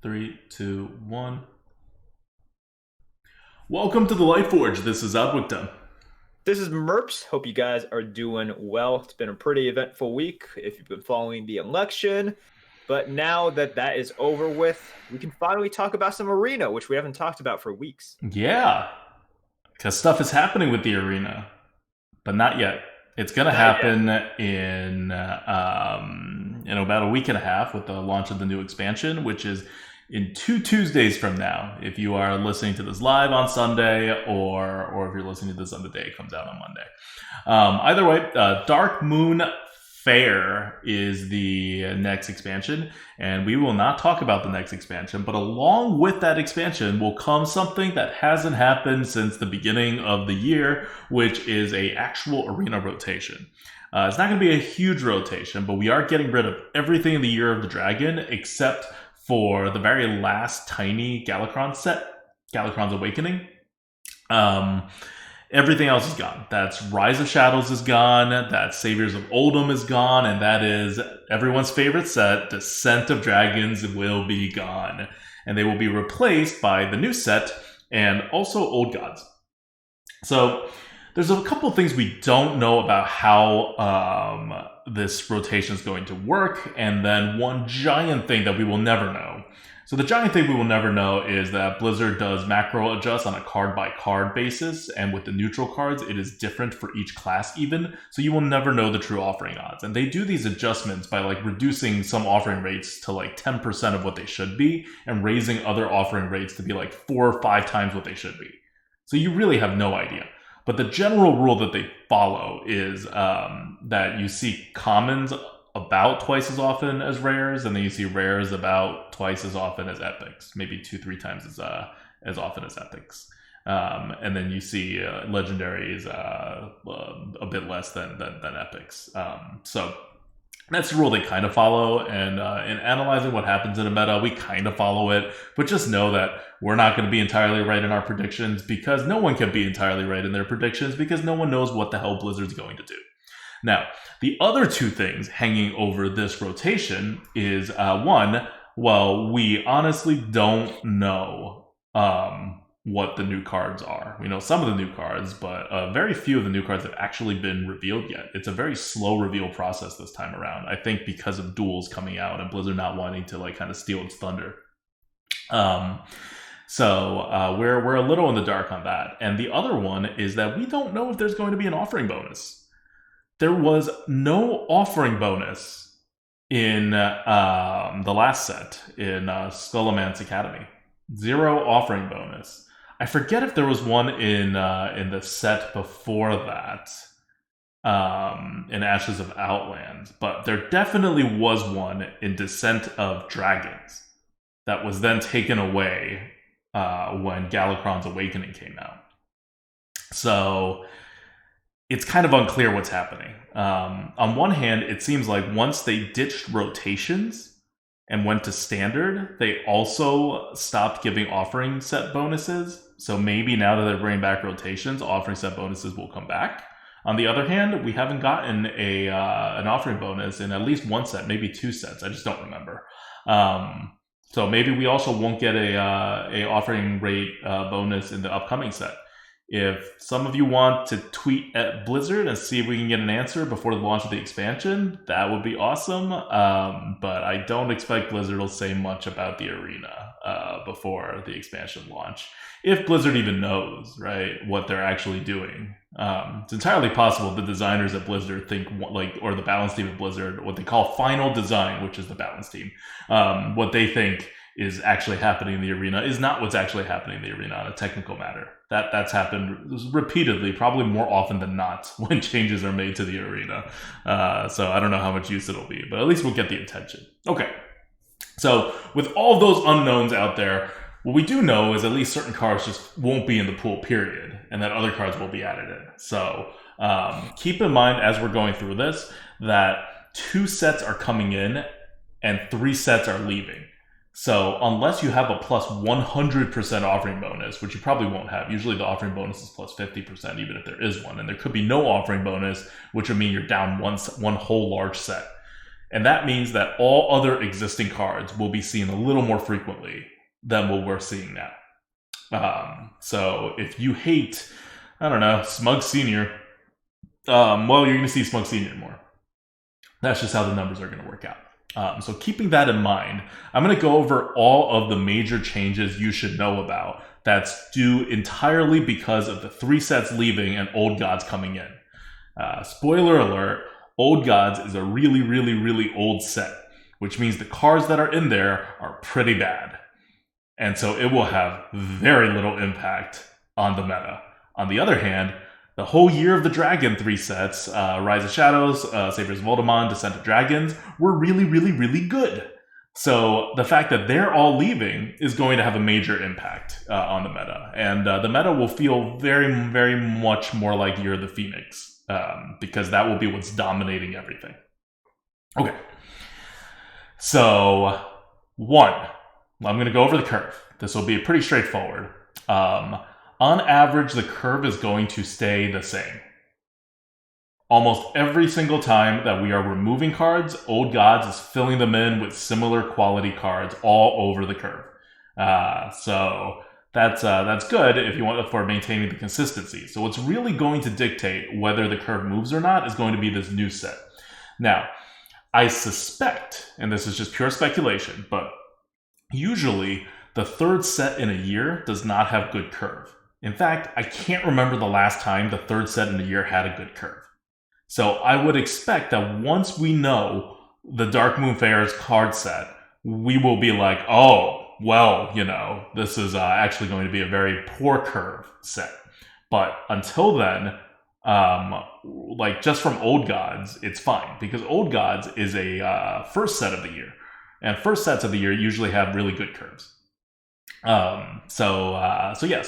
3, 2, 1. Welcome to the Lightforge. This is ADWCTA. This is Merps. Hope you guys are doing well. It's been a pretty eventful week if you've been following the election. But now that that is over with, we can finally talk about some arena, which we haven't talked about for weeks. Yeah, because stuff is happening with the arena, but not yet. It's going to happen in about a week and a half with the launch of the new expansion, which is in 2 Tuesdays from now. If you are listening to this live on Sunday, or if you're listening to this on the day it comes out on Monday. Either way, Dark Moon Fair is the next expansion, and we will not talk about the next expansion, but along with that expansion will come something that hasn't happened since the beginning of the year, which is a actual arena rotation. It's not going to be a huge rotation, but we are getting rid of everything in the Year of the Dragon except for the very last tiny Galakrond set, Galakrond's Awakening. Everything else is gone. That's Rise of Shadows is gone, that Saviors of Oldham is gone, and that is everyone's favorite set, Descent of Dragons, will be gone. And they will be replaced by the new set and also Old Gods. So there's a couple of things we don't know about how this rotation is going to work, and then one giant thing that we will never know. So the giant thing we will never know is that Blizzard does macro adjust on a card-by-card basis, and with the neutral cards, it is different for each class even, so you will never know the true offering odds. And they do these adjustments by reducing some offering rates to 10% of what they should be, and raising other offering rates to be 4 or 5 times what they should be. So you really have no idea. But the general rule that they follow is that you see commons about twice as often as rares, and then you see rares about twice as often as epics, maybe 2-3 times as often as epics, and then you see legendaries a bit less than epics. So that's the rule they kind of follow, and in analyzing what happens in a meta, we kind of follow it, but just know that we're not going to be entirely right in our predictions, because no one can be entirely right in their predictions, because no one knows what the hell Blizzard's going to do. Now, the other 2 things hanging over this rotation is, one, well, we honestly don't know what the new cards are. We know some of the new cards, but very few of the new cards have actually been revealed yet. It's a very slow reveal process this time around, I think because of duels coming out and Blizzard not wanting to kind of steal its thunder. So we're a little in the dark on that. And the other one is that we don't know if there's going to be an offering bonus. There was no offering bonus in the last set in Skullman's Academy. 0 offering bonus. I forget if there was one in the set before that, in Ashes of Outland, but there definitely was one in Descent of Dragons that was then taken away when Galakrond's Awakening came out. So it's kind of unclear what's happening. On one hand, it seems like once they ditched rotations and went to standard, they also stopped giving offering set bonuses. So maybe now that they're bringing back rotations, offering set bonuses will come back. On the other hand, we haven't gotten an offering bonus in at least 1 set, maybe 2 sets. I just don't remember. So maybe we also won't get a offering rate bonus in the upcoming set. If some of you want to tweet at Blizzard and see if we can get an answer before the launch of the expansion, that would be awesome. But I don't expect Blizzard will say much about the arena before the expansion launch. If Blizzard even knows, right, what they're actually doing. It's entirely possible the designers at Blizzard think, or the balance team at Blizzard, what they call final design, which is the balance team, what they think is actually happening in the arena is not what's actually happening in the arena on a technical matter. That's happened repeatedly, probably more often than not, when changes are made to the arena. So I don't know how much use it'll be, but at least we'll get the intention. Okay, so with all those unknowns out there, what we do know is at least certain cards just won't be in the pool, period, and that other cards will be added in. So keep in mind as we're going through this that 2 sets are coming in and 3 sets are leaving. So unless you have a plus 100% offering bonus, which you probably won't have, usually the offering bonus is plus 50%, even if there is one, and there could be no offering bonus, which would mean you're down one whole large set. And that means that all other existing cards will be seen a little more frequently than what we're seeing now. So if you hate, I don't know, Smug Senior, well, you're going to see Smug Senior more. That's just how the numbers are going to work out. So keeping that in mind, I'm going to go over all of the major changes you should know about that's due entirely because of the 3 sets leaving and Old Gods coming in. Spoiler alert, Old Gods is a really, really, really old set, which means the cards that are in there are pretty bad. And so it will have very little impact on the meta. On the other hand, the whole Year of the Dragon 3 sets, Rise of Shadows, Sabers of Voldemort, Descent of Dragons, were really, really, really good. So the fact that they're all leaving is going to have a major impact on the meta. And the meta will feel very, very much more like Year of the Phoenix. Because that will be what's dominating everything. Okay. So, 1. I'm going to go over the curve. This will be pretty straightforward. On average, the curve is going to stay the same. Almost every single time that we are removing cards, Old Gods is filling them in with similar quality cards all over the curve. So that's good if you want for maintaining the consistency. So what's really going to dictate whether the curve moves or not is going to be this new set. Now, I suspect, and this is just pure speculation, but usually the 3rd set in a year does not have good curve. In fact, I can't remember the last time the 3rd set in a year had a good curve. So I would expect that once we know the Dark Moon Fair's card set, we will be like, oh, well, you know, this is actually going to be a very poor curve set. But until then, like just from Old Gods, it's fine. Because Old Gods is a first set of the year. And first sets of the year usually have really good curves. So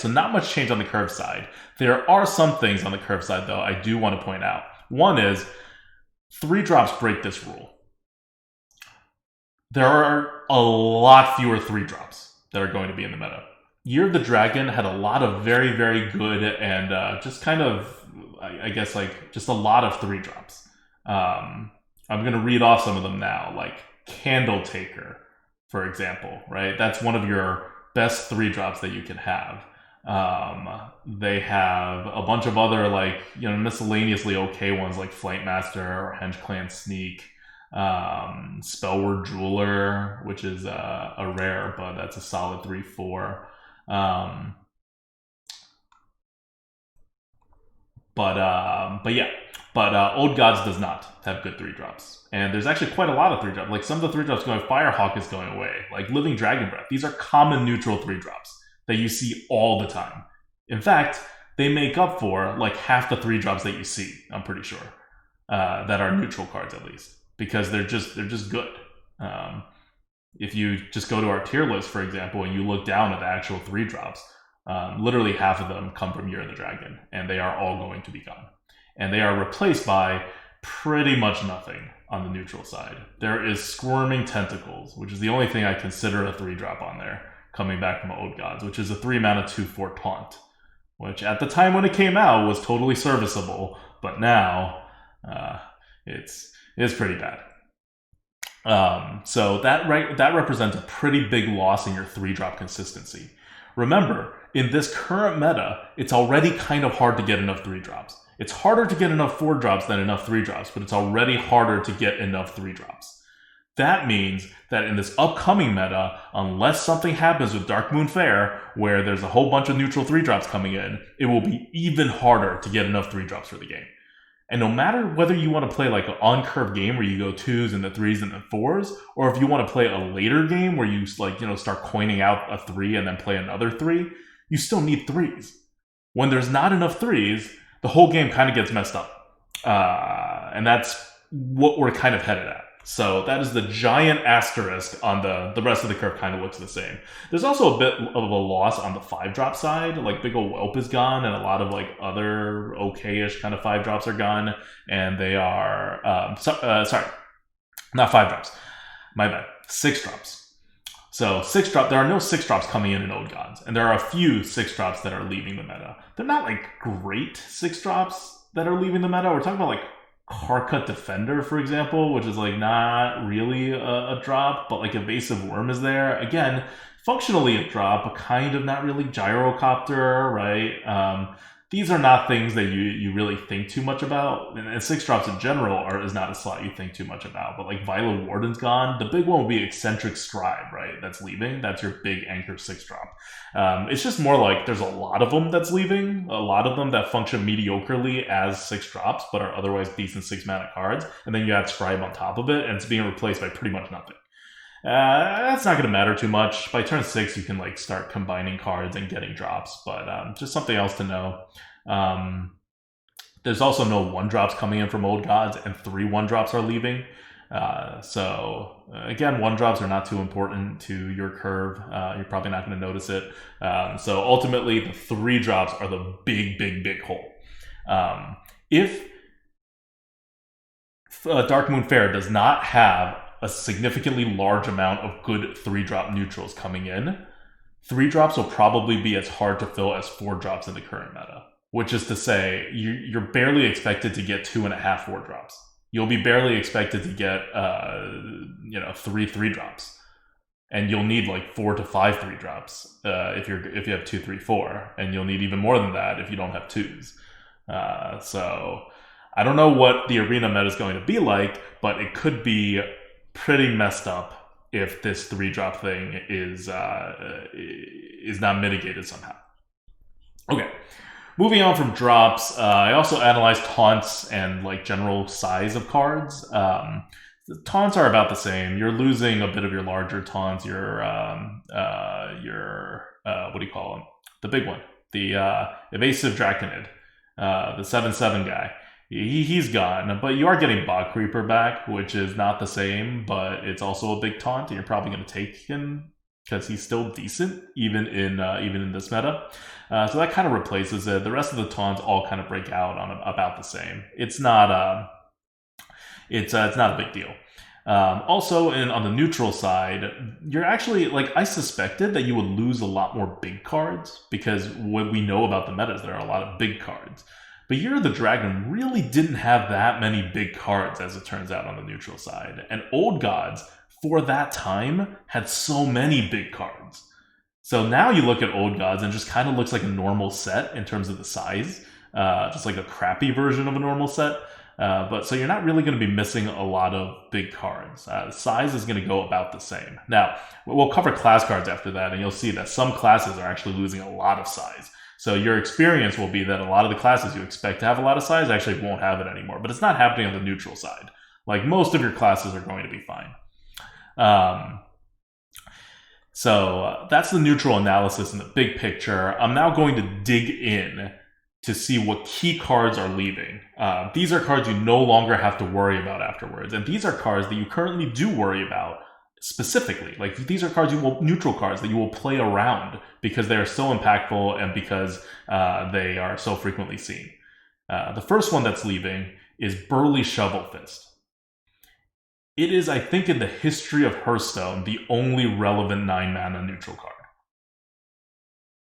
not much change on the curve side. There are some things on the curve side, though, I do want to point out. One is 3 drops break this rule. There are a lot fewer 3 drops that are going to be in the meta. Year of the Dragon had a lot of very, very good and just kind of, I guess, like just a lot of 3 drops. I'm going to read off some of them now, like Candle Taker, for example, right? That's one of your best 3 drops that you can have. They have a bunch of other, like, you know, miscellaneously okay ones like Flight Master or Henge Clan Sneak. Spellword Jeweler, which is a rare, but that's a solid 3/4. But Old Gods does not have good 3 drops, and there's actually quite a lot of 3 drops. Like some of the 3 drops going, Firehawk is going away. Like Living Dragon Breath, these are common neutral 3 drops that you see all the time. In fact, they make up for like half the 3 drops that you see. I'm pretty sure that are neutral cards at least. Because they're just good. If you just go to our tier list, for example, and you look down at the actual 3 drops, literally half of them come from Year of the Dragon, and they are all going to be gone. And they are replaced by pretty much nothing on the neutral side. There is Squirming Tentacles, which is the only thing I consider a 3 drop on there, coming back from Old Gods, which is a 3 mana 2/4 taunt, which at the time when it came out was totally serviceable, but now it's pretty bad. So that represents a pretty big loss in your 3 drop consistency. Remember, in this current meta, it's already kind of hard to get enough 3 drops. It's harder to get enough 4 drops than enough 3 drops, but it's already harder to get enough 3 drops. That means that in this upcoming meta, unless something happens with Dark Moon Fair, where there's a whole bunch of neutral 3 drops coming in, it will be even harder to get enough 3 drops for the game. And no matter whether you want to play like an on-curve game where you go 2s and the 3s and the 4s, or if you want to play a later game where you start coining out a 3 and then play another 3, you still need 3s. When there's not enough 3s, the whole game kind of gets messed up. And that's what we're kind of headed at. So that is the giant asterisk on the rest of the curve kind of looks the same. There's also a bit of a loss on the 5 drop side. Like Big Ol' Whelp is gone, and a lot of like other okay-ish kind of 5 drops are gone. And they are, sorry, not 5 drops. My bad. 6 drops. So 6 drop. There are no 6 drops coming in Old Gods, and there are a few 6 drops that are leaving the meta. They're not like great 6 drops that are leaving the meta. We're talking about like Karka Defender, for example, which is like not really a drop, but like Evasive Worm is there. Again, functionally a drop, but kind of not really. Gyrocopter, right? These are not things that you really think too much about. And 6 drops in general is not a slot you think too much about. But like Violet Warden's gone. The big one will be Eccentric Scribe, right? That's leaving. That's your big anchor 6 drop. It's just more like there's a lot of them that's leaving. A lot of them that function mediocrely as 6 drops, but are otherwise decent 6 mana cards. And then you add Scribe on top of it, and it's being replaced by pretty much nothing. That's not going to matter too much. By turn 6, you can like start combining cards and getting drops, but just something else to know. There's also no 1-drops coming in from Old Gods, and 3 1-drops are leaving. So again, 1-drops are not too important to your curve. You're probably not going to notice it. So ultimately, the 3 drops are the big hole. If Dark Moon Fair does not have a significantly large amount of good 3-drop neutrals coming in, 3 drops will probably be as hard to fill as 4 drops in the current meta. Which is to say, you're barely expected to get 2.5 4-drops. You'll be barely expected to get 3 3-drops, and you'll need like 4 to 5 3-drops if you have 2, 3, 4, and you'll need even more than that if you don't have 2s. So I don't know what the arena meta is going to be like, but it could be pretty messed up if this 3-drop thing is not mitigated somehow. Okay. Moving on from drops, I also analyzed taunts and like general size of cards. The taunts are about the same. You're losing a bit of your larger taunts. Your what do you call them? The big one, the Evasive Draconid, the 7/7 guy. He's gone, but you are getting Bog Creeper back, which is not the same, but it's also a big taunt, and you're probably going to take him because he's still decent, even in this meta. So that kind of replaces it. The rest of the taunts all kind of break out on about the same. It's not a big deal. Also, on the neutral side, you're actually, like, I suspected that you would lose a lot more big cards, because what we know about the meta is there are a lot of big cards. But Year of the Dragon really didn't have that many big cards, as it turns out, on the neutral side. And Old Gods, for that time, had so many big cards. So now you look at Old Gods and it just kind of looks like a normal set in terms of the size. Just like a crappy version of a normal set. But so you're not really going to be missing a lot of big cards. Size is going to go about the same. Now, we'll cover class cards after that, and you'll see that some classes are actually losing a lot of size. So your experience will be that a lot of the classes you expect to have a lot of size actually won't have it anymore. But it's not happening on the neutral side. Like, most of your classes are going to be fine. So that's the neutral analysis in the big picture. I'm now going to dig in to see what key cards are leaving. These are cards you no longer have to worry about afterwards. And these are cards that you currently do worry about specifically. Like, these are neutral cards that you will play around because they are so impactful and because they are so frequently seen. The first one that's leaving is Burly Shovelfist. It is, I think, in the history of Hearthstone, the only relevant 9-mana neutral card.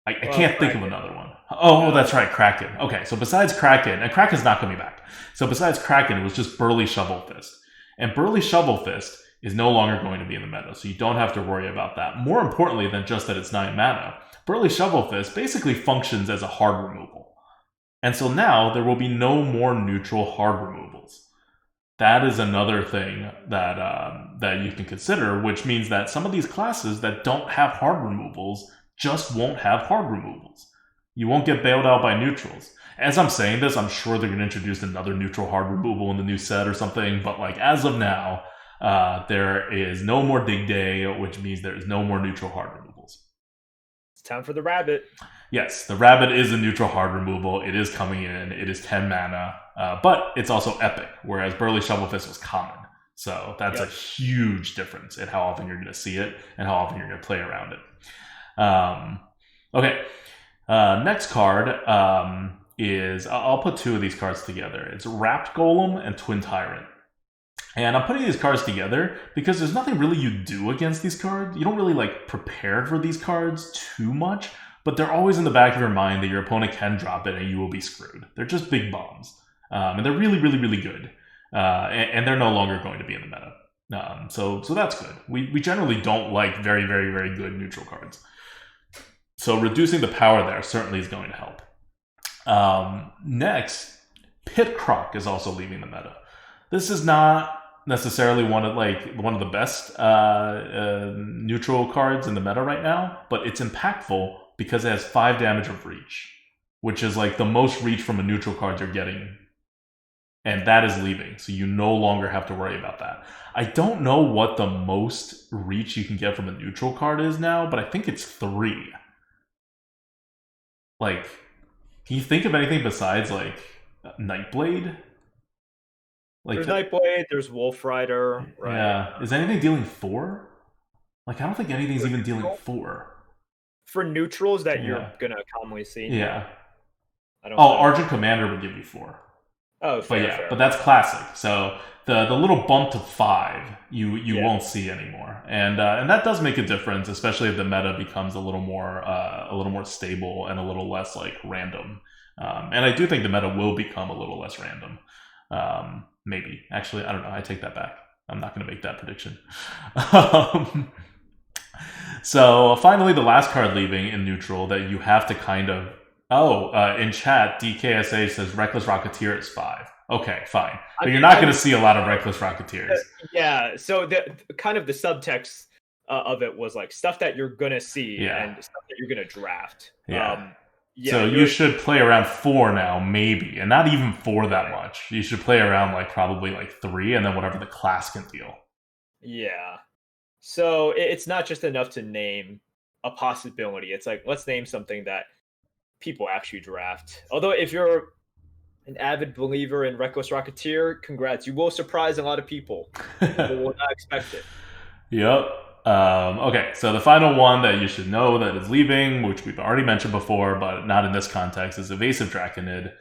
I can't think of another one. Oh, that's right, Kraken. Okay, so besides Kraken, and Kraken's not coming back. So besides Kraken, it was just Burly Shovelfist. And Burly Shovelfist is no longer going to be in the meta, so you don't have to worry about that. More importantly than just that it's 9 mana, Burly Shovelfist basically functions as a hard removal. And so now there will be no more neutral hard removals. That is another thing that you can consider, which means that some of these classes that don't have hard removals just won't have hard removals. You won't get bailed out by neutrals. As I'm saying this, I'm sure they're going to introduce another neutral hard removal in the new set or something, but like as of now, there is no more Dig Day, which means there is no more neutral hard removals. It's time for the Rabbit. Yes, the Rabbit is a neutral hard removal. It is coming in. It is 10 mana, but it's also epic, whereas Burly Shovelfist was common. So that's a huge difference in how often you're going to see it and how often you're going to play around it. Okay, next card is, I'll put 2 of these cards together. It's Wrapped Golem and Twin Tyrant. And I'm putting these cards together because there's nothing really you do against these cards. You don't really like prepare for these cards too much, but they're always in the back of your mind that your opponent can drop it and you will be screwed. They're just big bombs. And they're really, really, really good. and they're no longer going to be in the meta. So that's good. We generally don't like very, very, very good neutral cards. So reducing the power there certainly is going to help. Next, Pit Croc is also leaving the meta. This is not necessarily one of the best neutral cards in the meta right now, but it's impactful because it has 5 damage of reach, which is like the most reach from a neutral card you're getting. And that is leaving, so you no longer have to worry about that. I don't know what the most reach you can get from a neutral card is now, but I think it's 3. Like, can you think of anything besides, like, Nightblade? Like, there's Nightblade, there's Wolf Rider, right? Yeah. Is anything dealing 4? Like, I don't think anything's even dealing 4. For neutrals that you're going to commonly see. Yeah. I don't know. Argent Commander would give you 4. Oh, fair. But that's classic. So the little bump to 5 you won't see anymore, and that does make a difference, especially if the meta becomes a little more stable and a little less like random. And I do think the meta will become a little less random. Maybe actually, I don't know. I take that back. I'm not going to make that prediction. So finally, the last card leaving in neutral that you have to kind of. In chat, DKSA says Reckless Rocketeer is 5. Okay, fine. But you're not going to see a lot of Reckless Rocketeers. Yeah, so the kind of the subtext of it was like stuff that you're going to see and stuff that you're going to draft. Yeah. So you should play around 4 now, maybe. And not even 4 that much. You should play around like probably like 3 and then whatever the class can deal. Yeah. So it's not just enough to name a possibility. It's like, let's name something that people actually draft. Although if you're an avid believer in Reckless Rocketeer, congrats. You will surprise a lot of people. People will not expect it. Yep. Okay, so the final one that you should know that is leaving, which we've already mentioned before, but not in this context, is Evasive Draconid.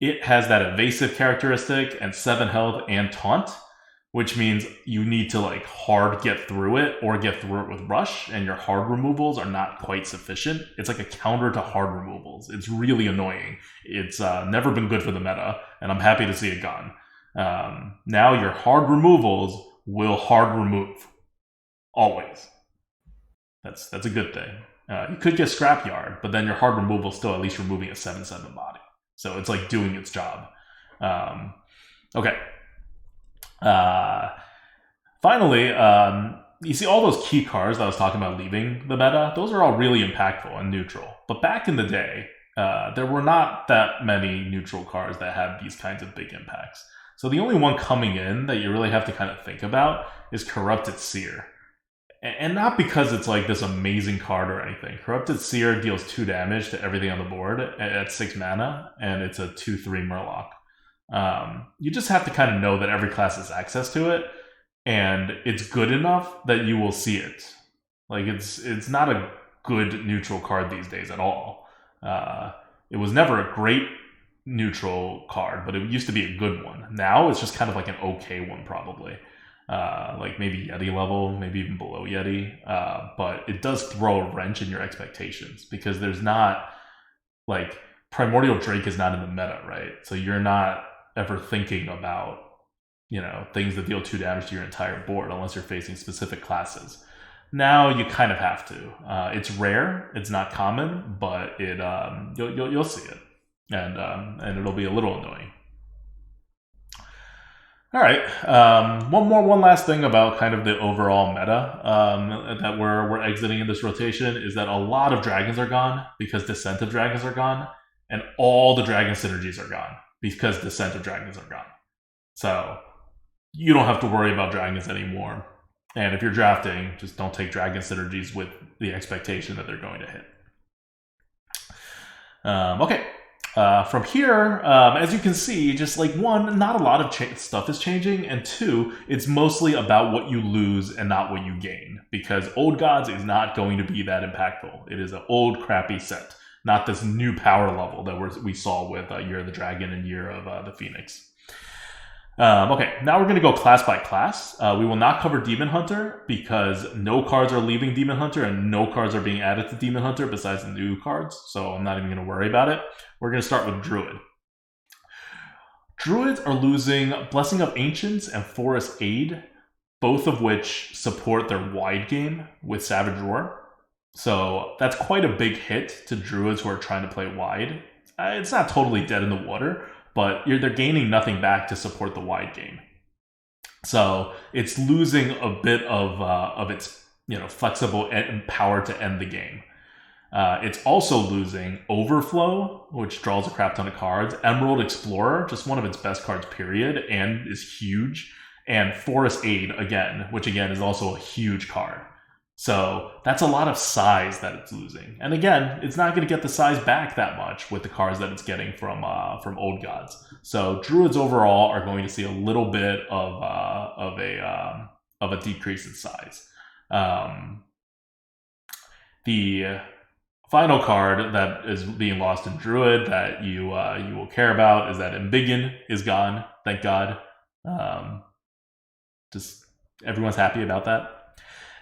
It has that evasive characteristic and 7 health and taunt, which means you need to like hard get through it or get through it with rush, and your hard removals are not quite sufficient. It's like a counter to hard removals. It's really annoying. It's never been good for the meta, and I'm happy to see it gone. Now your hard removals will hard remove. Always. That's a good thing. You could get Scrapyard, but then your hard removal is still at least removing a 7/7 body. So it's like doing its job. Okay. Finally, you see all those key cards that I was talking about leaving the meta, those are all really impactful and neutral. But back in the day, there were not that many neutral cards that had these kinds of big impacts. So the only one coming in that you really have to kind of think about is Corrupted Seer. And not because it's like this amazing card or anything. Corrupted Seer deals 2 damage to everything on the board at 6 mana, and it's a 2/3 Murloc. You just have to kind of know that every class has access to it, and it's good enough that you will see it. Like it's not a good neutral card these days at all. It was never a great neutral card, but it used to be a good one. Now it's just kind of like an okay one, probably. Like maybe Yeti level, maybe even below Yeti. But it does throw a wrench in your expectations because there's not like Primordial Drake is not in the meta, right? So you're not ever thinking about, things that deal 2 damage to your entire board unless you're facing specific classes. Now you kind of have to. It's rare, it's not common, but it you'll see it, and it'll be a little annoying. All right, one last thing about kind of the overall meta that we're exiting in this rotation is that a lot of dragons are gone because Descent of Dragons are gone, and all the dragon synergies are gone because Descent of Dragons are gone. So you don't have to worry about dragons anymore. And if you're drafting, just don't take dragon synergies with the expectation that they're going to hit. Okay. From here, as you can see, just like 1, not a lot of stuff is changing, and 2, it's mostly about what you lose and not what you gain, because Old Gods is not going to be that impactful. It is an old, crappy set, not this new power level that we saw with Year of the Dragon and Year of the Phoenix. Okay, now we're going to go class by class. We will not cover Demon Hunter because no cards are leaving Demon Hunter and no cards are being added to Demon Hunter besides the new cards, so I'm not even going to worry about it. We're going to start with Druid. Druids are losing Blessing of Ancients and Forest Aid, both of which support their wide game with Savage Roar. So that's quite a big hit to Druids who are trying to play wide. It's not totally dead in the water, but they're gaining nothing back to support the wide game. So it's losing a bit of its flexible power to end the game. It's also losing Overflow, which draws a crap ton of cards. Emerald Explorer, just one of its best cards, period, and is huge. And Forest Aid, again, which again is also a huge card. So that's a lot of size that it's losing. And again, it's not going to get the size back that much with the cards that it's getting from Old Gods. So Druids overall are going to see a little bit of a decrease in size. The final card that is being lost in Druid that you will care about is that Embiggen is gone. Thank God. Just everyone's happy about that.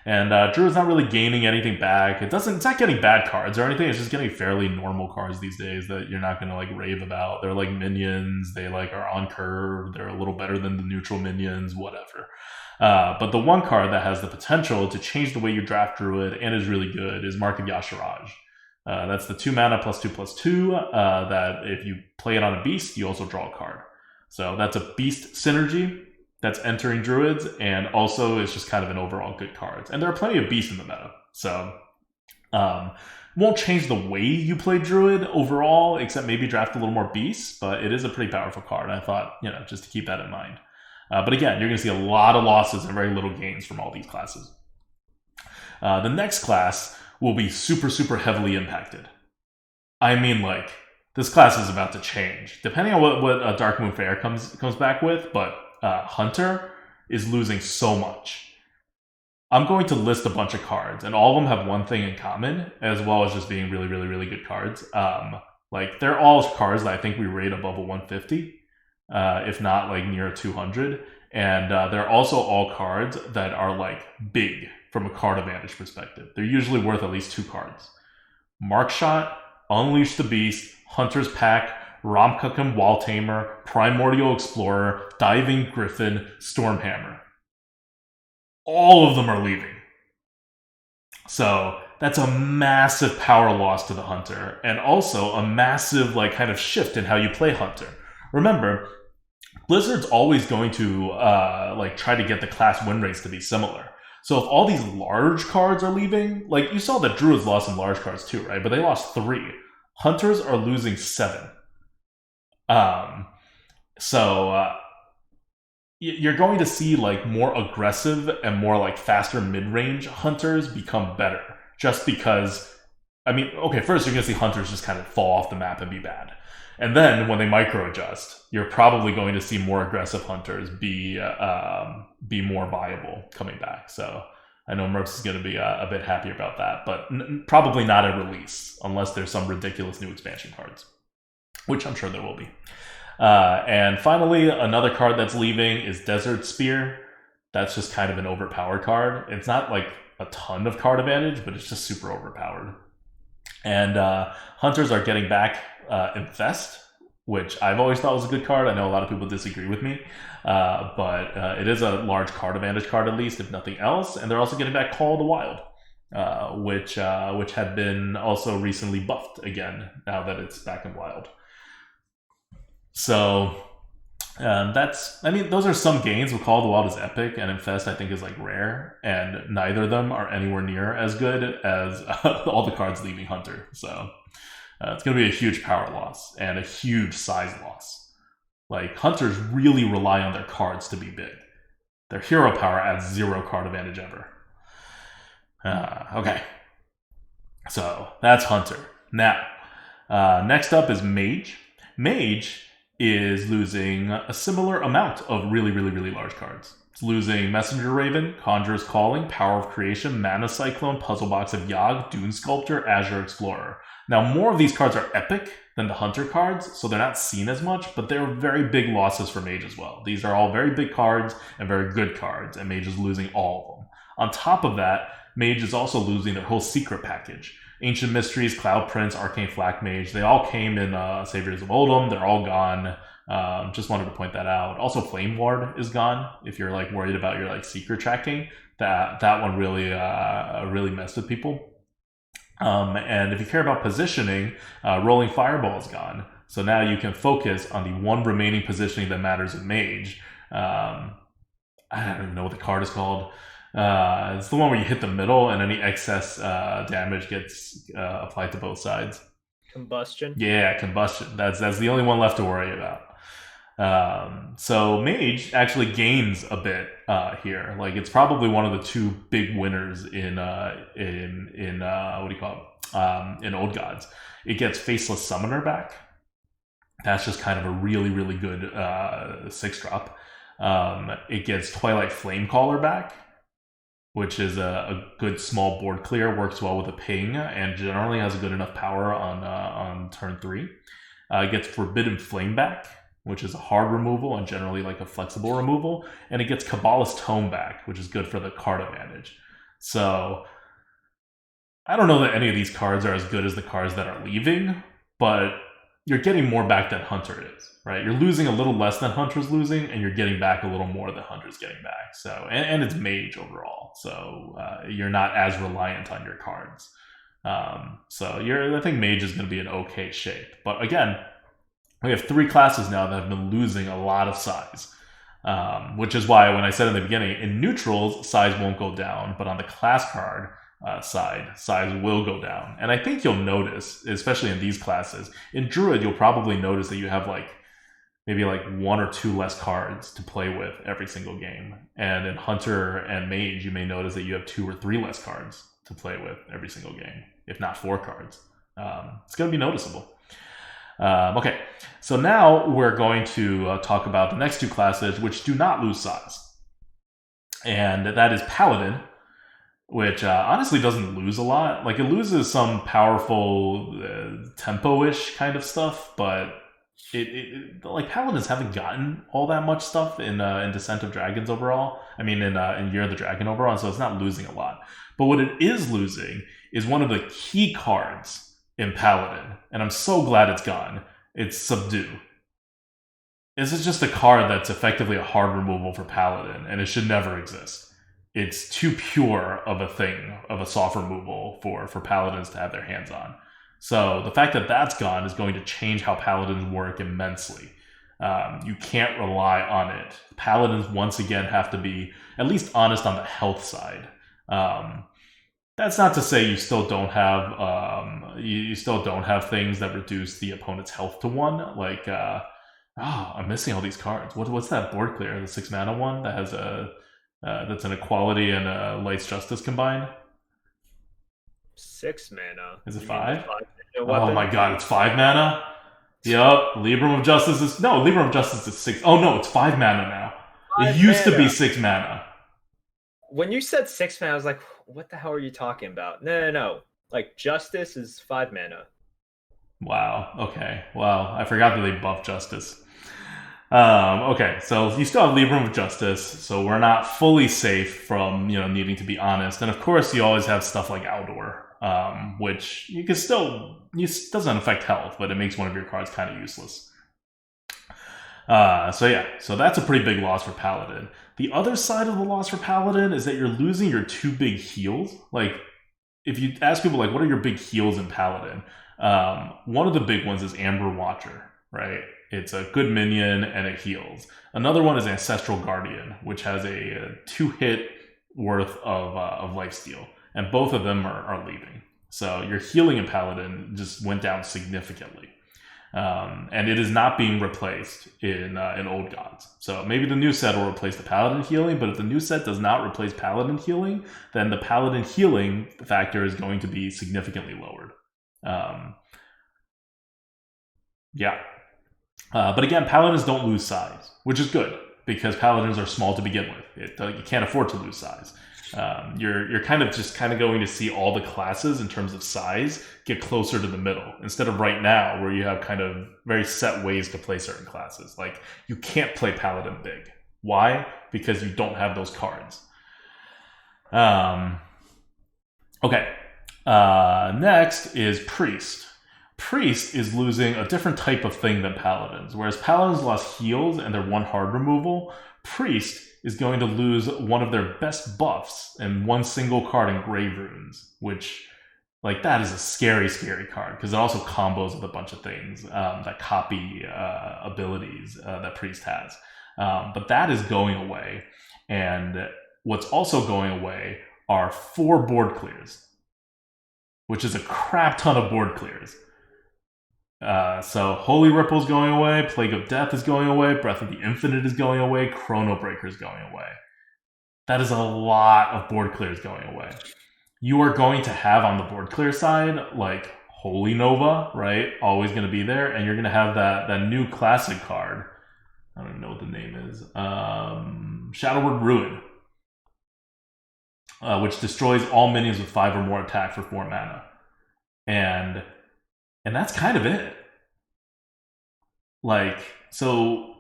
And Druid's not really gaining anything back. It's not getting bad cards or anything. It's just getting fairly normal cards these days that you're not going to like rave about. They're like minions. They like are on curve. They're a little better than the neutral minions, whatever. But the one card that has the potential to change the way you draft Druid and is really good is Mark of Yasharaj. That's the 2 mana +2/+2 that if you play it on a beast, you also draw a card. So that's a beast synergy that's entering Druids, and also it's just kind of an overall good card. And there are plenty of beasts in the meta, so won't change the way you play Druid overall, except maybe draft a little more beasts, but it is a pretty powerful card. I thought, just to keep that in mind. But again, you're going to see a lot of losses and very little gains from all these classes. The next class will be super, super heavily impacted. I mean, like, this class is about to change, depending on what Dark Moon Fair comes back with, but Hunter is losing so much. I'm going to list a bunch of cards, and all of them have one thing in common, as well as just being really, really, really good cards. Like, they're all cards that I think we rate above a 150, if not, like, near a 200. And they're also all cards that are, like, big from a card advantage perspective. They're usually worth at least 2 cards. Markshot, Unleash the Beast, Hunter's Pack, Romkakum Wall Tamer, Primordial Explorer, Diving Griffin, Stormhammer. All of them are leaving. So that's a massive power loss to the Hunter, and also a massive kind of shift in how you play Hunter. Remember, Blizzard's always going to try to get the class win rates to be similar. So if all these large cards are leaving, you saw that Druids lost some large cards too, right? But they lost 3. Hunters are losing 7. You're going to see more aggressive and more faster mid-range Hunters become better, just because, first you're going to see Hunters just kind of fall off the map and be bad. And then when they micro adjust, you're probably going to see more aggressive Hunters be more viable coming back. So I know Merps is going to be a bit happy about that, but probably not at release unless there's some ridiculous new expansion cards, which I'm sure there will be. And finally, another card that's leaving is Desert Spear. That's just kind of an overpowered card. It's not a ton of card advantage, but it's just super overpowered. And Hunters are getting back Infest, which I've always thought was a good card. I know a lot of people disagree with me, but it is a large card advantage card at least, if nothing else. And they're also getting back Call of the Wild, which had been also recently buffed again now that it's back in Wild. So those are some gains. Call of the Wild is epic, and Infest I think is rare, and neither of them are anywhere near as good as all the cards leaving Hunter. So it's going to be a huge power loss and a huge size loss. Hunters really rely on their cards to be big. Their hero power adds 0 card advantage ever. Okay. So that's Hunter. Now, next up is Mage. Mage is losing a similar amount of really, really, really large cards. It's losing Messenger Raven, Conjurer's Calling, Power of Creation, Mana Cyclone, Puzzle Box of Yogg, Dune Sculptor, Azure Explorer. Now, more of these cards are epic than the Hunter cards, so they're not seen as much, but they're very big losses for Mage as well. These are all very big cards and very good cards, and Mage is losing all of them. On top of that, Mage is also losing their whole secret package. Ancient Mysteries, Cloud Prince, Arcane Flak Mage, they all came in Saviors of Oldham. They're all gone. Just wanted to point that out. Also, Flame Ward is gone. If you're like worried about your like secret tracking, that one really messed with people. And if you care about positioning, Rolling Fireball is gone. So now you can focus on the one remaining positioning that matters in Mage. I don't even know what the card is called. It's the one where you hit the middle and any excess damage gets applied to both sides. Combustion. Yeah, Combustion. That's the only one left to worry about. So Mage actually gains a bit here. Like it's probably one of the two big winners in what do you call it? In Old Gods. It gets Faceless Summoner back. That's just kind of a really, really good 6-drop. It gets Twilight Flamecaller back, which is a good small board clear, works well with a ping, and generally has a good enough power on turn 3. It gets Forbidden Flame back, which is a hard removal and generally like a flexible removal, and it gets Kabbalist Tome back, which is good for the card advantage. So I don't know that any of these cards are as good as the cards that are leaving, but you're getting more back than Hunter is, right? You're losing a little less than Hunter's losing, and you're getting back a little more than Hunter's getting back. So, and it's Mage overall, so you're not as reliant on your cards. So I think Mage is going to be in okay shape. But again, we have 3 classes now that have been losing a lot of size, which is why when I said in the beginning, in neutrals, size won't go down, but on the class card side, size will go down. And I think you'll notice, especially in these classes, in Druid, you'll probably notice that you have maybe 1 or 2 less cards to play with every single game. And in Hunter and Mage, you may notice that you have 2 or 3 less cards to play with every single game, if not 4 cards. It's going to be noticeable. Okay, so now we're going to talk about the next 2 classes, which do not lose size. And that is Paladin, which honestly doesn't lose a lot. Like, it loses some powerful tempo-ish kind of stuff, but like Paladins haven't gotten all that much stuff in Descent of Dragons overall. I mean, in Year of the Dragon overall, so it's not losing a lot. But what it is losing is one of the key cards in Paladin, and I'm so glad it's gone. It's Subdue. This is just a card that's effectively a hard removal for Paladin, and it should never exist. It's too pure of a thing, of a soft removal for Paladins to have their hands on. So the fact that that's gone is going to change how Paladins work immensely. You can't rely on it. Paladins once again have to be at least honest on the health side. That's not to say you still don't have you still don't have things that reduce the opponent's health to 1. Like I'm missing all these cards. What's that board clear? The 6 mana one that has that's an equality and a Light's Justice combined. 6 mana. Is it 5? Oh my god, it's 5 mana? Yup. Libram of Justice is... No, Libram of Justice is 6. Oh no, it's 5 mana now. It used to be 6 mana. When you said 6 mana, I was like, what the hell are you talking about? No. Like, Justice is 5 mana. Wow. Okay. Well, I forgot that they buffed Justice. Okay, so you still have Libram of Justice, so we're not fully safe from, needing to be honest. And of course, you always have stuff like Aldor, which you can still... It doesn't affect health, but it makes one of your cards kind of useless. So that's a pretty big loss for Paladin. The other side of the loss for Paladin is that you're losing your 2 big heals. Like, if you ask people, what are your big heals in Paladin? One of the big ones is Amber Watcher, right? It's a good minion and it heals. Another one is Ancestral Guardian, which has a 2-hit worth of lifesteal. And both of them are leaving. So your healing in Paladin just went down significantly. And it is not being replaced in Old Gods. So maybe the new set will replace the Paladin healing, but if the new set does not replace Paladin healing, then the Paladin healing factor is going to be significantly lowered. But again, Paladins don't lose size, which is good, because Paladins are small to begin with. You can't afford to lose size. You're kind of going to see all the classes in terms of size get closer to the middle, instead of right now where you have kind of very set ways to play certain classes. Like, you can't play Paladin big. Why? Because you don't have those cards. Okay. Next is Priest, Priest is losing a different type of thing than Paladins. Whereas Paladins lost heals and their 1 hard removal, Priest is going to lose one of their best buffs and 1 single card in Grave Runes, which, like, that is a scary, scary card, because it also combos with a bunch of things that copy abilities that Priest has. But that is going away, and what's also going away are 4 board clears, which is a crap ton of board clears. So Holy Ripple is going away, Plague of Death is going away, Breath of the Infinite is going away, Chrono Breaker is going away. That is a lot of board clears going away. You are going to have on the board clear side, like, Holy Nova, right? Always going to be there, and you're going to have that new classic card. I don't even know what the name is. Shadowward Ruin, which destroys all minions with 5 or more attack for 4 mana. And that's kind of it. Like, so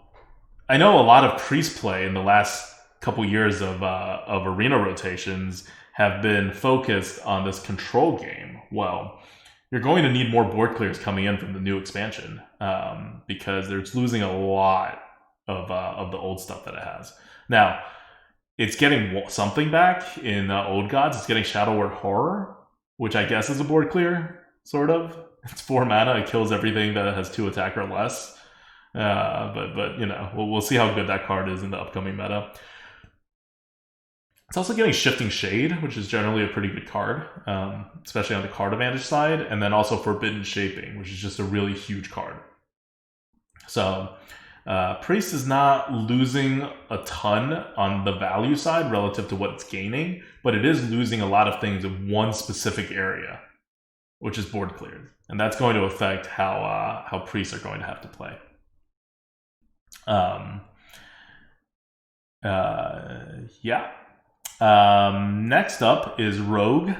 I know a lot of Priest play in the last couple years of arena rotations have been focused on this control game. Well, you're going to need more board clears coming in from the new expansion, because it's losing a lot of the old stuff that it has. Now, it's getting something back in Old Gods. It's getting Shadow Word Horror, which I guess is a board clear, sort of. It's 4 mana. It kills everything that has 2 attack or less. But you know, we'll see how good that card is in the upcoming meta. It's also getting Shifting Shade, which is generally a pretty good card, especially on the card advantage side, and then also Forbidden Shaping, which is just a really huge card. So Priest is not losing a ton on the value side relative to what it's gaining, but it is losing a lot of things in one specific area, which is board clears. And that's going to affect how Priests are going to have to play. Next up is Rogue.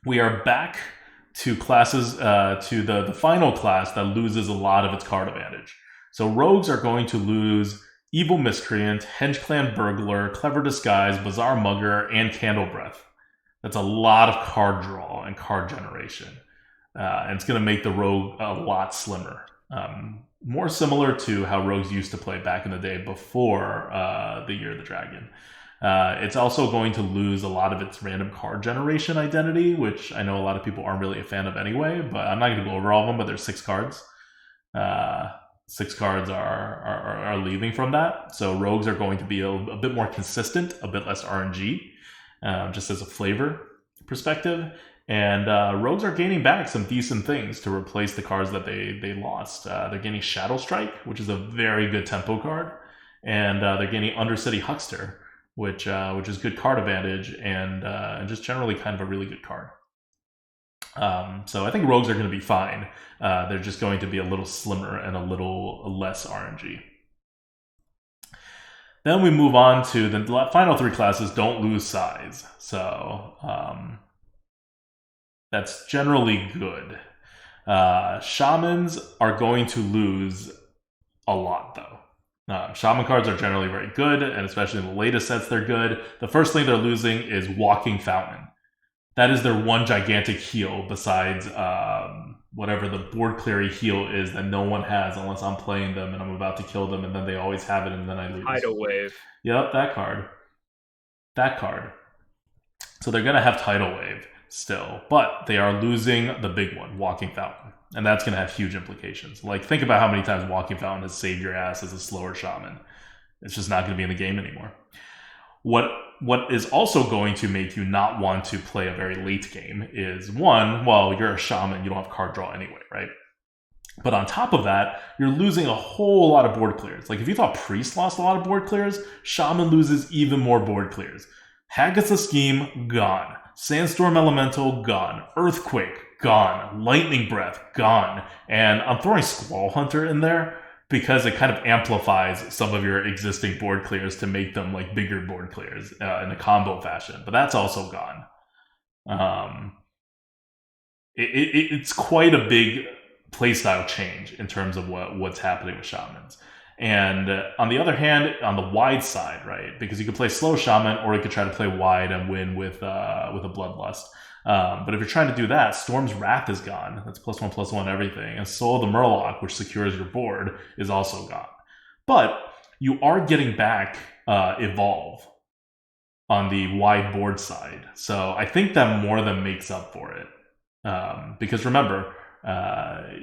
We are back to classes, to the final class that loses a lot of its card advantage. So Rogues are going to lose Evil Miscreant, Henge Clan Burglar, Clever Disguise, Bazaar Mugger, and Candle Breath. That's a lot of card draw and card generation. And it's going to make the Rogue a lot slimmer. More similar to how Rogues used to play back in the day before the Year of the Dragon. It's also going to lose a lot of its random card generation identity, which I know a lot of people aren't really a fan of anyway, but I'm not going to go over all of them, but there's 6 cards. 6 cards are leaving from that. So Rogues are going to be a bit more consistent, a bit less RNG, just as a flavor perspective. And Rogues are gaining back some decent things to replace the cards that they lost. They're gaining Shadow Strike, which is a very good tempo card. And they're gaining Undercity Huckster, which is good card advantage and just generally kind of a really good card. So I think Rogues are going to be fine. They're just going to be a little slimmer and a little less RNG. Then we move on to the final 3 classes don't lose size. So that's generally good. Shamans are going to lose a lot, though. Shaman cards are generally very good, and especially in the latest sets, they're good. The first thing they're losing is Walking Fountain. That is their one gigantic heal besides whatever the board cleary heal is that no one has unless I'm playing them and I'm about to kill them, and then they always have it, and then I lose. Tidal Wave. Yep, that card. So they're going to have Tidal Wave still, but they are losing the big one, Walking Fountain. And that's going to have huge implications. Like, think about how many times Walking Fountain has saved your ass as a slower shaman. It's just not going to be in the game anymore. What is also going to make you not want to play a very late game is, one, well, you're a shaman, you don't have card draw anyway, right? But on top of that, you're losing a whole lot of board clears. Like, if you thought Priest lost a lot of board clears, Shaman loses even more board clears. Hagatha Scheme, gone. Sandstorm Elemental, gone. Earthquake, gone. Lightning Breath, gone. And I'm throwing Squall Hunter in there because it kind of amplifies some of your existing board clears to make them like bigger board clears in a combo fashion. But that's also gone. It's quite a big playstyle change in terms of what's happening with shamans. And on the other hand, on the wide side, right, because you could play slow shaman or you could try to play wide and win with a bloodlust. But if you're trying to do that, Storm's Wrath is gone. That's +1/+1 everything. And Soul of the Murloc, which secures your board, is also gone. But you are getting back Evolve on the wide board side. So I think that more than makes up for it. Because remember,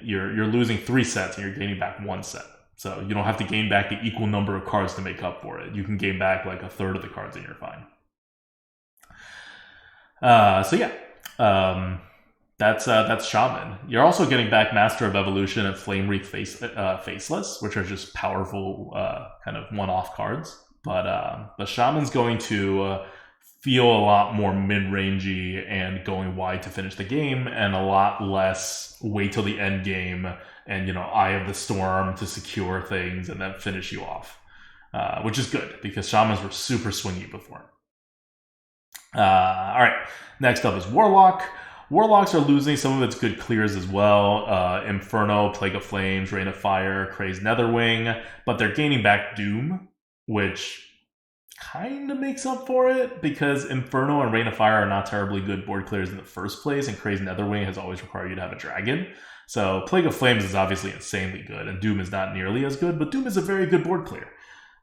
you're losing 3 sets and you're gaining back 1 set. So you don't have to gain back the equal number of cards to make up for it. You can gain back like a third of the cards and you're fine. That's Shaman. You're also getting back Master of Evolution and Flame Wreath Faceless, which are just powerful kind of one-off cards. But Shaman's going to feel a lot more mid-rangey and going wide to finish the game, and a lot less wait till the end game and Eye of the Storm to secure things and then finish you off, which is good because Shamans were super swingy before. All right, next up is Warlock. Warlocks are losing some of its good clears as well. Inferno, Plague of Flames, Rain of Fire, Crazed Netherwing, but they're gaining back Doom, which kind of makes up for it because Inferno and Rain of Fire are not terribly good board clears in the first place, and Crazed Netherwing has always required you to have a dragon. So Plague of Flames is obviously insanely good, and Doom is not nearly as good, but Doom is a very good board clear.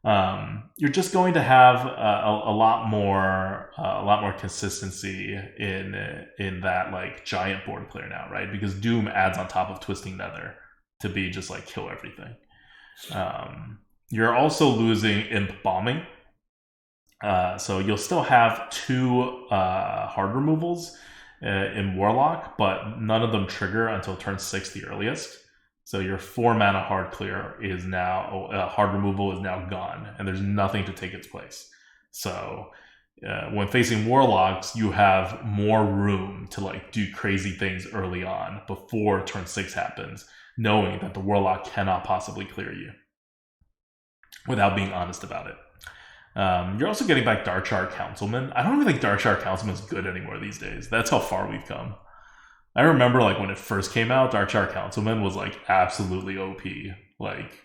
You're just going to have a lot more consistency in that like giant board clear now, right? Because Doom adds on top of Twisting Nether to be just like kill everything. You're also losing Imp Bombing. So you'll still have 2 hard removals in Warlock, but none of them trigger until turn 6 the earliest. So your 4 mana hard clear is now, hard removal is now gone, and there's nothing to take its place. So when facing Warlocks, you have more room to like do crazy things early on before turn 6 happens, knowing that the Warlock cannot possibly clear you without being honest about it. You're also getting back Darkshard Councilman. I don't even think Darkshard Councilman is good anymore these days. That's how far we've come. I remember like when it first came out, Darkshard Councilman was like absolutely OP. Like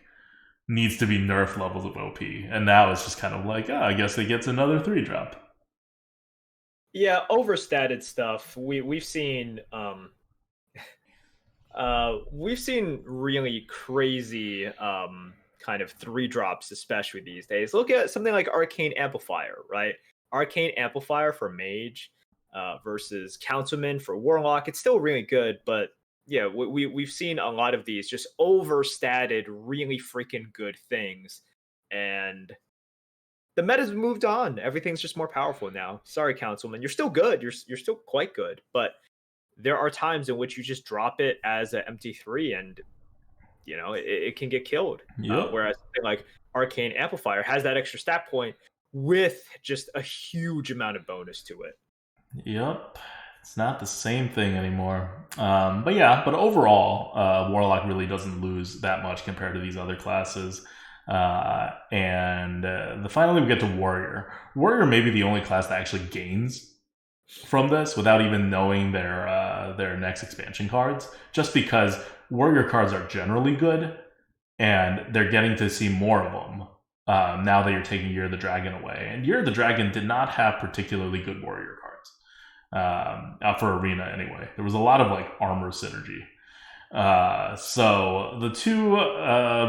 needs to be nerf levels of OP. And now it's just kind of like, I guess it gets another 3-drop. Yeah, overstated stuff. We've seen really crazy kind of 3-drops, especially these days. Look at something like Arcane Amplifier, right? Arcane Amplifier for Mage versus Councilman for Warlock. It's still really good, but yeah, we've seen a lot of these just overstated, really freaking good things, and the meta's moved on. Everything's just more powerful now. Sorry, Councilman, you're still good. You're still quite good, but there are times in which you just drop it as an empty 3 and it can get killed. Yep. Whereas something like Arcane Amplifier has that extra stat point with just a huge amount of bonus to it. Yep. It's not the same thing anymore. But overall, Warlock really doesn't lose that much compared to these other classes. Finally we get to Warrior. Warrior may be the only class that actually gains from this without even knowing their next expansion cards, just because Warrior cards are generally good, and they're getting to see more of them now that you're taking Year of the Dragon away. And Year of the Dragon did not have particularly good Warrior cards for Arena anyway. There was a lot of like armor synergy. So the 2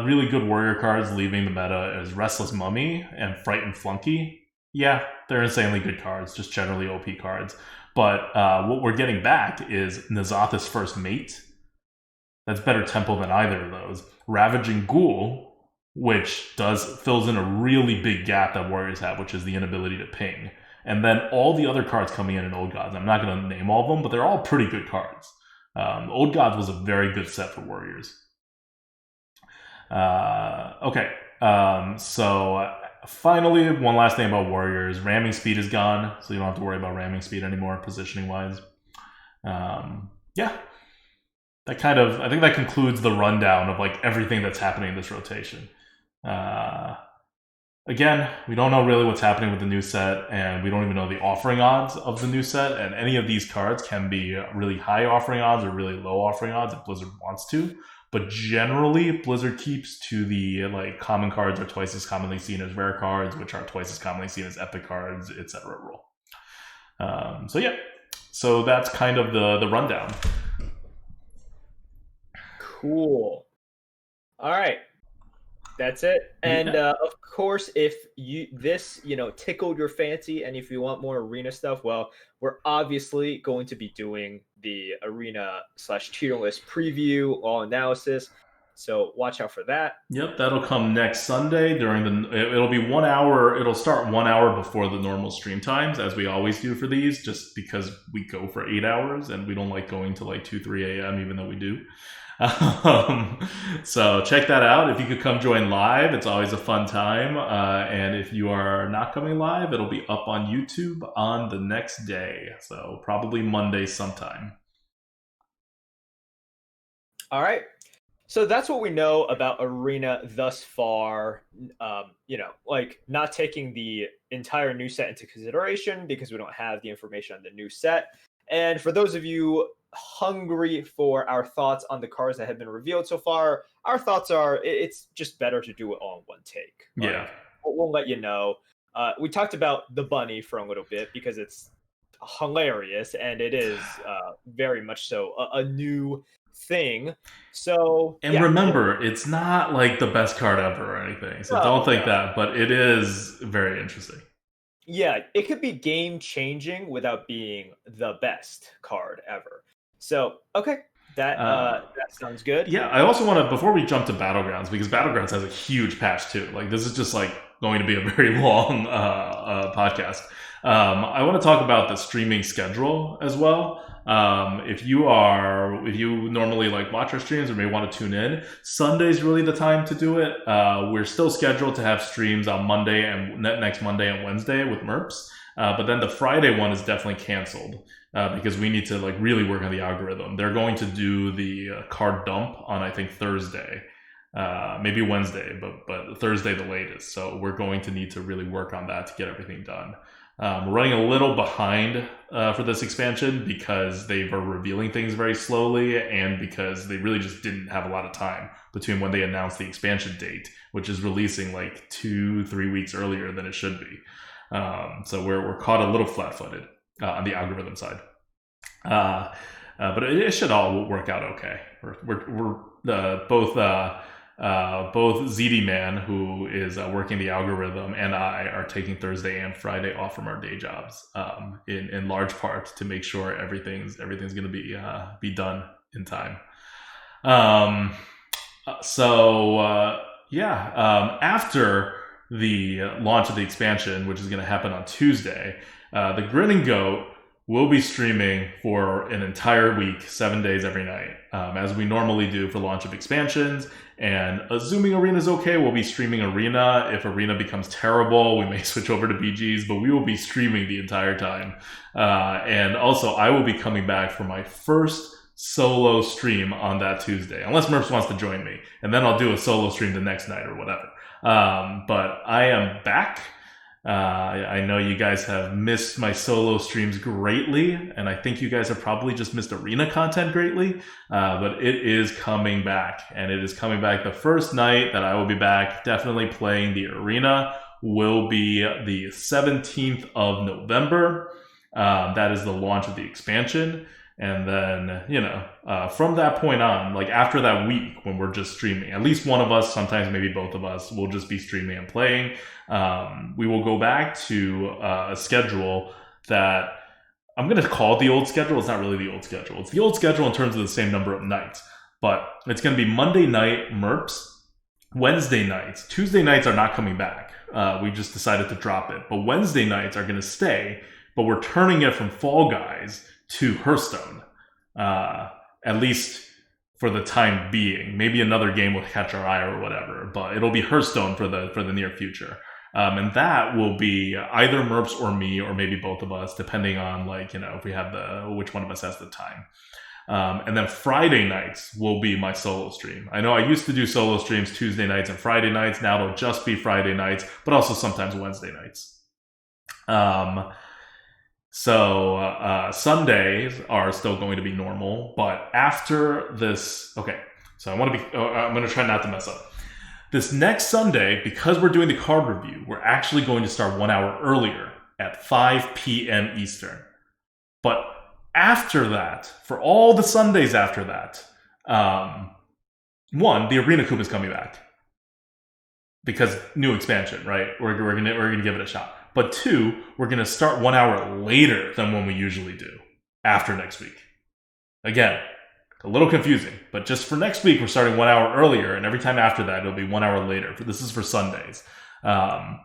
really good Warrior cards leaving the meta is Restless Mummy and Frightened Flunky. Yeah, they're insanely good cards, just generally OP cards. But what we're getting back is N'Zoth's First Mate. That's better tempo than either of those. Ravaging Ghoul, which fills in a really big gap that Warriors have, which is the inability to ping. And then all the other cards coming in Old Gods. I'm not going to name all of them, but they're all pretty good cards. Old Gods was a very good set for Warriors. So finally, one last thing about Warriors. Ramming speed is gone, so you don't have to worry about ramming speed anymore, positioning-wise. I think that concludes the rundown of like everything that's happening in this rotation. Again, we don't know really what's happening with the new set, and we don't even know the offering odds of the new set, and any of these cards can be really high offering odds or really low offering odds if Blizzard wants to. But generally, Blizzard keeps to the like common cards are twice as commonly seen as rare cards, which are twice as commonly seen as epic cards, etc. rule. So that's kind of the rundown. Cool. All right. That's it. And of course, if this tickled your fancy, and if you want more arena stuff, well, we're obviously going to be doing the arena/tier list preview, all analysis. So watch out for that. Yep, that'll come next Sunday it'll be 1 hour. It'll start 1 hour before the normal stream times, as we always do for these, just because we go for 8 hours and we don't like going to like 2, 3 a.m. even though we do. So check that out. If you could come join live, it's always a fun time. And if you are not coming live, it'll be up on YouTube on the next day. So probably Monday sometime. All right. So that's what we know about Arena thus far. Like not taking the entire new set into consideration because we don't have the information on the new set. And for those of you hungry for our thoughts on the cards that have been revealed so far, our thoughts are it's just better to do it all in one take. Yeah. We'll let you know. We talked about the bunny for a little bit because it's hilarious and it is very much so a new thing. So remember, it's not like the best card ever or anything, so don't think that, but it is very interesting. Yeah, it could be game changing without being the best card ever. So okay, that sounds good. Yeah, I also want to, before we jump to Battlegrounds, because Battlegrounds has a huge patch too. Like this is just like going to be a very long podcast. I want to talk about the streaming schedule as well. If you normally like watch our streams or may want to tune in, Sunday's really the time to do it. We're still scheduled to have streams on Monday and next Monday and Wednesday with Merps. But then the Friday one is definitely canceled because we need to like really work on the algorithm. They're going to do the card dump on, I think, Thursday, maybe Wednesday, but Thursday the latest. So we're going to need to really work on that to get everything done. We're running a little behind for this expansion because they were revealing things very slowly and because they really just didn't have a lot of time between when they announced the expansion date, which is releasing like 2-3 weeks earlier than it should be. So we're caught a little flat-footed on the algorithm side. But it should all work out okay. We're both ZD Man, who is working the algorithm, and I are taking Thursday and Friday off from our day jobs, in large part to make sure everything's going to be done in time. After the launch of the expansion, which is going to happen on Tuesday, the Grinning Goat will be streaming for an entire week, 7 days every night, as we normally do for launch of expansions. And assuming Arena's okay, we'll be streaming Arena. If Arena becomes terrible, we may switch over to BGs, but we will be streaming the entire time. And also, I will be coming back for my first solo stream on that Tuesday, unless Merps wants to join me. And then I'll do a solo stream the next night or whatever. But I am back. I know you guys have missed my solo streams greatly, and I think you guys have probably just missed Arena content greatly, but it is coming back, and it is coming back. The first night that I will be back definitely playing the Arena will be the 17th of November. That is the launch of the expansion. And then, from that point on, like after that week when we're just streaming, at least one of us, sometimes maybe both of us, will just be streaming and playing. We will go back to a schedule that I'm going to call it the old schedule. It's not really the old schedule. It's the old schedule in terms of the same number of nights. But it's going to be Monday night Merps, Wednesday nights. Tuesday nights are not coming back. We just decided to drop it. But Wednesday nights are going to stay, but we're turning it from Fall Guys to Hearthstone, at least for the time being. Maybe another game will catch our eye or whatever, but it'll be Hearthstone for the near future. And that will be either Merps or me, or maybe both of us, depending on if we have which one of us has the time. And then Friday nights will be my solo stream. I know I used to do solo streams Tuesday nights and Friday nights. Now it'll just be Friday nights, but also sometimes Wednesday nights. So Sundays are still going to be normal, but after this, okay. So I'm going to try not to mess up. This next Sunday, because we're doing the card review, we're actually going to start 1 hour earlier at 5 p.m. Eastern. But after that, for all the Sundays after that, one, the Arena Coup is coming back because new expansion, right? We're gonna give it a shot. But two, we're gonna start 1 hour later than when we usually do after next week. Again, a little confusing, but just for next week, we're starting 1 hour earlier, and every time after that, it'll be 1 hour later. This is for Sundays. And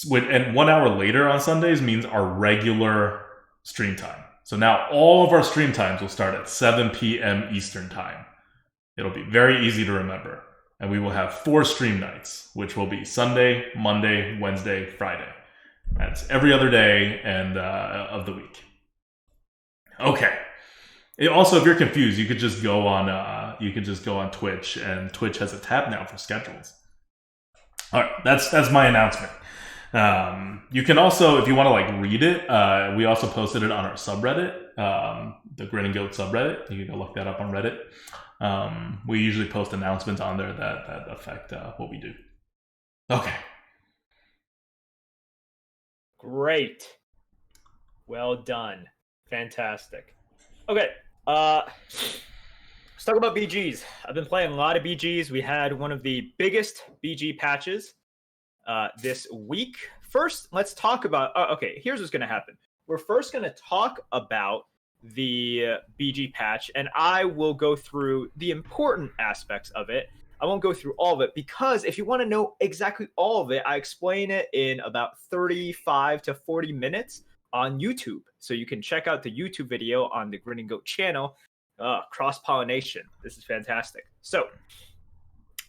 1 hour later on Sundays means our regular stream time. So now all of our stream times will start at 7 p.m. Eastern time. It'll be very easy to remember. And we will have 4 stream nights, which will be Sunday, Monday, Wednesday, Friday. That's every other day and of the week. Okay. Also, if you're confused, you could just go on Twitch, and Twitch has a tab now for schedules. All right, that's my announcement. You can also, if you want to like read it, we also posted it on our subreddit, the Grinning subreddit. You can go look that up on Reddit. We usually post announcements on there that affect what we do. Okay. Great. Well done. Fantastic. Okay. Let's talk about BGs. I've been playing a lot of BGs. We had one of the biggest BG patches this week. First, let's talk about... okay, here's what's going to happen. We're first going to talk about the BG patch, and I will go through the important aspects of it. I won't go through all of it, because if you want to know exactly all of it, I explain it in about 35 to 40 minutes on YouTube. So you can check out the YouTube video on the Grinning Goat channel. Cross-pollination. This is fantastic. So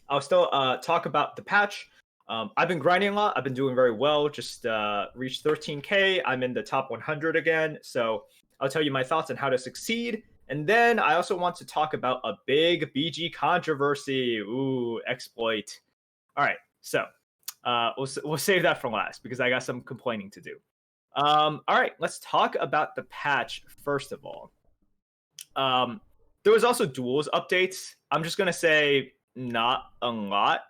I'll still talk about the patch. I've been grinding a lot. I've been doing very well. Just reached 13K. I'm in the top 100 again. So I'll tell you my thoughts on how to succeed. And then I also want to talk about a big BG controversy. Ooh, exploit. All right. So we'll save that for last, because I got some complaining to do. All right. Let's talk about the patch first of all. There was also duels updates. I'm just going to say not a lot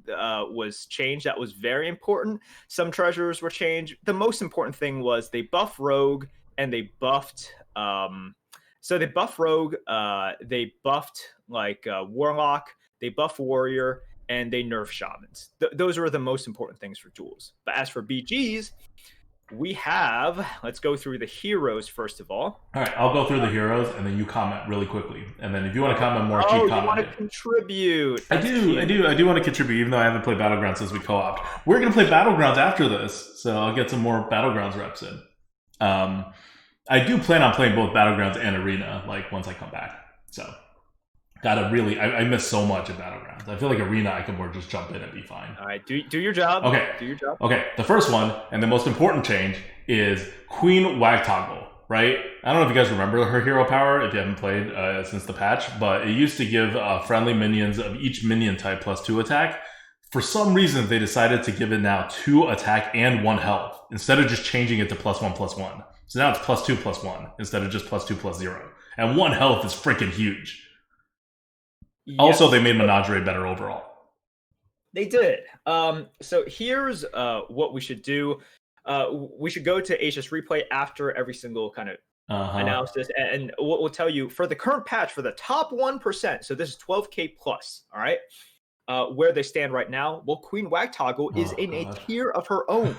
was changed. That was very important. Some treasures were changed. The most important thing was they buffed Rogue, and they buffed... so they buffed Rogue, they buffed like Warlock, they buffed Warrior, and they nerfed Shamans. Those were the most important things for duels. But as for BGs, we have... Let's go through the heroes first of all. All right, I'll go through the heroes, and then you comment really quickly. And then if you want to comment more, keep commenting. You want to contribute. I do want to contribute, even though I haven't played Battlegrounds since we co-opted. We're going to play Battlegrounds after this, so I'll get some more Battlegrounds reps in. I do plan on playing both Battlegrounds and Arena, like, once I come back. So, I miss so much of Battlegrounds. I feel like Arena, I can more just jump in and be fine. All right, do your job. Okay. Do your job. Okay, the first one, and the most important change, is Queen Wagtoggle, right? I don't know if you guys remember her hero power, if you haven't played since the patch, but it used to give friendly minions of each minion type +2 attack. For some reason, they decided to give it now 2 attack and 1 health, instead of just changing it to +1/+1. So now it's +2/+1 instead of just +2/0. And 1 health is freaking huge. Yes. Also, they made Menagerie better overall. They did. So here's what we should do. We should go to HS Replay after every single kind of analysis. And what we'll tell you, for the current patch, for the top 1%, so this is 12K plus, all right? Where they stand right now, well, Queen Wagtoggle is in a tier of her own.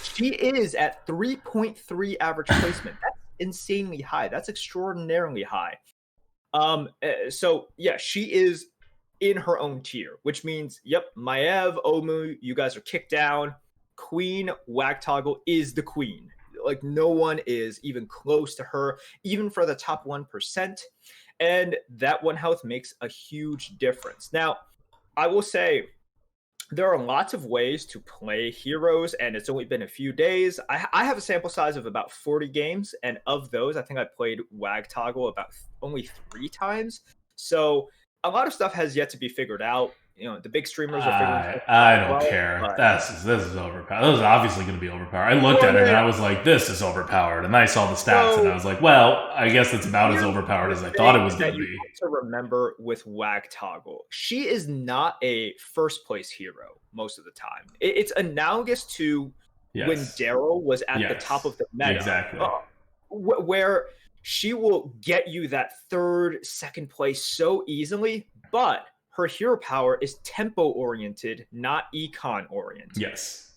She is at 3.3 average placement. That's insanely high. That's extraordinarily high. So yeah, she is in her own tier, which means, yep, Maev, Omu, you guys are kicked down. Queen Wagtoggle is the queen. Like, no one is even close to her, even for the top 1%. And that 1 health makes a huge difference. Now, I will say there are lots of ways to play heroes, and it's only been a few days. I have a sample size of about 40 games, and of those, I think I played Wagtoggle about only 3 times. So a lot of stuff has yet to be figured out. You know, the big streamers are figuring I don't care. This is overpowered. This is obviously going to be overpowered. I looked at it and I was like, this is overpowered. And then I saw the stats and I was like, well, I guess it's about as overpowered as I thought it was going to be. To remember with Wagtoggle, she is not a first place hero most of the time. It's analogous to when Daryl was at the top of the meta. Exactly. Where she will get you that third, second place so easily, but her hero power is tempo oriented, not econ oriented. Yes.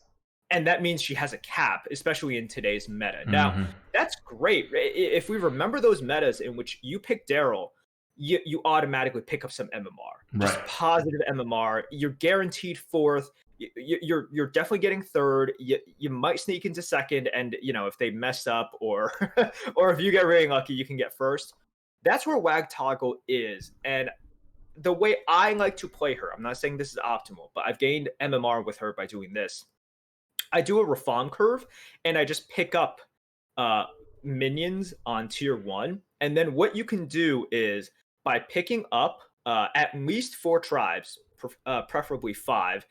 And that means she has a cap, especially in today's meta. Mm-hmm. Now, that's great. If we remember those metas in which you pick Daryl, you automatically pick up some MMR. Just Right. positive MMR. You're guaranteed fourth. You're definitely getting third. You might sneak into second, and if they mess up or or if you get really lucky, you can get first. That's where Wag Toggle is, and the way I like to play her. I'm not saying this is optimal, but I've gained MMR with her by doing this. I do a reform curve, and I just pick up minions on tier 1, and then what you can do is by picking up at least 4 tribes, preferably 5.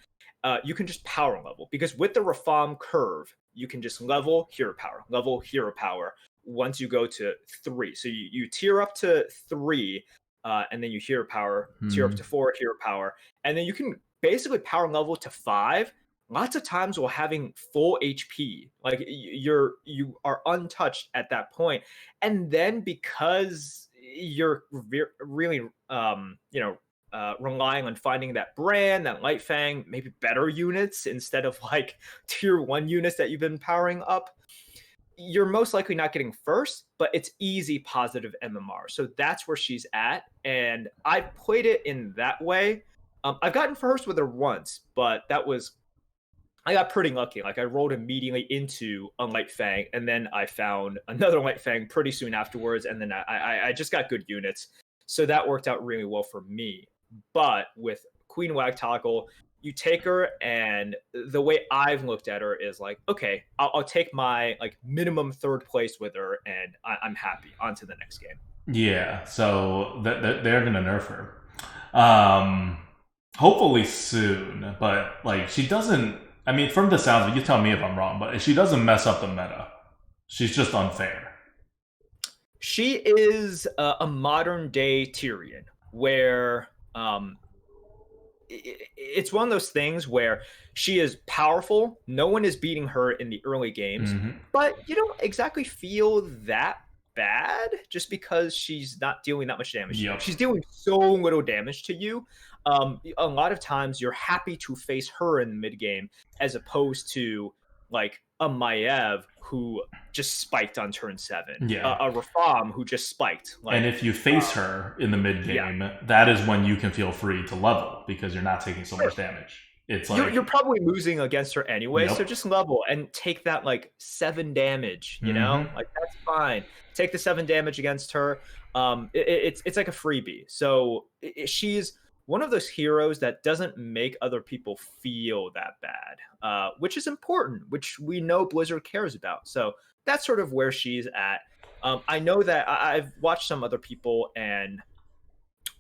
You can just power level, because with the reform curve, you can just level hero power once you go to 3. So you tier up to 3, and then you hero power, tier up to 4, hero power, and then you can basically power level to 5. Lots of times while having full HP, like you are untouched at that point, and then because you're really relying on finding that brand, that Light Fang, maybe better units instead of like tier 1 units that you've been powering up, you're most likely not getting first, but it's easy positive MMR. So that's where she's at, and I played it in that way. I've gotten first with her once, but I got pretty lucky. Like I rolled immediately into a Light Fang, and then I found another Light Fang pretty soon afterwards, and then I just got good units. So that worked out really well for me. But with Queen Wag Toggle, you take her, and the way I've looked at her is like, okay, I'll take my like minimum third place with her, and I'm happy. On to the next game. Yeah, so they're gonna nerf her. Hopefully soon, but like she doesn't. I mean, from the sounds of it, you tell me if I'm wrong, but she doesn't mess up the meta. She's just unfair. She is a modern day Tyrion, where it's one of those things where she is powerful. No one is beating her in the early games, but you don't exactly feel that bad just because she's not dealing that much damage. Yep. She's dealing so little damage to you. A lot of times you're happy to face her in the mid game as opposed to like a Maiev who just spiked on turn 7. Yeah. A Rafam who just spiked. Like, and if you face her in the mid game, that is when you can feel free to level because you're not taking so much damage. It's like you're probably losing against her anyway, so just level and take that like 7 damage. You know, like that's fine. Take the 7 damage against her. It's like a freebie. So she's one of those heroes that doesn't make other people feel that bad, which is important, which we know Blizzard cares about. So that's sort of where she's at. I know that I've watched some other people, and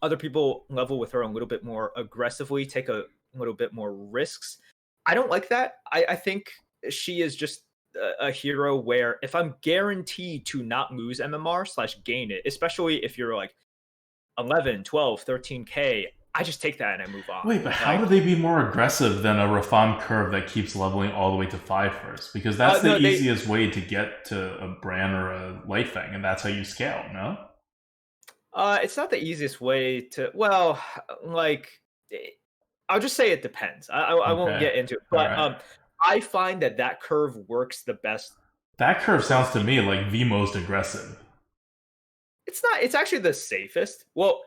other people level with her a little bit more aggressively, take a little bit more risks. I don't like that. I think she is just a hero where if I'm guaranteed to not lose MMR/gain it, especially if you're like 11, 12, 13k, I just take that and I move on. Wait, but how do they be more aggressive than a Rafam curve that keeps leveling all the way to 5 first? Because that's the easiest way to get to a Bran or a Light Fang, and that's how you scale, no? It's not the easiest way to, well, like, I'll just say it depends. I won't get into it, but I find that curve works the best. That curve sounds to me like the most aggressive. It's not. It's actually the safest. Well,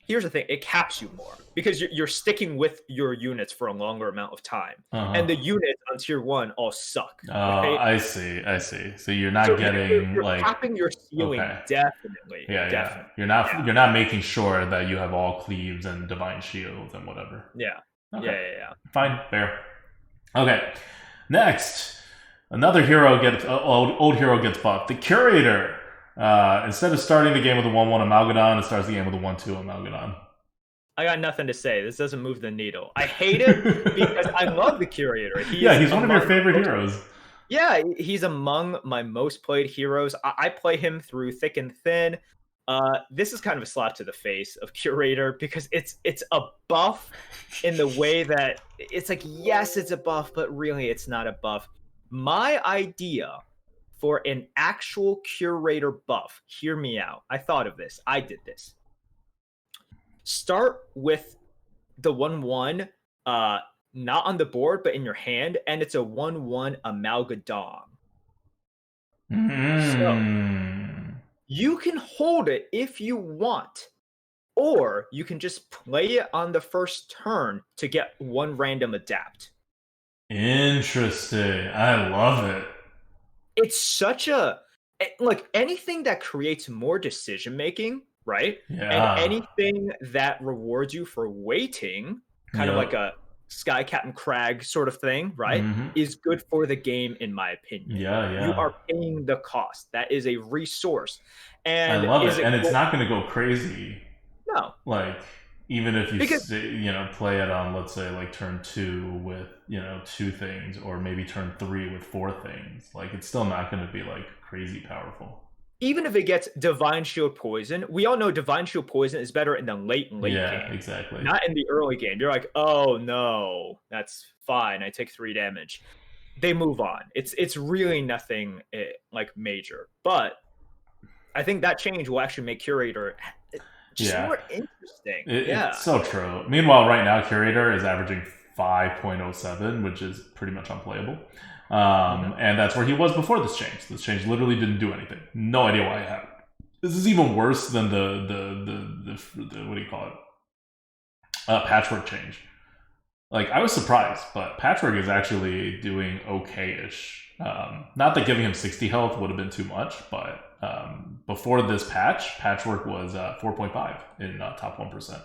here's the thing. It caps you more because you're sticking with your units for a longer amount of time. And the units on tier 1 all suck. Oh, right? I see. So you're not getting you're like capping your ceiling, definitely. Yeah. You're not making sure that you have all cleaves and divine shields and whatever. Yeah. Okay. Yeah. Fine, fair. Okay. Next, another hero old hero gets buffed. The Curator. Instead of starting the game with a 1/1 Amalgadon, it starts the game with a 1/2 Amalgadon. I got nothing to say. This doesn't move the needle. I hate it because I love the Curator. He's one of your favorite heroes. Yeah, he's among my most played heroes. I play him through thick and thin. This is kind of a slap to the face of Curator because it's a buff in the way that it's like, yes, it's a buff, but really it's not a buff. My idea for an actual Curator buff. Hear me out. I thought of this. I did this. Start with the 1/1, not on the board, but in your hand, and it's a 1/1 Amalgadon. So you can hold it if you want, or you can just play it on the first turn to get one random adapt. Interesting. I love it. It's such a like anything that creates more decision making, right? Yeah. And anything that rewards you for waiting, kind of like a Sky Captain Crag sort of thing, right? Is good for the game, in my opinion. Yeah. You are paying the cost. That is a resource. And I love it. And it's not going to go crazy. No. Like, even if you play it on, let's say, like turn 2 with 2 things, or maybe turn 3 with 4 things, like it's still not going to be like crazy powerful. Even if it gets Divine Shield Poison, we all know Divine Shield Poison is better in the late game. Yeah, exactly. Not in the early game. You're like, oh no, that's fine. I take 3 damage. They move on. It's really nothing like major. But I think that change will actually make Curator just more interesting. It's so true. Meanwhile, right now, Curator is averaging 5.07, which is pretty much unplayable. And that's where he was before this change. This change literally didn't do anything. No idea why it happened. This is even worse than the what do you call it? Patchwork change. Like, I was surprised, but Patchwork is actually doing okay-ish. Not that giving him 60 health would have been too much, but before this patch, Patchwork was 4.5 in top 1%.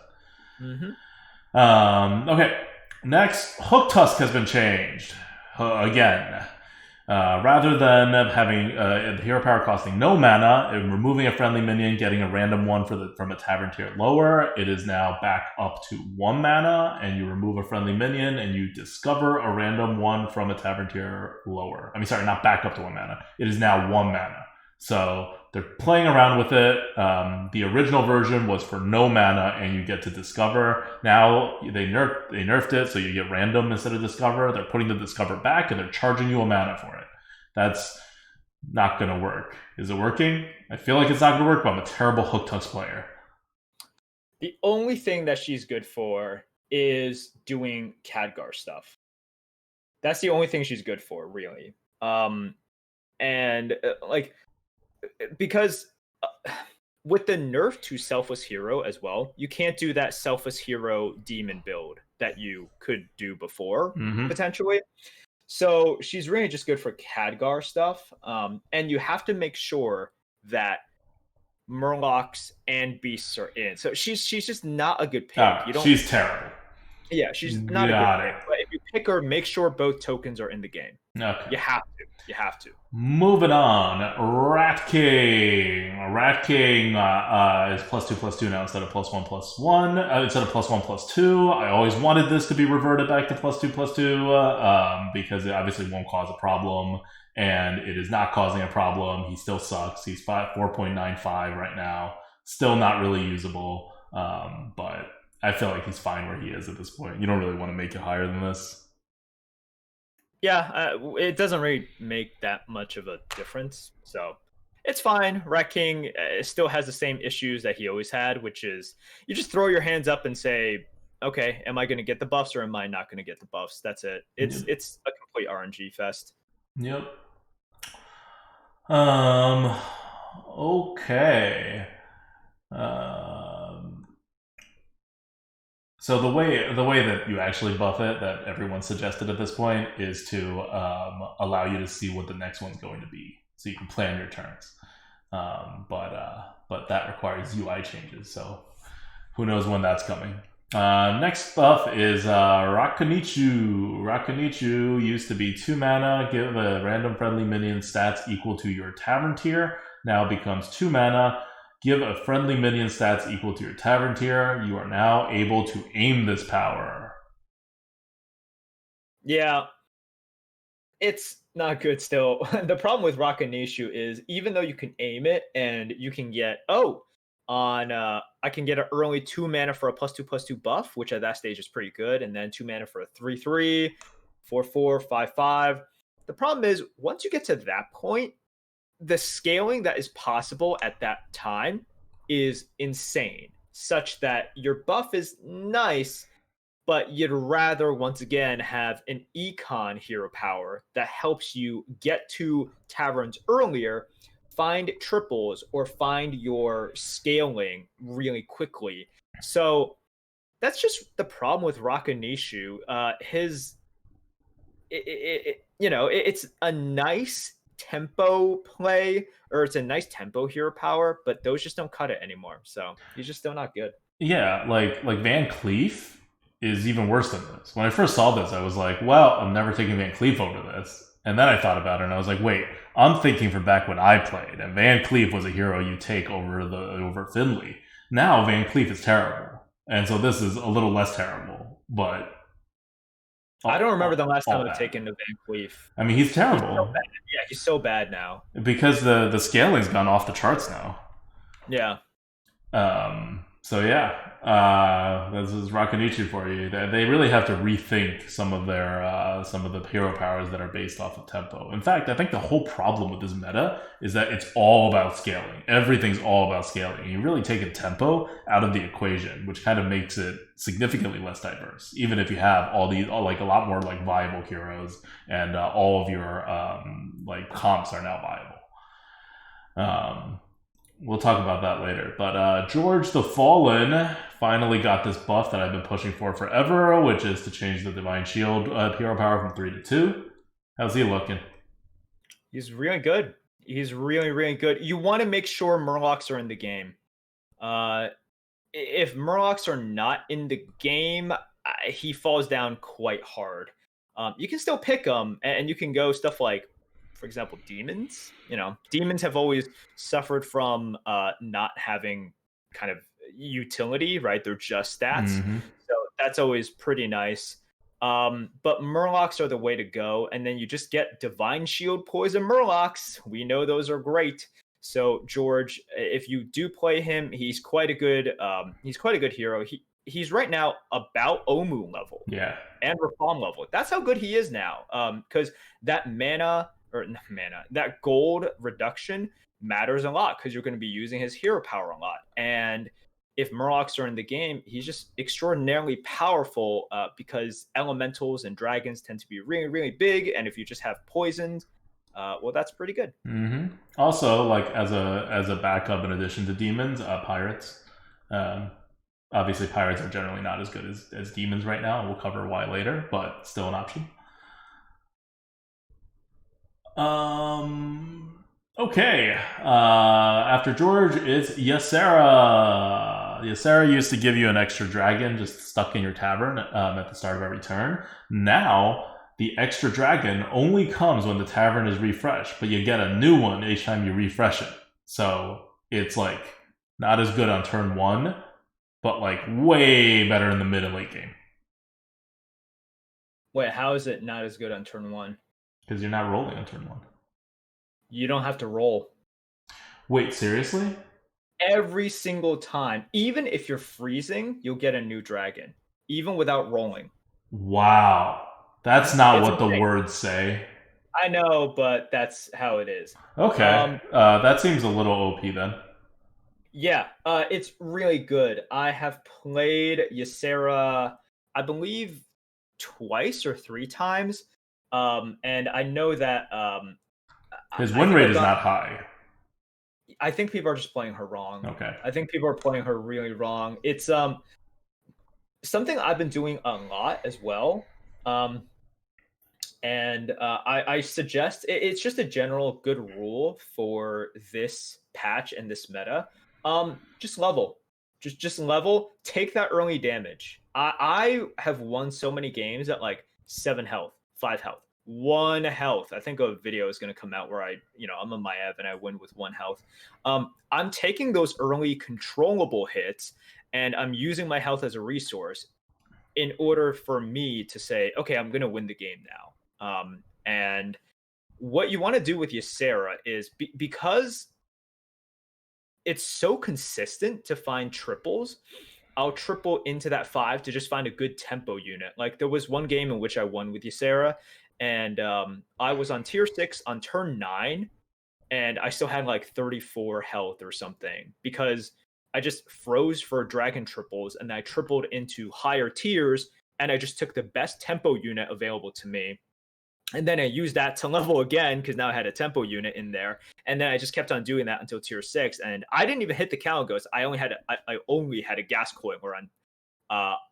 Okay, next, Hook Tusk has been changed. Again, rather than having the hero power costing no mana and removing a friendly minion, getting a random one from a tavern tier lower, it is now back up to 1 mana, and you remove a friendly minion and you discover a random one from a tavern tier lower. I mean, sorry, not back up to 1 mana. It is now 1 mana. So they're playing around with it. The original version was for no mana and you get to discover. Now they nerfed it, so you get random instead of discover. They're putting the discover back and they're charging you a mana for it. That's not going to work. Is it working? I feel like it's not going to work, but I'm a terrible Hook Tusk player. The only thing that she's good for is doing Khadgar stuff. That's the only thing she's good for, really. Because with the nerf to Selfless Hero as well, you can't do that Selfless Hero demon build that you could do before, potentially. So she's really just good for Khadgar stuff. And you have to make sure that Murlocs and Beasts are in. So she's just not a good pick. She's terrible. Yeah, she's not a good pick. But if you pick her, make sure both tokens are in the game. Okay. You have to. Moving on, Rat King. Rat King is +2/+2 now instead of +1/+1. Instead of +1/+2. I always wanted this to be reverted back to +2/+2 because it obviously won't cause a problem, and it is not causing a problem. He still sucks. He's 4.95 right now. Still not really usable, but I feel like he's fine where he is at this point. You don't really want to make it higher than this. Yeah, it doesn't really make that much of a difference, so it's fine. Rat King still has the same issues that he always had, which is you just throw your hands up and say, okay, am I going to get the buffs or am I not going to get the buffs? That's it. It's a complete RNG fest. Yep. Okay. So the way that you actually buff it, that everyone suggested at this point, is to allow you to see what the next one's going to be, so you can plan your turns. But that requires UI changes, so who knows when that's coming. Next buff is Rakunichu. Rakunichu used to be 2 mana, give a random friendly minion stats equal to your tavern tier. Now becomes 2 mana. Give a friendly minion stats equal to your tavern tier. You are now able to aim this power. Yeah. It's not good still. The problem with Rakunichu is even though you can aim it and you can get, I can get an early 2 mana for a +2/+2 buff, which at that stage is pretty good, and then 2 mana for a 3/3, 4/4, 5/5. The problem is once you get to that point, the scaling that is possible at that time is insane, such that your buff is nice, but you'd rather once again have an econ hero power that helps you get to taverns earlier, find triples, or find your scaling really quickly. So that's just the problem with Rakunichu. It's a nice tempo play, or it's a nice tempo hero power, but those just don't cut it anymore. So he's just still not good. Yeah, like Van Cleef is even worse than this. When I first saw this, I was like, well, I'm never taking Van Cleef over this. And then I thought about it, and I was like, wait, I'm thinking from back when I played, and Van Cleef was a hero you take over Finley. Now Van Cleef is terrible, and so this is a little less terrible, but I don't remember the last time I've taken the Van Cleef. I mean, he's terrible. He's so bad. Yeah, he's so bad now. Because the scaling's gone off the charts now. Yeah. So yeah, this is Rakunichu for you. They really have to rethink some of the hero powers that are based off of tempo. In fact, I think the whole problem with this meta is that it's all about scaling. Everything's all about scaling. You really take a tempo out of the equation, which kind of makes it significantly less diverse. Even if you have like a lot more like viable heroes, and all of your like comps are now viable. We'll talk about that later. But George the Fallen finally got this buff that I've been pushing for forever, which is to change the Divine Shield hero power from 3 to 2. How's he looking? He's really good. He's really, really good. You want to make sure Murlocs are in the game. If Murlocs are not in the game, he falls down quite hard. You can still pick them, and you can go stuff like, for example, demons. Demons have always suffered from not having kind of utility, right? They're just stats. Mm-hmm. So that's always pretty nice. But Murlocs are the way to go. And then you just get Divine Shield Poison Murlocs. We know those are great. So George, if you do play him, he's quite a good hero. He's right now about Omu level. Yeah. And Reform level. That's how good he is now. Because that that gold reduction matters a lot, because you're going to be using his hero power a lot. And if Murlocs are in the game, he's just extraordinarily powerful, because elementals and dragons tend to be really, really big. And if you just have poisons, well, that's pretty good. Mm-hmm. Also, like as a backup in addition to demons, pirates. Obviously, pirates are generally not as good as demons right now. We'll cover why later, but still an option. Okay. After George, it's Yasharaj. Yasharaj used to give you an extra dragon just stuck in your tavern at the start of every turn. Now, the extra dragon only comes when the tavern is refreshed, but you get a new one each time you refresh it. So it's like not as good on turn 1, but like way better in the mid and late game. Wait, how is it not as good on turn 1? Because you're not rolling on turn 1. You don't have to roll. Wait, seriously? Every single time. Even if you're freezing, you'll get a new dragon. Even without rolling. Wow. That's not what the words say. I know, but that's how it is. Okay. That seems a little OP then. Yeah, it's really good. I have played Yasharaj, I believe, twice or 3 times. And I know that his win rate is not high. I think people are just playing her wrong. Okay. I think people are playing her really wrong. It's something I've been doing a lot as well. And I suggest it's just a general good rule for this patch and this meta. Just level. Just level. Take that early damage. I have won so many games at like 7 health, 5 health, 1 health. I think a video is going to come out where I'm a Maev and I win with 1 health. I'm taking those early controllable hits and I'm using my health as a resource in order for me to say, okay, I'm going to win the game now. And what you want to do with Yasharaj is because it's so consistent to find triples, I'll triple into that 5 to just find a good tempo unit. Like there was one game in which I won with Yasharaj, and I was on tier 6 on turn 9, and I still had like 34 health or something because I just froze for dragon triples and I tripled into higher tiers and I just took the best tempo unit available to me. And then I used that to level again because now I had a tempo unit in there. And then I just kept on doing that until tier 6. And I didn't even hit the Caligos. I only had a gas coiler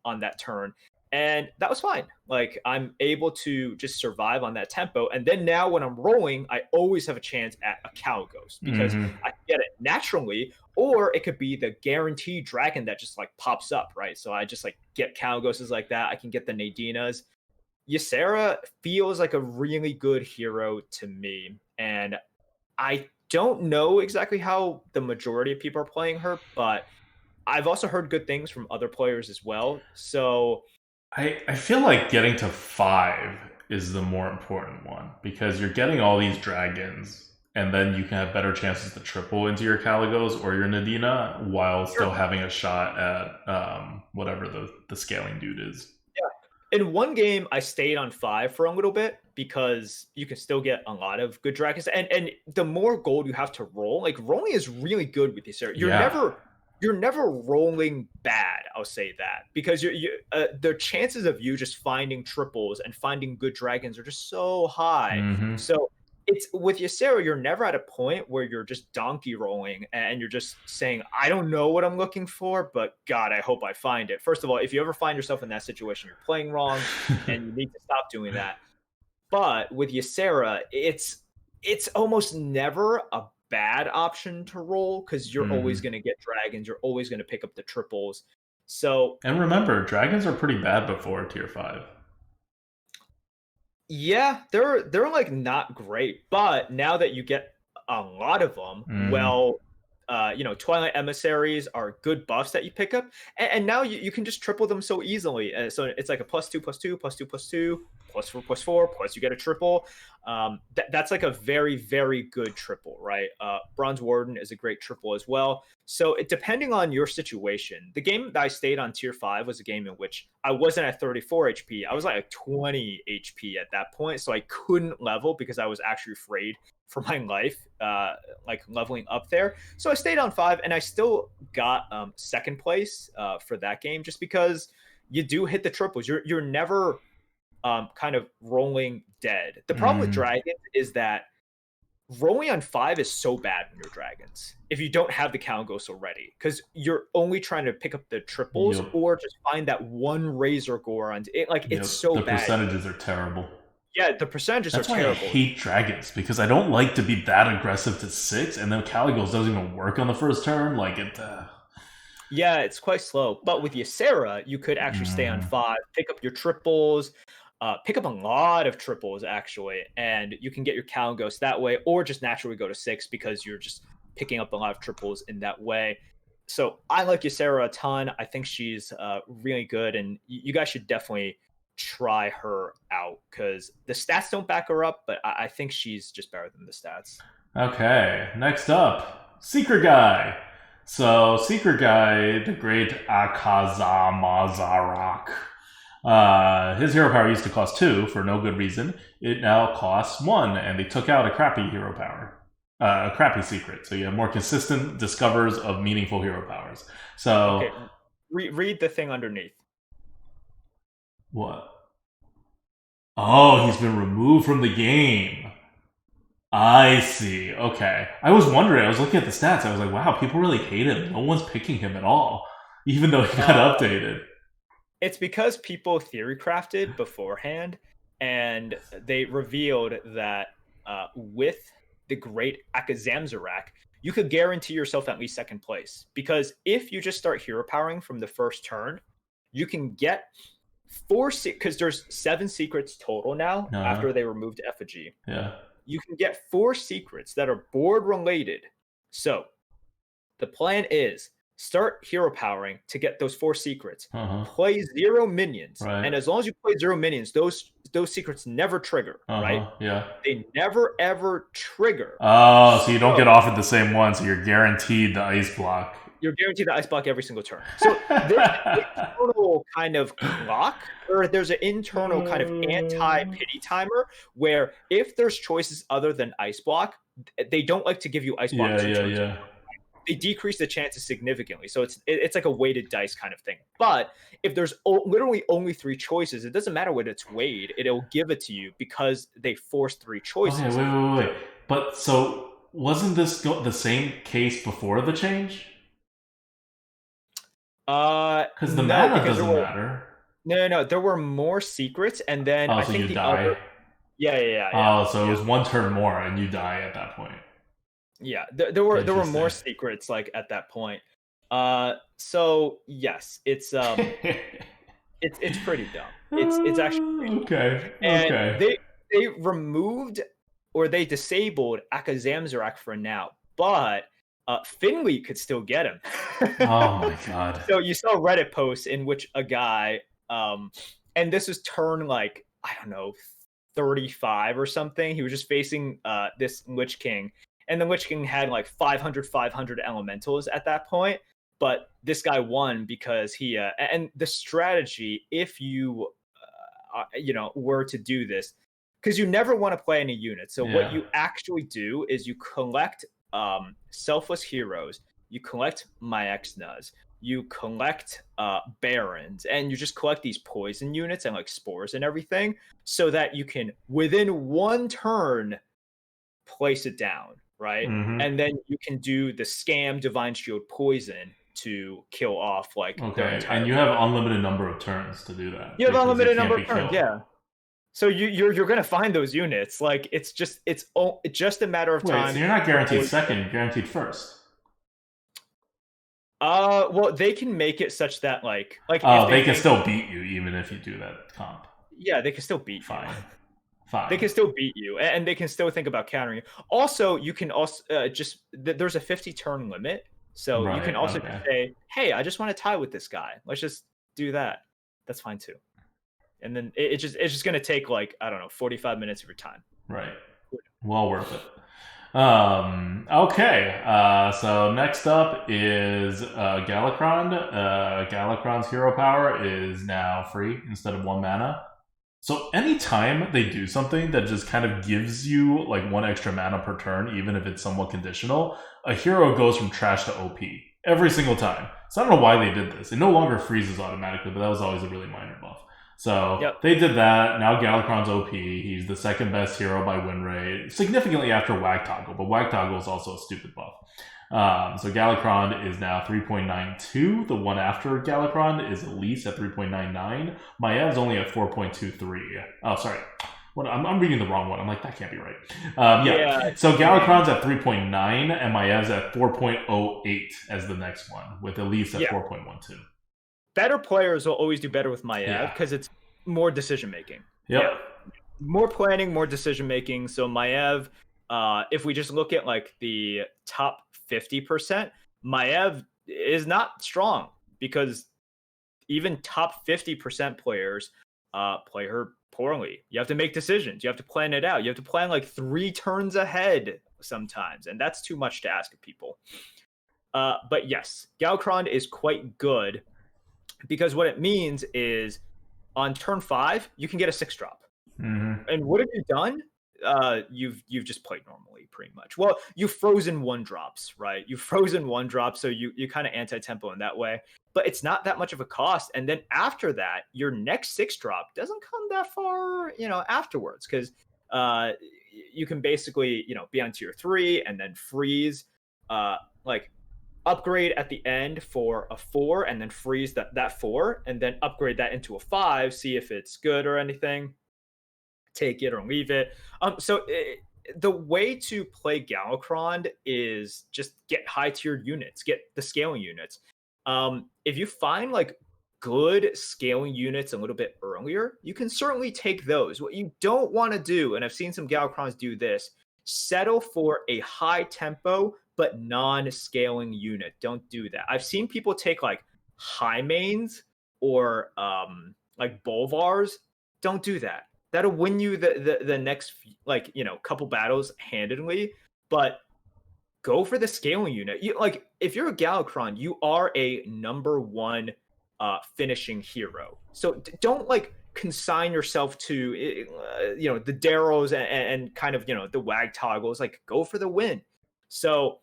on that turn. And that was fine. Like, I'm able to just survive on that tempo. And then now when I'm rolling, I always have a chance at a Caligos because I can get it naturally, or it could be the guaranteed dragon that just like pops up, right? So I just like get Caligoses like that. I can get the Nadinas. Ysera feels like a really good hero to me. And I don't know exactly how the majority of people are playing her, but I've also heard good things from other players as well. So I feel like getting to 5 is the more important one because you're getting all these dragons, and then you can have better chances to triple into your Caligos or your Nadina while still having a shot at whatever the scaling dude is. Yeah. In one game, I stayed on 5 for a little bit because you can still get a lot of good dragons. And the more gold you have to roll, like rolling is really good with this area. You're never rolling bad, I'll say that, because the chances of you just finding triples and finding good dragons are just so high. So it's with Ysera, you're never at a point where you're just donkey rolling and you're just saying, I don't know what I'm looking for, but God, I hope I find it. First of all, if you ever find yourself in that situation, you're playing wrong and you need to stop doing that. But with Ysera, it's almost never a bad option to roll because you're always going to get dragons. You're always going to pick up the triples. So, and remember, dragons are pretty bad before tier 5. Yeah, they're like not great, but now that you get a lot of them, well, Twilight Emissaries are good buffs that you pick up, and now you can just triple them so easily. So it's like a +2, +2, +2, +2, +4, +4, plus you get a triple. That's like a very, very good triple, right? Bronze Warden is a great triple as well. So depending on your situation, the game that I stayed on tier 5 was a game in which I wasn't at 34 HP. I was like 20 HP at that point, so I couldn't level because I was actually afraid for my life, like leveling up there. So I stayed on 5, and I still got second place for that game, just because you do hit the triples. You're never kind of rolling dead. The problem with dragons is that rolling on 5 is so bad when you're dragons if you don't have the Caligos already, because you're only trying to pick up the triples or just find that one Razor Gore on it. Like, it's so bad. The percentages are terrible. Yeah, the percentages are terrible. That's why I hate dragons, because I don't like to be that aggressive to 6, and then Caligos doesn't even work on the first turn. Like, it... Yeah, it's quite slow. But with Ysera, you could actually stay on 5, pick up your triples, pick up a lot of triples, actually, and you can get your Caligos that way, or just naturally go to 6 because you're just picking up a lot of triples in that way. So I like Ysera a ton. I think she's really good, and you guys should definitely try her out because the stats don't back her up, but I think she's just better than the stats. Okay, next up, Secret Guy. So Secret Guy, the great Akazamazarak. His hero power used to cost 2 for no good reason. It now costs 1, and they took out a crappy hero power, a crappy secret. So you have more consistent discovers of meaningful hero powers. So okay. Read the thing underneath. What? Oh, he's been removed from the game. I see. Okay. I was wondering. I was looking at the stats. I was like, wow, people really hate him. No one's picking him at all, even though he got updated. It's because people theory crafted beforehand, and they revealed that with the great Akazamzarak, you could guarantee yourself at least second place. Because if you just start hero powering from the first turn, you can get 4 because there's 7 secrets total now after they removed effigy. Yeah. You can get 4 secrets that are board related. So the plan is start hero powering to get those 4 secrets. Play 0 minions, and as long as you play 0 minions, those secrets never trigger. Right? Yeah. They never ever trigger. Oh, so you don't get offered the same one, so you're guaranteed the ice block. You're guaranteed the ice block every single turn. So there's an internal kind of clock, or there's an internal kind of anti-pity timer where if there's choices other than ice block, they don't like to give you ice block Yeah. They decrease the chances significantly. So it's like a weighted dice kind of thing. But if there's literally only 3 choices, it doesn't matter what it's weighed. It'll give it to you because they force 3 choices. Okay, wait. But so wasn't this the same case before the change? Because the mana doesn't matter. No. There were more secrets, and then I think you die. Yeah. Oh, so it was 1 turn more, and you die at that point. Yeah, there were more secrets like at that point. So yes, it's it's pretty dumb. It's actually okay. And okay. They removed or they disabled Akazamzarak for now, but Finley could still get him. Oh my god! So you saw Reddit posts in which a guy, and this was turn like I don't know 35 or something. He was just facing this Lich King. And the Lich King had like 500 elementals at that point. But this guy won because he and the strategy, if you were to do this, because you never want to play any units. So what you actually do is you collect selfless heroes, you collect Myexnas, you collect Barons, and you just collect these poison units and like spores and everything, so that you can within 1 turn place it down. Right, and then you can do the scam Divine Shield poison to kill off like and you have unlimited number of turns to do that. You have unlimited number of turns, yeah. So you're gonna find those units. Like it's just a matter of time. So you're not guaranteed second, you're guaranteed first. Well, they can make it such that like they can still beat you even if you do that comp. Yeah, they can still beat Fine. They can still beat you, and they can still think about countering you. Also, you can also there's a 50 turn limit, so you can also just say, "Hey, I just want to tie with this guy. Let's just do that." That's fine too. And then it's just gonna take like I don't know 45 minutes of your time. Right. Well worth it. Okay. So next up is Galakrond. Galakrond's hero power is now free instead of 1 mana. So anytime they do something that just kind of gives you like 1 extra mana per turn, even if it's somewhat conditional, a hero goes from trash to OP every single time. So I don't know why they did this. It no longer freezes automatically, but that was always a really minor buff. So they did that. Now Galakrond's OP. He's the 2nd best hero by win rate, significantly after Wag Toggle, but Wag Toggle is also a stupid buff. So Galakrond is now 3.92. The one after Galakrond is Elise at 3.99. Maev's only at 4.23. Oh, sorry. I'm reading the wrong one. I'm like, that can't be right. So Galakrond's at 3.9 and Maev's at 4.08 as the next one, with Elise at 4.12. Better players will always do better with Maev because it's more decision making. More planning, more decision making. So Maev, if we just look at like the top 50%, Maev is not strong because even top 50% players play her poorly. You have to make decisions. You have to plan it out. You have to plan like 3 turns ahead sometimes, and that's too much to ask of people. But yes, Galakrond is quite good because what it means is on turn 5, you can get a 6-drop. And what have you done? You've just played normally pretty much. Well, you've frozen 1-drops, right? You've frozen 1-drops, so you kind of anti-tempo in that way. But it's not that much of a cost. And then after that, your next 6-drop doesn't come that far, afterwards, because you can basically, be on tier 3 and then freeze, upgrade at the end for a 4 and then freeze that 4 and then upgrade that into a 5, see if it's good or anything. Take it or leave it. The way to play Galakrond is just get high-tiered units, get the scaling units. If you find like good scaling units a little bit earlier, you can certainly take those. What you don't want to do, and I've seen some Galakronds do this, settle for a high tempo but non-scaling unit. Don't do that. I've seen people take like high mains or like Bolvars. Don't do that. That'll win you the next couple battles handedly, but go for the scaling unit. If you're a Galakrond, you are a number 1 finishing hero. So don't consign yourself to the Darrows and kind of the wag toggles, like go for the win. So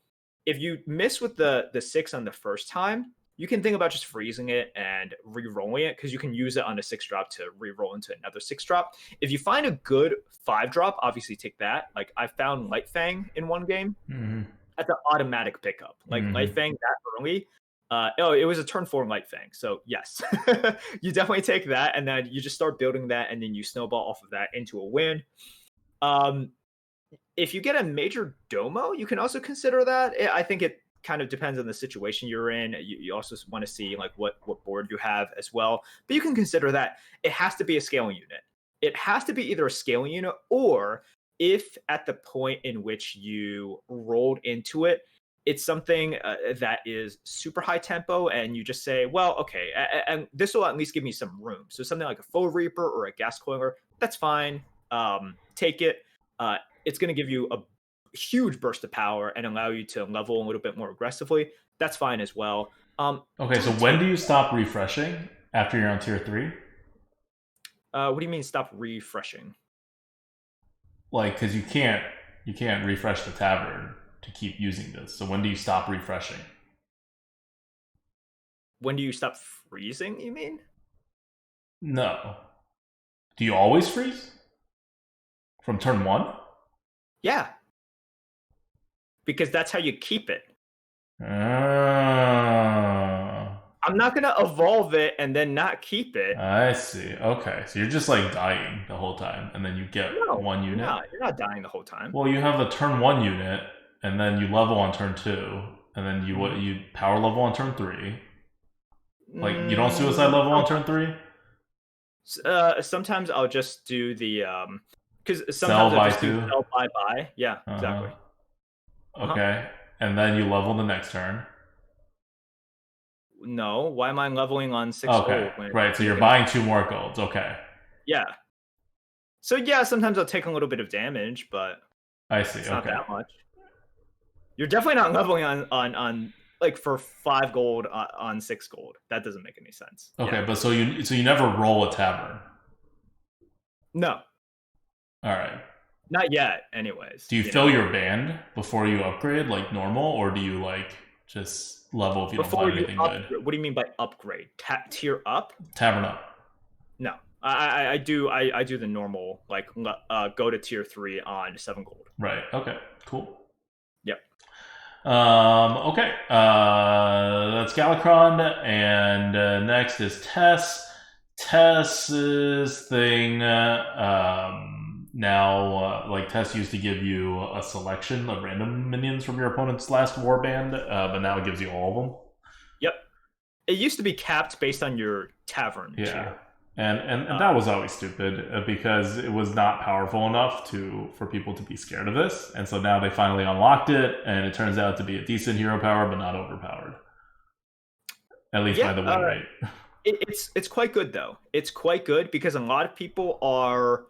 if you miss with the 6 on the first time, you can think about just freezing it and re-rolling it, because you can use it on a 6-drop to re-roll into another 6-drop. If you find a good 5-drop, obviously take that. Like I found Lightfang in one game. That's an automatic pickup. Like Lightfang that early. It was a turn 4 Lightfang. So yes, you definitely take that, and then you just start building that, and then you snowball off of that into a win. If you get a major domo, you can also consider that. I think it kind of depends on the situation you're in. You also want to see like what board you have as well. But you can consider that. It has to be a scaling unit. It has to be either a scaling unit, or if at the point in which you rolled into it, it's something that is super high tempo, and you just say, well, okay, and this will at least give me some room. So something like a Foe Reaper or a Gas Coiler, that's fine. Take it. It's going to give you a huge burst of power and allow you to level a little bit more aggressively. That's fine as well. Okay, so when do you stop refreshing after you're on tier 3? What do you mean stop refreshing? Like, because you can't refresh the tavern to keep using this. So when do you stop refreshing? When do you stop freezing, you mean? No. Do you always freeze? From turn 1? Yeah. Because that's how you keep it. I'm not going to evolve it and then not keep it. I see. Okay. So you're just like dying the whole time, and then you get one unit? No, you're not dying the whole time. Well, you have a turn 1 unit, and then you level on turn 2, and then you power level on turn 3. Like, you don't suicide level on turn 3? Sometimes I'll just do the... because sometimes I just do sell buy. Yeah, exactly. Okay. And then you level the next turn. No, why am I leveling on 6 gold? Right, so you're buying 2 more golds. Okay. Yeah. So yeah, sometimes I'll take a little bit of damage, but I see. It's not that much. You're definitely not leveling on like for 5 gold on 6 gold. That doesn't make any sense. Okay, but so you never roll a tavern? No. All right. Not yet, anyways. Do you fill your band before you upgrade like normal, or do you like just level if you don't find anything good? What do you mean by upgrade? Tier up? Tavern up. No. I do the normal, like go to tier 3 on 7 gold. Right. Okay. Cool. Yep. Okay. That's Galakrond, and next is Tess. Tess's thing. Now, like Tess used to give you a selection of random minions from your opponent's last warband, but now it gives you all of them. Yep. It used to be capped based on your tavern tier. And that was always stupid because it was not powerful enough for people to be scared of this. And so now they finally unlocked it, and it turns out to be a decent hero power, but not overpowered. At least by the win rate. It's quite good, though. It's quite good because a lot of people are...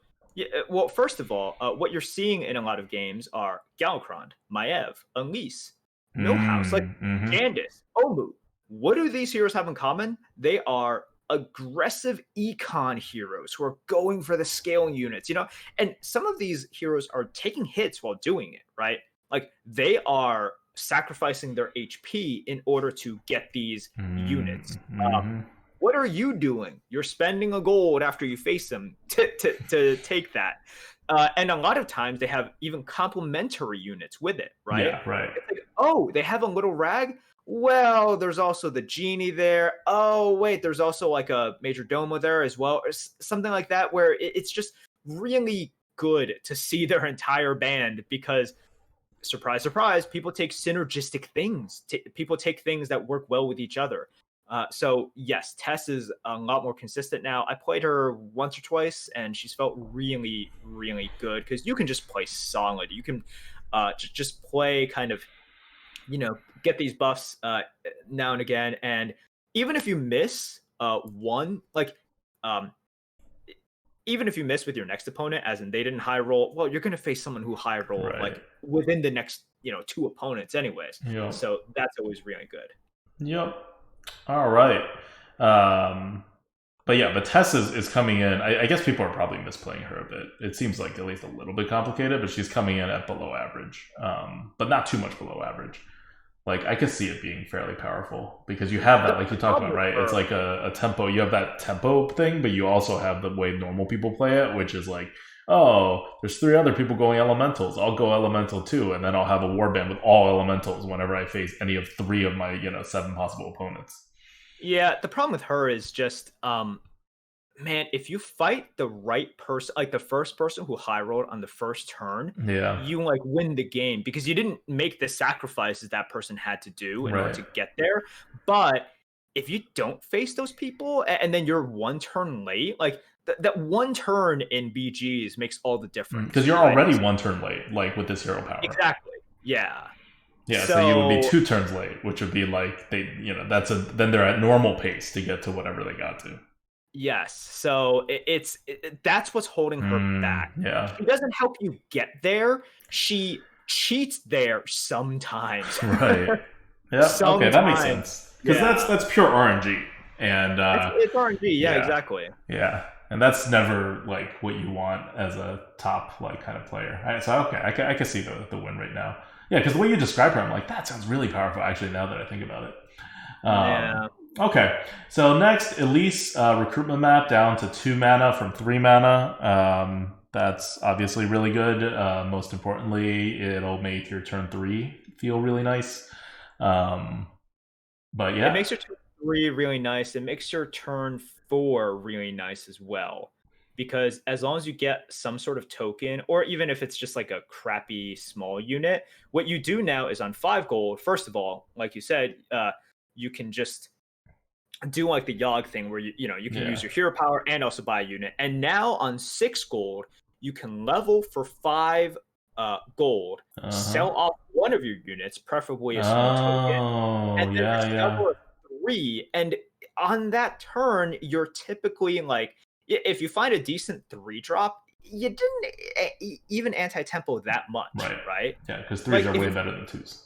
well, first of all, what you're seeing in a lot of games are Galakrond, Maiev, Elise, Millhouse, like Candace, Omu. What do these heroes have in common? They are aggressive econ heroes who are going for the scaling units, and some of these heroes are taking hits while doing it, right? Like they are sacrificing their HP in order to get these units. What are you doing? You're spending a gold after you face them to take that. And a lot of times they have even complementary units with it, right? Yeah, right. It's like, oh, they have a little rag? Well, there's also the Genie there. Oh, wait, there's also like a Major Domo there as well. Or something like that where it's just really good to see their entire band because, surprise, surprise, people take synergistic things. People take things that work well with each other. So yes, Tess is a lot more consistent now. I played her once or twice, and she's felt really, really good because you can just play solid. You can just play kind of, get these buffs now and again. And even if you miss one, like even if you miss with your next opponent, as in they didn't high roll, well, you're going to face someone who high rolled like within the next 2 opponents, anyways. Yep. So that's always really good. Yep. All right. but Tess is coming in. I guess people are probably misplaying her a bit. It seems like at least a little bit complicated, but she's coming in at below average, but not too much below average. Like, I could see it being fairly powerful because you have that, like you talked about, right? It's like a tempo. You have that tempo thing, but you also have the way normal people play it, which is like, oh, there's 3 other people going elementals. I'll go elemental too, and then I'll have a warband with all elementals whenever I face any of 3 of my 7 possible opponents. Yeah, the problem with her is just, man, if you fight the right person, like the first person who high rolled on the first turn, you like win the game because you didn't make the sacrifices that person had to do in order to get there. But if you don't face those people and then you're 1 turn late, like that 1 turn in BGs makes all the difference. Because you're already 1 turn late, like with this hero power. Exactly. Yeah. Yeah, so you would be 2 turns late, which would be like then they're at normal pace to get to whatever they got to. Yes, so that's what's holding her back. Yeah, she doesn't help you get there. She cheats there sometimes. Right. Yeah. Okay, that makes sense because that's pure RNG, and it's RNG. Yeah, exactly. Yeah, and that's never like what you want as a top like kind of player. So okay, I can see the win right now. Yeah, because the way you describe her, I'm like, that sounds really powerful. Actually, now that I think about it. Yeah. Okay, so next, Elise recruitment map down to 2 mana from 3 mana. That's obviously really good. Most importantly, it'll make your turn 3 feel really nice. But yeah, it makes your turn 3 really nice. It makes your turn 4 really nice as well. Because as long as you get some sort of token, or even if it's just like a crappy small unit, what you do now is on 5 gold, first of all, like you said, you can just do like the Yogg thing where you can use your hero power and also buy a unit. And now on 6 gold, you can level for 5 gold, sell off one of your units, preferably a small token, and then level 3. And on that turn, you're typically like, if you find a decent 3-drop, you didn't even anti-tempo that much, right? Yeah, because 3s are way better than 2s.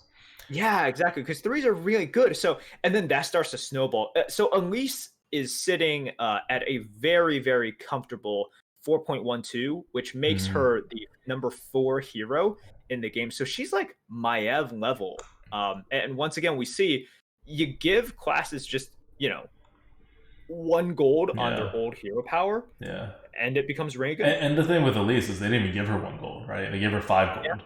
Yeah, exactly, because 3s are really good. So, and then that starts to snowball. So Elise is sitting at a very, very comfortable 4.12, which makes her the number 4 hero in the game. So she's like Maiev level. And once again, we see you give classes just, 1 gold on their old hero power. Yeah. And it becomes really good. And the thing with Elise is they didn't even give her 1 gold, right? They gave her 5 gold. Yeah.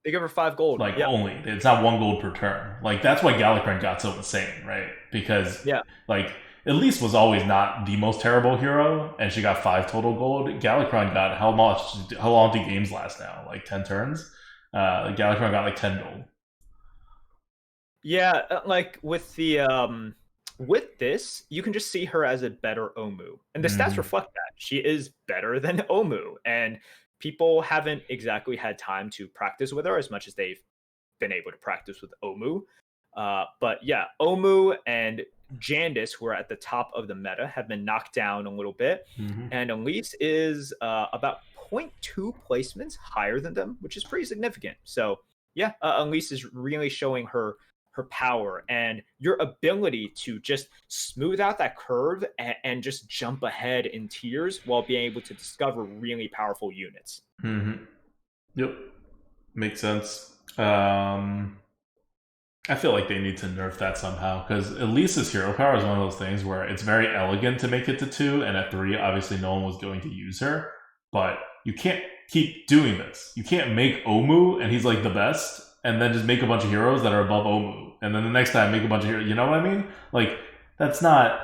They give her 5 gold. Like, only. It's not 1 gold per turn. Like, that's why Galakrond got so insane, right? Because, like, Elise was always not the most terrible hero, and she got 5 total gold. Galakrond got how long do games last now? Like 10 turns? Galakrond got like 10 gold. Yeah, like with the with this, you can just see her as a better Omu. And the stats reflect that. She is better than Omu. And people haven't exactly had time to practice with her as much as they've been able to practice with Omu. But yeah, Omu and Jandis, who are at the top of the meta, have been knocked down a little bit. And Elise is about 0.2 placements higher than them, which is pretty significant. So yeah, Elise is really showing her power and your ability to just smooth out that curve and just jump ahead in tiers while being able to discover really powerful units. Yep, makes sense. I feel like they need to nerf that somehow because Elise's hero power is one of those things where it's very elegant to make it to 2, and at 3 obviously no one was going to use her, but you can't keep doing this. You can't make Omu and he's like the best and then just make a bunch of heroes that are above Omu. And then the next time, make a bunch of heroes. You know what I mean? Like, that's not...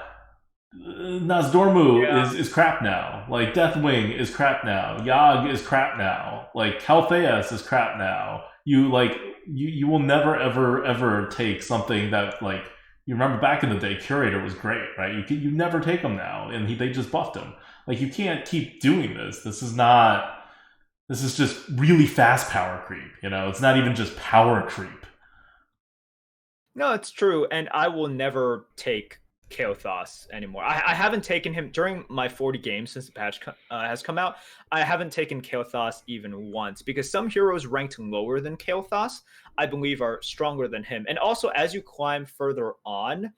Nazdormu is crap now. Like, Deathwing is crap now. Yogg is crap now. Like, Caltheus is crap now. You will never, ever, ever take something that, like... You remember back in the day, Curator was great, right? You never take him now, and they just buffed him. Like, you can't keep doing this. This is just really fast power creep, It's not even just power creep. No, it's true, and I will never take Kaothas anymore. I haven't taken him during my 40 games since the patch has come out. I haven't taken Kaothas even once because some heroes ranked lower than Kaothas, I believe, are stronger than him. And also, as you climb further on,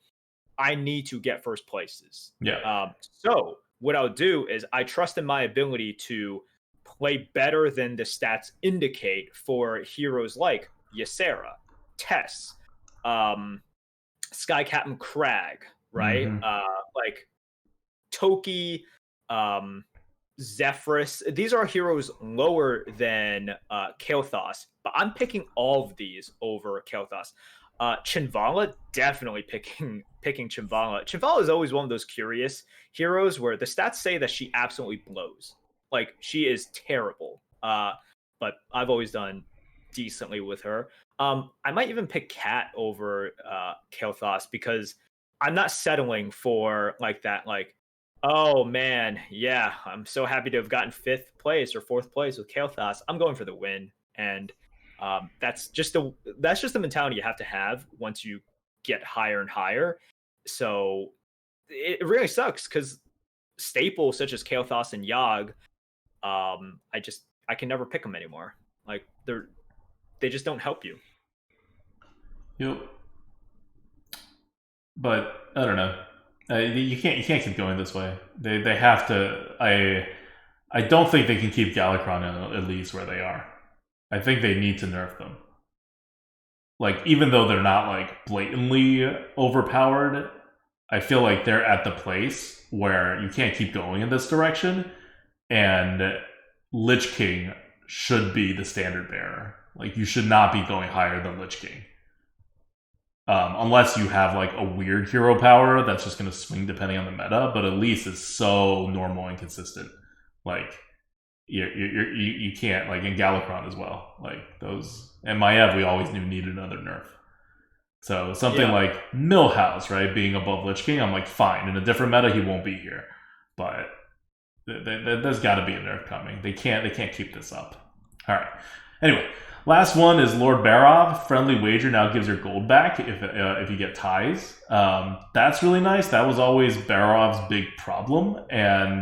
I need to get first places. Yeah. So what I'll do is I trust in my ability to play better than the stats indicate for heroes like Ysera, Tess, Sky Captain Crag, right? Like Toki, Zephyrus. These are heroes lower than Kael'thas, but I'm picking all of these over Kael'thas. Chinvala, definitely picking Chinvala. Chinvala is always one of those curious heroes where the stats say that she absolutely blows. Like, she is terrible. But I've always done decently with her. I might even pick Cat over Kael'thas because I'm not settling for like that, like, oh man, yeah, I'm so happy to have gotten 5th place or 4th place with Kael'thas. I'm going for the win, and that's just the mentality you have to have once you get higher and higher. So it really sucks because staples such as Kael'thas and Yogg, I can never pick them anymore. Like they just don't help you. Yep. But I don't know. You can't keep going this way. They have to. I don't think they can keep Galakrond at least where they are. I think they need to nerf them. Like, even though they're not like blatantly overpowered, I feel like they're at the place where you can't keep going in this direction, and Lich King should be the standard bearer. Like, you should not be going higher than Lich King. Unless you have like a weird hero power that's just going to swing depending on the meta, but at least it's so normal and consistent. Like you can't, like in Galakrond as well. Like those, and Maiev we always knew needed another nerf. So something like Millhouse, right, being above Lich King, I'm like, fine. In a different meta, he won't be here, but there's got to be a nerf coming. They can't keep this up. All right. Anyway. Last one is Lord Barrow. Friendly wager now gives your gold back if you get ties. That's really nice. That was always Barrow's big problem. And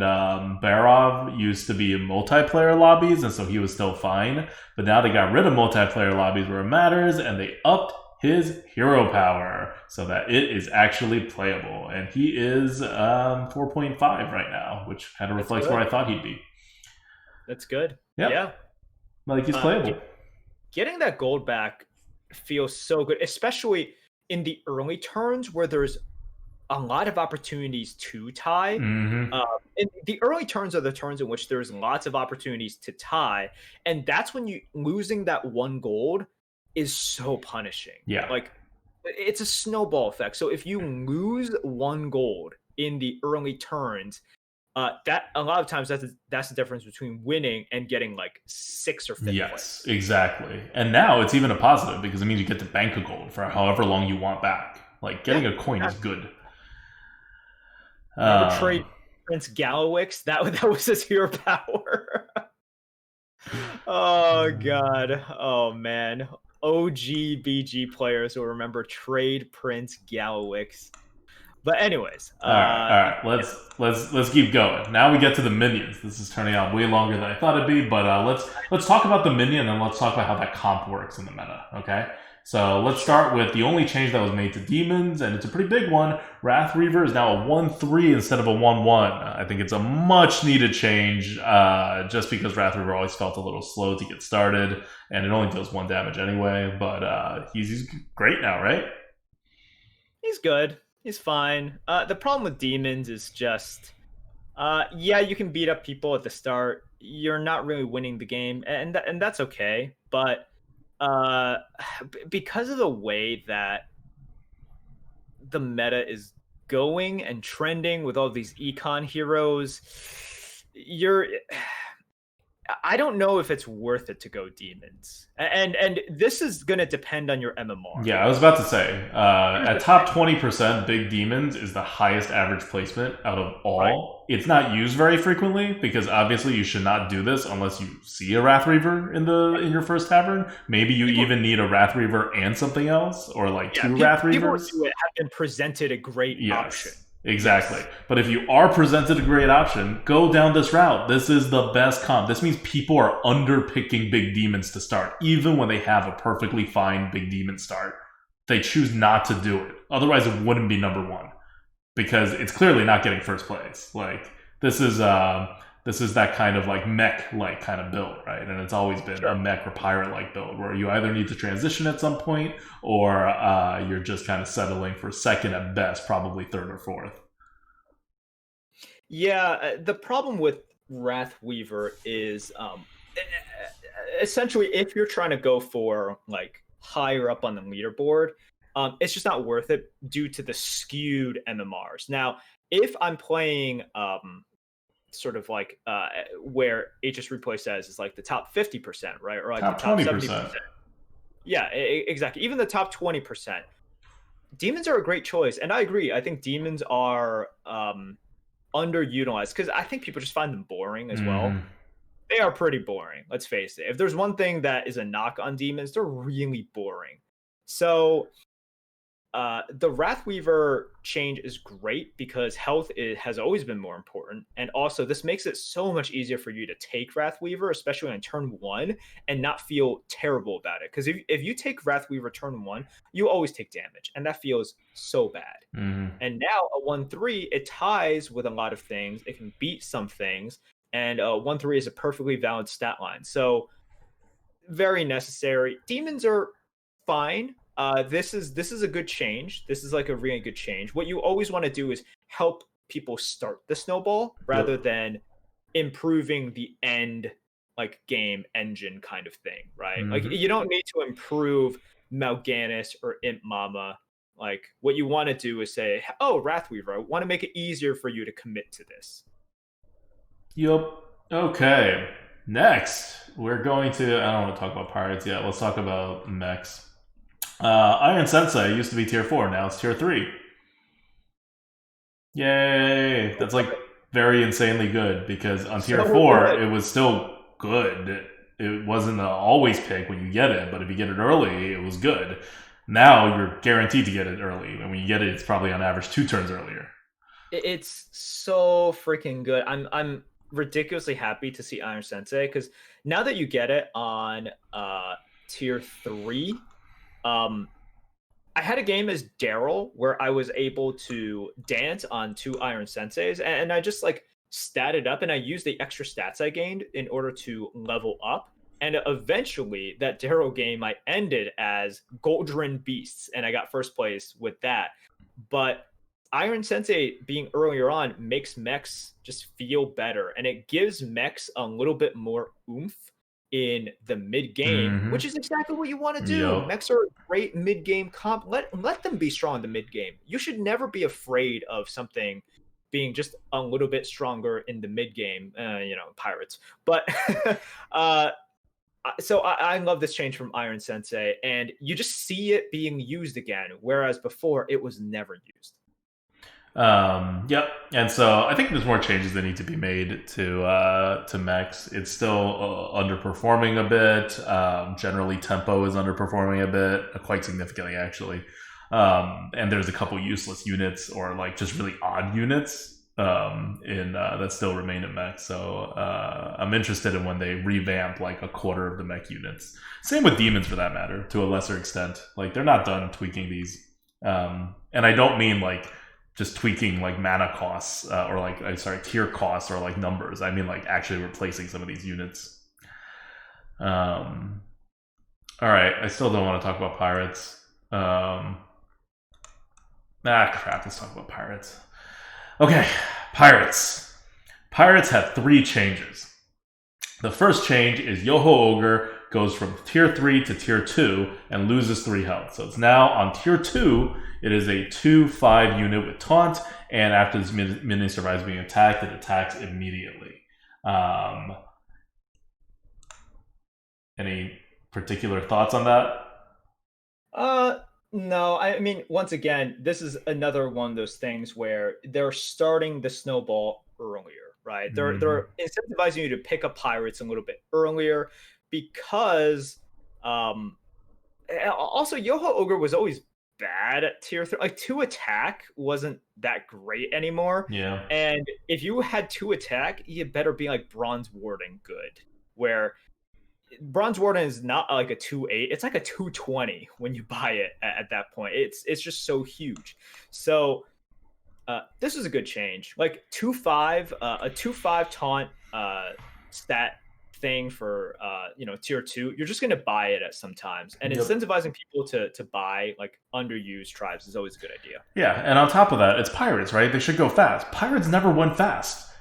Barrow used to be in multiplayer lobbies, and so he was still fine. But now they got rid of multiplayer lobbies where it matters, and they upped his hero power so that it is actually playable. And he is 4.5 right now, which kind of reflects where I thought he'd be. That's good. Yep. Yeah. Like, he's playable. Getting that gold back feels so good, especially in the early turns where there's a lot of opportunities to tie. And the early turns are the turns in which there's lots of opportunities to tie, and that's when losing that 1 gold is so punishing. Yeah, like it's a snowball effect. So if you lose 1 gold in the early turns, that a lot of times that's the difference between winning and getting like 6th or 5th place. Yes, exactly. And now it's even a positive because it means you get to bank a gold for however long you want back. Like, getting a coin is good. Remember trade Prince Galawix? That was his hero power. Oh god. Oh man. OG BG players will remember trade Prince Galawix. But anyways, all right. Let's keep going. Now we get to the minions. This is turning out way longer than I thought it'd be, but let's talk about the minion, and let's talk about how that comp works in the meta. Okay, so let's start with the only change that was made to demons, and it's a pretty big one. Wrathweaver is now a 1/3 instead of a 1/1. I think it's a much needed change, just because Wrathweaver always felt a little slow to get started, and it only does 1 damage anyway. But he's great now, right? He's good. He's fine. The problem with demons is just, you can beat up people at the start. You're not really winning the game, and that's okay. But because of the way that the meta is going and trending with all these econ heroes, I don't know if it's worth it to go demons, and this is going to depend on your MMR. Yeah, I was about to say, at top 20%, big demons is the highest average placement out of all. Right. It's not used very frequently because obviously you should not do this unless you see a Wrathweaver in your first tavern. Maybe you even need a Wrathweaver and something else, or like 2 Wrathweavers. People who have been presented a great option. Exactly. But if you are presented a great option, go down this route. This is the best comp. This means people are underpicking big demons to start, even when they have a perfectly fine big demon start. They choose not to do it. Otherwise, it wouldn't be number 1. because it's clearly not getting first place. Like this is that kind of like mech like kind of build, right? And it's always been a mech or pirate like build where you either need to transition at some point or you're just kind of settling for second at best, probably third or fourth. Yeah, the problem with Wrathweaver is essentially if you're trying to go for like higher up on the leaderboard, it's just not worth it due to the skewed MMRs. Now, if I'm playing sort of like where HS Replay says is like the top 50%, right? Or like top the top 20%. 70%. Yeah, exactly. Even the top 20%. Demons are a great choice. And I agree. I think demons are underutilized because I think people just find them boring as well. They are pretty boring. Let's face it. If there's one thing that is a knock on demons, they're really boring. So the Wrathweaver change is great because health has always been more important. And also, this makes it so much easier for you to take Wrathweaver, especially on turn 1, and not feel terrible about it. Because if you take Wrathweaver turn 1, you always take damage, and that feels so bad. And now a 1-3, it ties with a lot of things. It can beat some things, and 1-3 is a perfectly valid stat line. So, very necessary. Demons are fine. This is a good change. This is like a really good change. What you always want to do is help people start the snowball rather than improving the end like game engine kind of thing, right? Like you don't need to improve Mal'Ganis or Imp Mama. Like what you want to do is say, "Oh, Wrathweaver, I want to make it easier for you to commit to this." Yup. Okay. Next, we're going to. I don't want to talk about pirates yet. Let's talk about mechs. Iron Sensei used to be tier 4, now it's tier 3. Yay! That's like very insanely good because on tier 4 it was still good. It wasn't an always pick when you get it, but if you get it early, it was good. Now you're guaranteed to get it early, and when you get it, it's probably on average 2 turns earlier. It's so freaking good. I'm ridiculously happy to see Iron Sensei because now that you get it on tier 3. I had a game as Daryl where I was able to dance on 2 Iron Senseis, and I just like statted up, and I used the extra stats I gained in order to level up. And eventually, that Daryl game I ended as Goldrin Beasts, and I got first place with that. But Iron Sensei being earlier on makes mechs just feel better, and it gives mechs a little bit more oomph in the mid game, which is exactly what you want to do. Yep. Mechs are a great mid game comp. Let them be strong in the mid game. You should never be afraid of something being just a little bit stronger in the mid game. Pirates. But so I love this change from Iron Sensei, and you just see it being used again, whereas before it was never used. Yep. And so I think there's more changes that need to be made to mechs. It's still underperforming a bit. Generally, tempo is underperforming a bit, quite significantly actually. And there's a couple useless units or like just really odd units that still remain in mech. So I'm interested in when they revamp like a quarter of the mech units. Same with demons for that matter, to a lesser extent. Like they're not done tweaking these. And I don't mean like just tweaking like mana costs or like tier costs or like numbers. I mean like actually replacing some of these units. All right, I still don't want to talk about pirates. Crap, let's talk about pirates. Okay, pirates. Pirates have 3 changes. The first change is Yoho Ogre goes from tier 3 to tier 2 and loses 3 health. So it's now on tier 2. It is a 2/5 unit with taunt, and after this minion survives being attacked, it attacks immediately. Any particular thoughts on that? No. I mean, once again, this is another one of those things where they're starting the snowball earlier, right? They're incentivizing you to pick up pirates a little bit earlier because also Yoho Ogre was always bad at tier 3. Like 2 attack wasn't that great anymore. Yeah. And if you had 2 attack, you better be like Bronze Warden good, where Bronze Warden is not like a 2/8. It's like a 2/20 when you buy it at that point. It's just so huge. So This is a good change. Like 2/5, a 2/5 taunt stat thing for tier 2. You're just gonna buy it at sometimes, and Yep. incentivizing people to buy like underused tribes is always a good idea. Yeah, and on top of that, it's pirates, right? They should go fast. Pirates never went fast.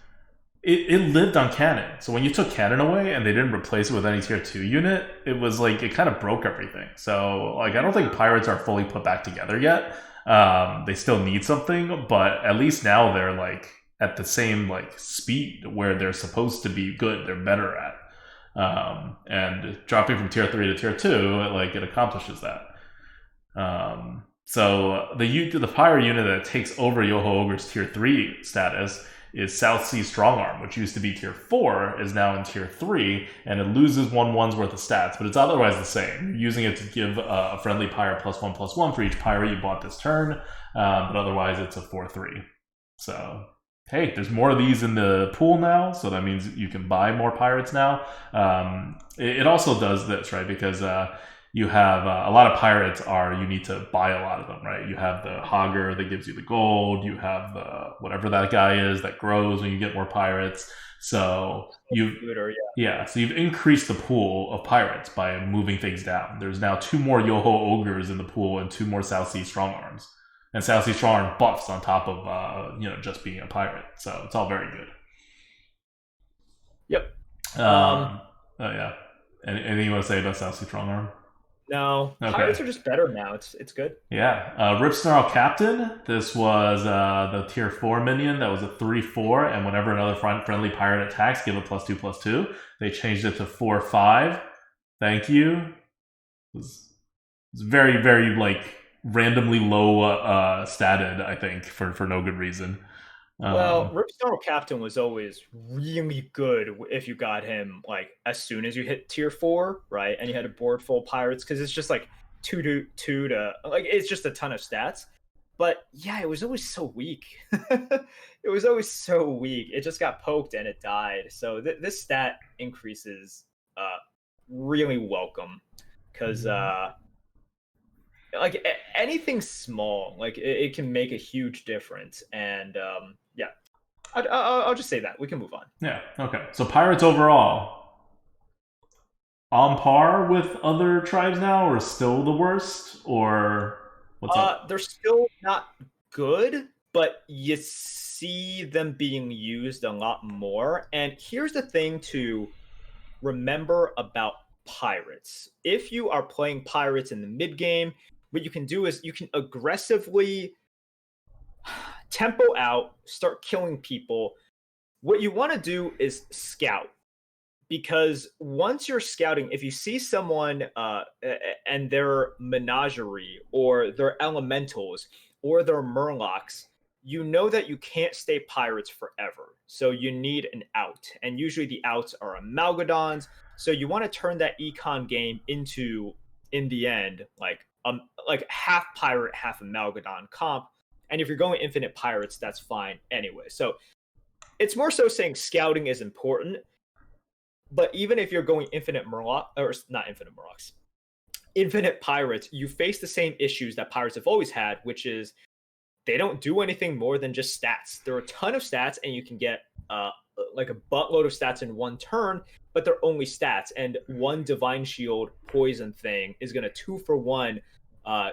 It lived on cannon. So when you took cannon away and they didn't replace it with any tier 2 unit, it was like it kind of broke everything. So like I don't think pirates are fully put back together yet. They still need something, but at least now they're like at the same like speed where they're supposed to be good. They're better at. And dropping from tier 3 to tier 2, like it accomplishes that. So the pirate unit that takes over Yoho Ogre's tier 3 status is South Sea Strongarm, which used to be tier 4, is now in tier 3, and it loses 1/1's worth of stats, but it's otherwise the same. You're using it to give a friendly pirate +1/+1 for each pirate you bought this turn, but otherwise it's a 4/3. So, hey, there's more of these in the pool now, so that means you can buy more pirates now. It also does this, right, because you have a lot of pirates you need to buy a lot of them, right? You have the Hogger that gives you the gold. You have the whatever that guy is that grows when you get more pirates. So so you've increased the pool of pirates by moving things down. There's now 2 more Yoho Ogres in the pool and 2 more South Sea Strongarms. And South Sea Strongarm buffs on top of just being a pirate. So it's all very good. Yep. Oh yeah. Anything you want to say about South Sea Strongarm? No, Okay. pirates are just better now. It's good. Yeah. Rip Snarl Captain. This was the tier 4 minion that was a 3/4, and whenever another friendly pirate attacks, give a +2/+2. They changed it to 4/5. Thank you. It was very, very like randomly low statted, I think, for no good reason. Well, Ripstar Captain was always really good if you got him like as soon as you hit tier 4, right? And you had a board full of pirates because it's just like 2 to like it's just a ton of stats. But yeah, it was always so weak. It was always so weak. It just got poked and it died. So this stat increases really welcome because like anything small, like it can make a huge difference. And yeah, I'll just say that we can move on. Yeah. Okay. So pirates overall on par with other tribes now, or still the worst, or what's up? They're still not good, but you see them being used a lot more. And here's the thing to remember about pirates: if you are playing pirates in the mid game, what you can do is you can aggressively tempo out, start killing people. What you want to do is scout, because once you're scouting, if you see someone and their menagerie or their elementals or their murlocs, you know that you can't stay pirates forever. So you need an out, and usually the outs are Amalgadons. So you want to turn that econ game into, in the end, like half pirate, half Amalgadon comp. And if you're going infinite pirates, that's fine anyway. So it's more so saying scouting is important. But even if you're going infinite Murloc, or not infinite Murlocs, infinite pirates, you face the same issues that pirates have always had, which is they don't do anything more than just stats. There are a ton of stats, and you can get like a buttload of stats in one turn, but they're only stats. And one Divine Shield poison thing is going to 2-for-1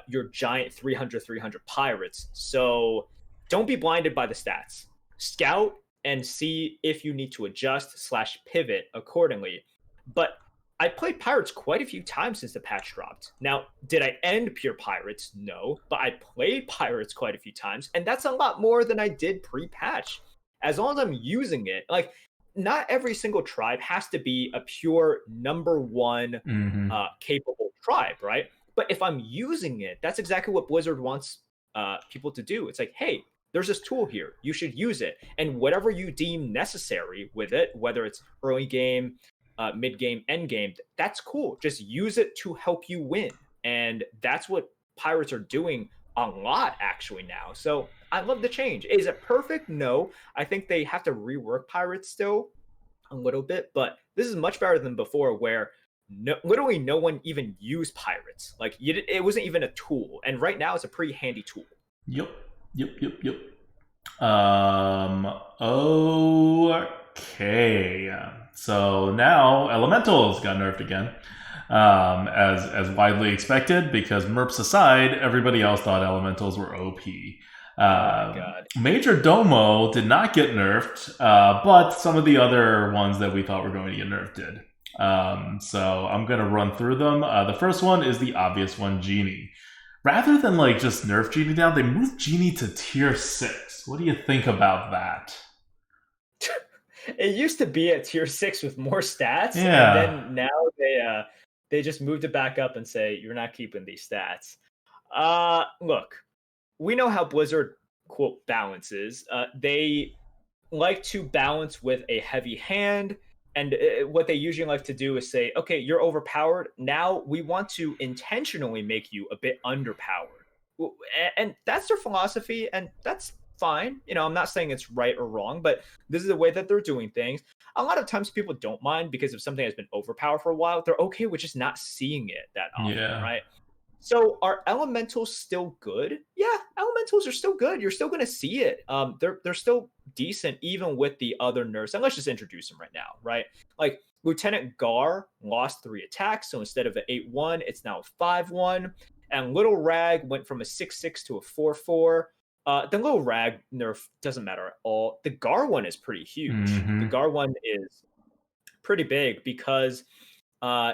your giant 300 pirates. So don't be blinded by the stats. Scout and see if you need to adjust / pivot accordingly. But I played pirates quite a few times since the patch dropped. Now, did I end pure pirates? No, but I played pirates quite a few times, and that's a lot more than I did pre-patch. As long as I'm using it, like, not every single tribe has to be a pure number one capable tribe, right? But if I'm using it, that's exactly what Blizzard wants people to do. It's like, hey, there's this tool here. You should use it. And whatever you deem necessary with it, whether it's early game, mid game, end game, that's cool. Just use it to help you win. And that's what pirates are doing a lot actually now. So I love the change. Is it perfect? No. I think they have to rework pirates still a little bit, but this is much better than before, where literally no one even used pirates. Like, it wasn't even a tool. And right now it's a pretty handy tool. Yep. Okay. So now Elementals got nerfed again. As widely expected, because Merps aside, everybody else thought Elementals were OP. Oh my god. Major Domo did not get nerfed, but some of the other ones that we thought were going to get nerfed did. So I'm going to run through them. The first one is the obvious one, Genie. Rather than like just nerf Genie down, they moved Genie to tier 6. What do you think about that? It used to be at tier 6 with more stats, Yeah. and then now they just moved it back up and say you're not keeping these stats. Look, we know how Blizzard quote balances. They like to balance with a heavy hand, and what they usually like to do is say, okay, you're overpowered. Now we want to intentionally make you a bit underpowered. And that's their philosophy, and that's fine. You know, I'm not saying it's right or wrong, but this is the way that they're doing things. A lot of times people don't mind because if something has been overpowered for a while, they're okay with just not seeing it that often, right? So are elementals still good? Yeah, elementals are still good. You're still going to see it. They're still decent even with the other nerfs. And let's just introduce them right now, right? Like Lieutenant Gar lost 3 attacks, so instead of an 8-1, it's now a 5-1. And Little Rag went from a 6-6 to a 4-4. The Little Rag nerf doesn't matter at all. The Gar one is pretty huge. The Gar one is pretty big because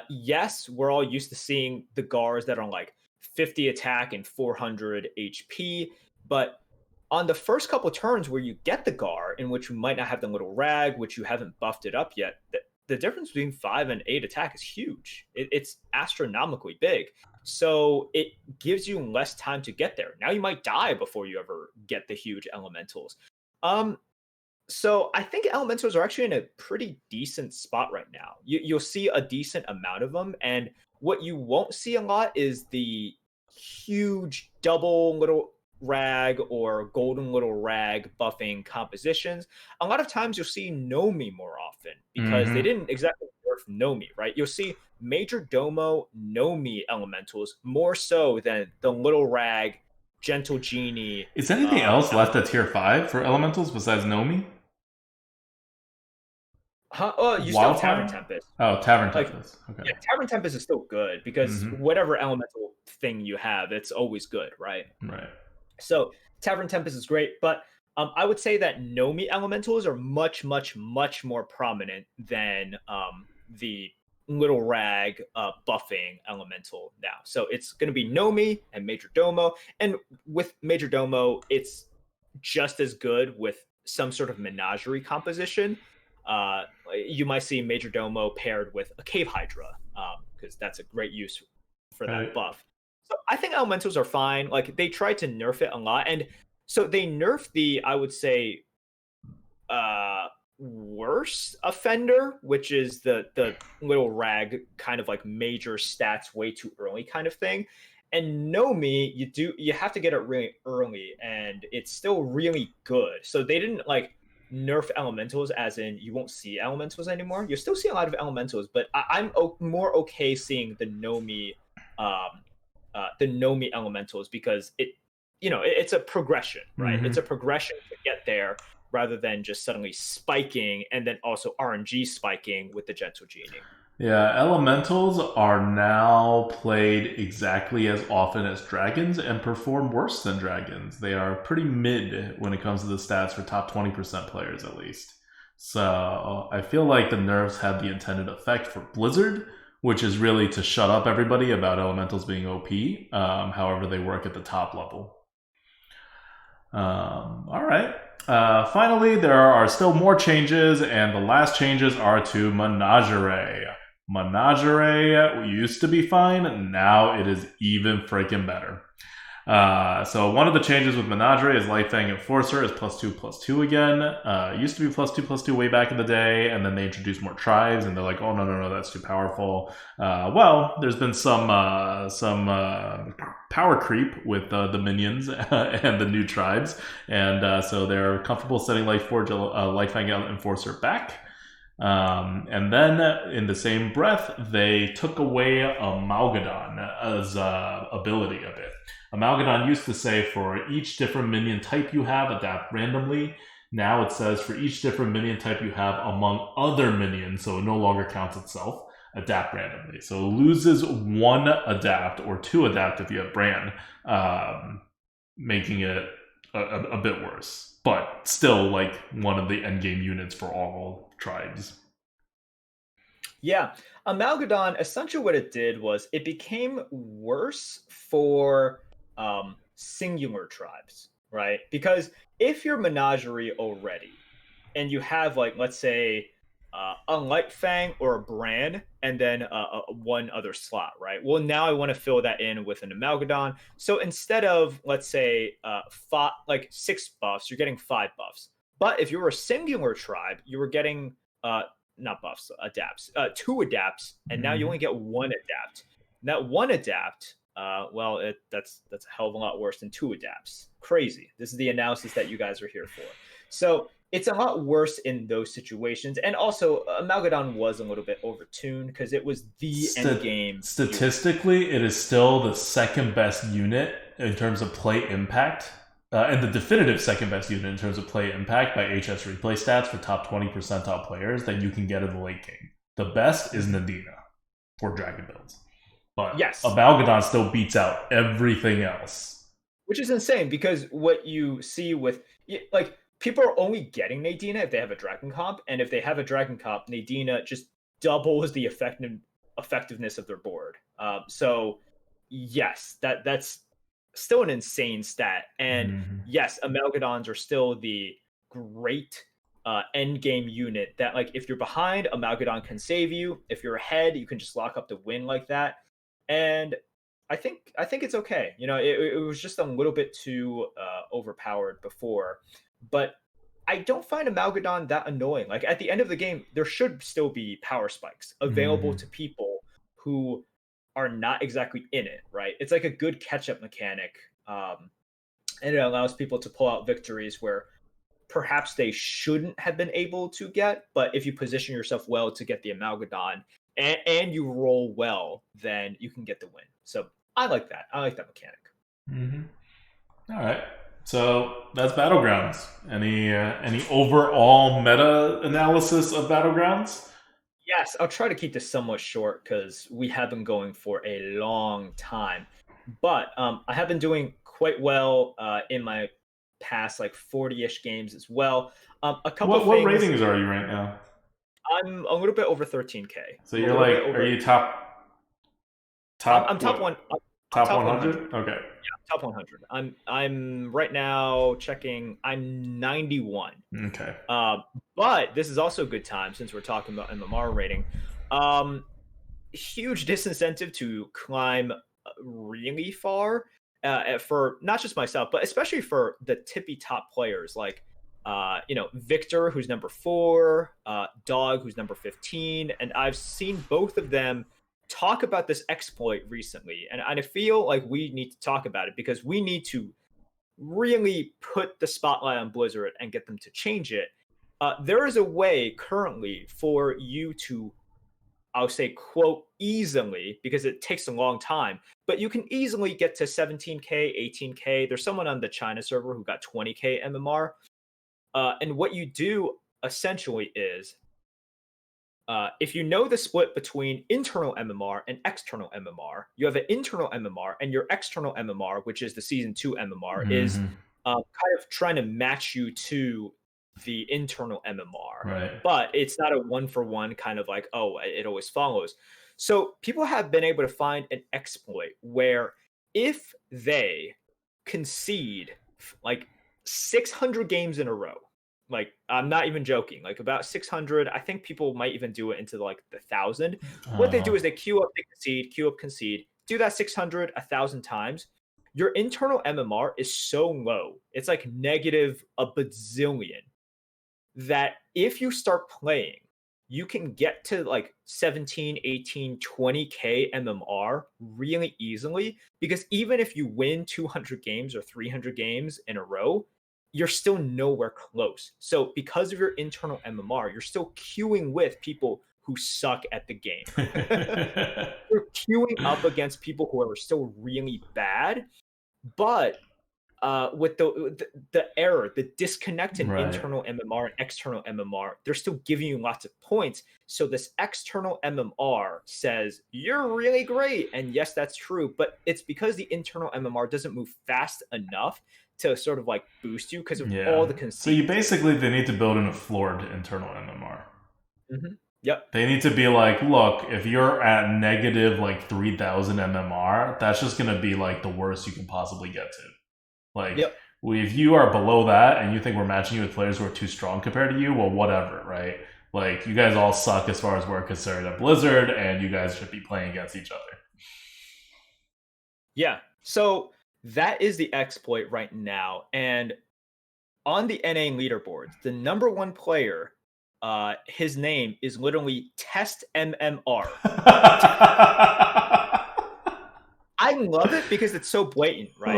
yes, we're all used to seeing the Gars that are like 50 attack and 400 HP, but on the first couple turns where you get the Gar, in which you might not have the Little Rag, which you haven't buffed it up yet, the difference between 5 and 8 attack is huge. It's astronomically big. So it gives you less time to get there. Now you might die before you ever get the huge elementals. So I think elementals are actually in a pretty decent spot right now. You'll see a decent amount of them, and what you won't see a lot is the huge double Little Rag or golden Little Rag buffing compositions. A lot of times you'll see Nomi more often because they didn't exactly nerf Nomi, right? You'll see Major Domo Nomi elementals more so than the Little Rag, Gentle Genie. Is anything else left at tier 5 for elementals besides Nomi? Oh, you still have Tavern Tempest. Oh, Tavern Tempest. Okay. Yeah, Tavern Tempest is still good because whatever elemental thing you have, it's always good, right? Right. So Tavern Tempest is great, but I would say that Nomi elementals are much, much, much more prominent than the Little Rag buffing elemental now. So it's going to be Nomi and Major Domo, and with Major Domo, it's just as good with some sort of menagerie composition. You might see Major Domo paired with a Cave Hydra, because that's a great use for that buff. So I think elementals are fine. Like they tried to nerf it a lot, and so they nerfed the, I would say, worse offender, which is the Little Rag kind of like major stats way too early kind of thing. And Nomi, you have to get it really early, and it's still really good. So they didn't like nerf elementals as in you won't see elementals anymore. You'll still see a lot of elementals, but I'm more okay seeing the Nomi elementals because it's a progression, right? It's a progression to get there rather than just suddenly spiking and then also RNG spiking with the Gentle Genie. Yeah, elementals are now played exactly as often as dragons and perform worse than dragons. They are pretty mid when it comes to the stats for top 20% players at least. So I feel like the nerfs had the intended effect for Blizzard, which is really to shut up everybody about elementals being OP. However, they work at the top level. All right. Finally, there are still more changes, and the last changes are to Menagerie. Menagerie used to be fine, now it is even freaking better. So one of the changes with Menagerie is Lightfang Enforcer is +2/+2 again. It used to be +2/+2 way back in the day, and then they introduced more tribes, and they're like, oh no, that's too powerful. Well, there's been some power creep with the minions and the new tribes, and so they're comfortable setting Lightforge Lightfang Enforcer back. And then, in the same breath, they took away Amalgadon as ability a bit. Amalgadon used to say for each different minion type you have, adapt randomly. Now it says for each different minion type you have among other minions, so it no longer counts itself, adapt randomly. So it loses one adapt or two adapt if you have brand, making it a bit worse. But still, like, one of the endgame units for all tribes. Yeah, Amalgadon, essentially what it did was it became worse for singular tribes, right? Because if you're Menagerie already, and you have, like, let's say a Lightfang or a Bran, and then one other slot, right? Well, now I want to fill that in with an Amalgadon. So instead of, let's say, like 6 buffs, you're getting 5 buffs. But if you were a singular tribe, you were getting not buffs, adapts, 2 adapts, and now you only get 1 adapt. And that 1 adapt, well, that's a hell of a lot worse than 2 adapts. Crazy. This is the analysis that you guys are here for. So it's a lot worse in those situations. And also, Amalgadon was a little bit overtuned because it was the end game. Statistically, it is still the second best unit in terms of play impact, and the definitive second best unit in terms of play impact by HS replay stats for top 20 percentile players that you can get in the late game. The best is Nadina for Dragon builds. But yes, Amalgadon still beats out everything else. Which is insane, because what you see with, like, people are only getting Nadina if they have a Dragon comp, and if they have a Dragon comp, Nadina just doubles the effectiveness of their board. So yes, that's still an insane stat. And yes, Amalgadons are still the great end game unit that, like, if you're behind, Amalgadon can save you. If you're ahead, you can just lock up the win like that. And I think it's okay. You know, it was just a little bit too overpowered before, but I don't find Amalgadon that annoying. Like, at the end of the game, there should still be power spikes available to people who are not exactly in it, right? It's like a good catch-up mechanic, and it allows people to pull out victories where perhaps they shouldn't have been able to get, but if you position yourself well to get the Amalgadon and you roll well, then you can get the win. So I like that. I like that mechanic. All right. So that's Battlegrounds. Any overall meta analysis of Battlegrounds? Yes, I'll try to keep this somewhat short because we have been going for a long time. But I have been doing quite well in my past, like, 40-ish games as well. A couple What ratings are you right now? I'm a little bit over 13K. So you're like, are you top? I'm top one. Top 100? Okay. Yeah, top 100. I'm right now checking. I'm 91. Okay. But this is also a good time since we're talking about MMR rating. Huge disincentive to climb really far for not just myself, but especially for the tippy top players like Victor, who's number 4, Dog, who's number 15, and I've seen both of them talk about this exploit recently, and I feel like we need to talk about it because we need to really put the spotlight on Blizzard and get them to change it. There is a way currently for you to, I'll say, quote, easily, because it takes a long time, but you can easily get to 17K, 18K. There's someone on the China server who got 20K MMR. And what you do essentially is, if you know the split between internal MMR and external MMR, you have an internal MMR, and your external MMR, which is the Season 2 MMR, is kind of trying to match you to the internal MMR. Right. But it's not a one-for-one kind of like, oh, it always follows. So people have been able to find an exploit where if they concede like 600 games in a row, like, I'm not even joking, like about 600, I think people might even do it into like the 1,000. What they do is they queue up, they concede, do that 600 1,000 times. Your internal MMR is so low, it's like negative a bazillion, that if you start playing, you can get to like 17, 18, 20K MMR really easily, because even if you win 200 games or 300 games in a row, you're still nowhere close. So because of your internal MMR, you're still queuing with people who suck at the game. You're queuing up against people who are still really bad, but with the error, the disconnect in internal MMR and external MMR, they're still giving you lots of points. So this external MMR says, you're really great. And yes, that's true. But it's because the internal MMR doesn't move fast enough to sort of like boost you because of all the consistency. So you basically, they need to build in a floored internal MMR. Yep. They need to be like, look, if you're at negative like 3,000 MMR, that's just going to be like the worst you can possibly get to. Like, if you are below that and you think we're matching you with players who are too strong compared to you, well, whatever, right? Like, you guys all suck as far as we're concerned at Blizzard, and you guys should be playing against each other. Yeah. So that is the exploit right now. And on the NA leaderboards, the number one player, his name is literally Test MMR. I love it because it's so blatant, right?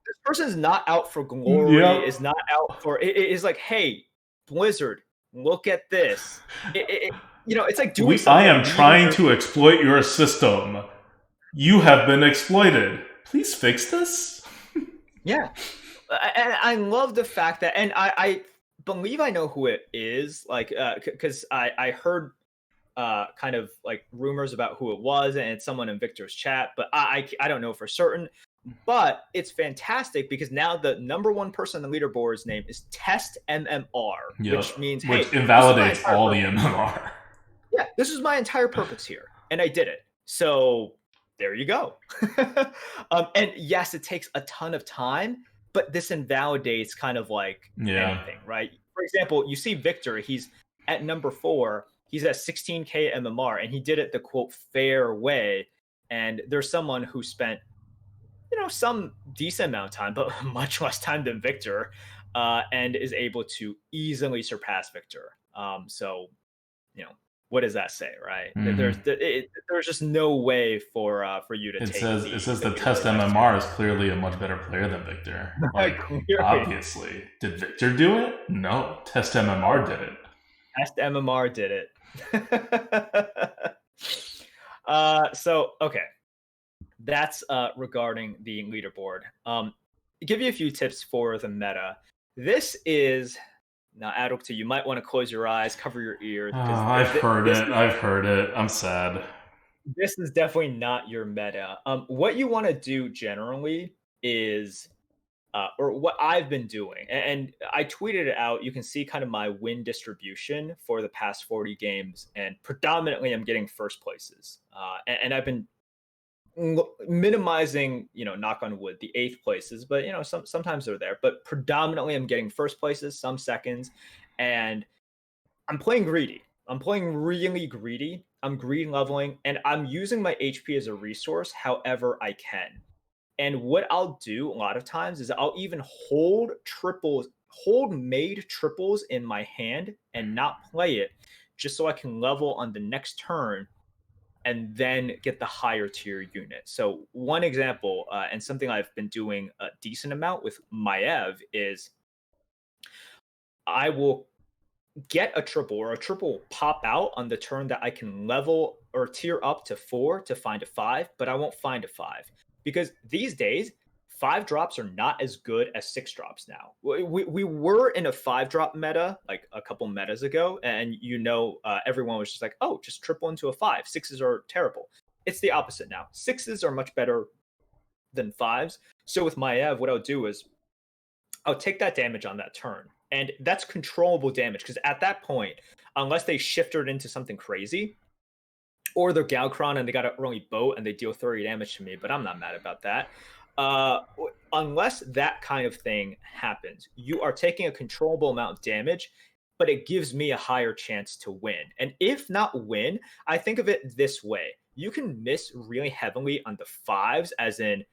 This person is not out for glory, is not out for it is like, hey, Blizzard, look at this. It's like doing something. I am trying to exploit your system. You have been exploited. Please fix this. Yeah. And I love the fact that, and I believe I know who it is, like, because I heard kind of like rumors about who it was, and it's someone in Victor's chat, but I don't know for certain. But it's fantastic because now the number one person on the leaderboard's name is Test MMR, which means, which invalidates all the MMR. Yeah, this is my entire purpose here, and I did it. So there you go. And yes, it takes a ton of time, but this invalidates kind of like anything, right? For example, you see Victor, he's at number 4, he's at 16k MMR, and he did it the quote fair way. And there's someone who spent some decent amount of time, but much less time than Victor, and is able to easily surpass Victor. So, what does that say, right? There's just no way for you to take it. It says the Test MMR is clearly a much better player than Victor. Like, obviously. Did Victor do it? No. Test MMR did it. Test MMR did it. So, okay. That's regarding the leaderboard. Give you a few tips for the meta. This is now, ADWCTA, you might want to close your eyes, cover your ears. I've heard it. I'm sad. This is definitely not your meta. What you want to do generally is, or what I've been doing, and I tweeted it out. You can see kind of my win distribution for the past 40 games, and predominantly I'm getting first places. And I've been minimizing, knock on wood, the 8th places, but sometimes they're there, but predominantly I'm getting first places, some seconds, and I'm playing greedy. I'm playing really greedy. I'm greed leveling, and I'm using my HP as a resource however I can. And what I'll do a lot of times is I'll even hold made triples in my hand and not play it, just so I can level on the next turn and then get the higher tier unit. So one example, and something I've been doing a decent amount with Maev, is I will get a triple, or a triple will pop out on the turn that I can level or tier up to 4 to find a 5, but I won't find a 5. Because these days, 5 drops are not as good as 6 drops now. We were in a 5 drop meta like a couple metas ago, and everyone was just like, oh, just triple into a 5. 6s are terrible. It's the opposite now. 6s are much better than 5s. So with Maev, what I'll do is I'll take that damage on that turn. And that's controllable damage, because at that point, unless they shifted into something crazy, or they're Galakrond and they got an early boat and they deal 30 damage to me, but I'm not mad about that. Unless that kind of thing happens, you are taking a controllable amount of damage, but it gives me a higher chance to win. And if not win, I think of it this way. You can miss really heavily on the 5s, as in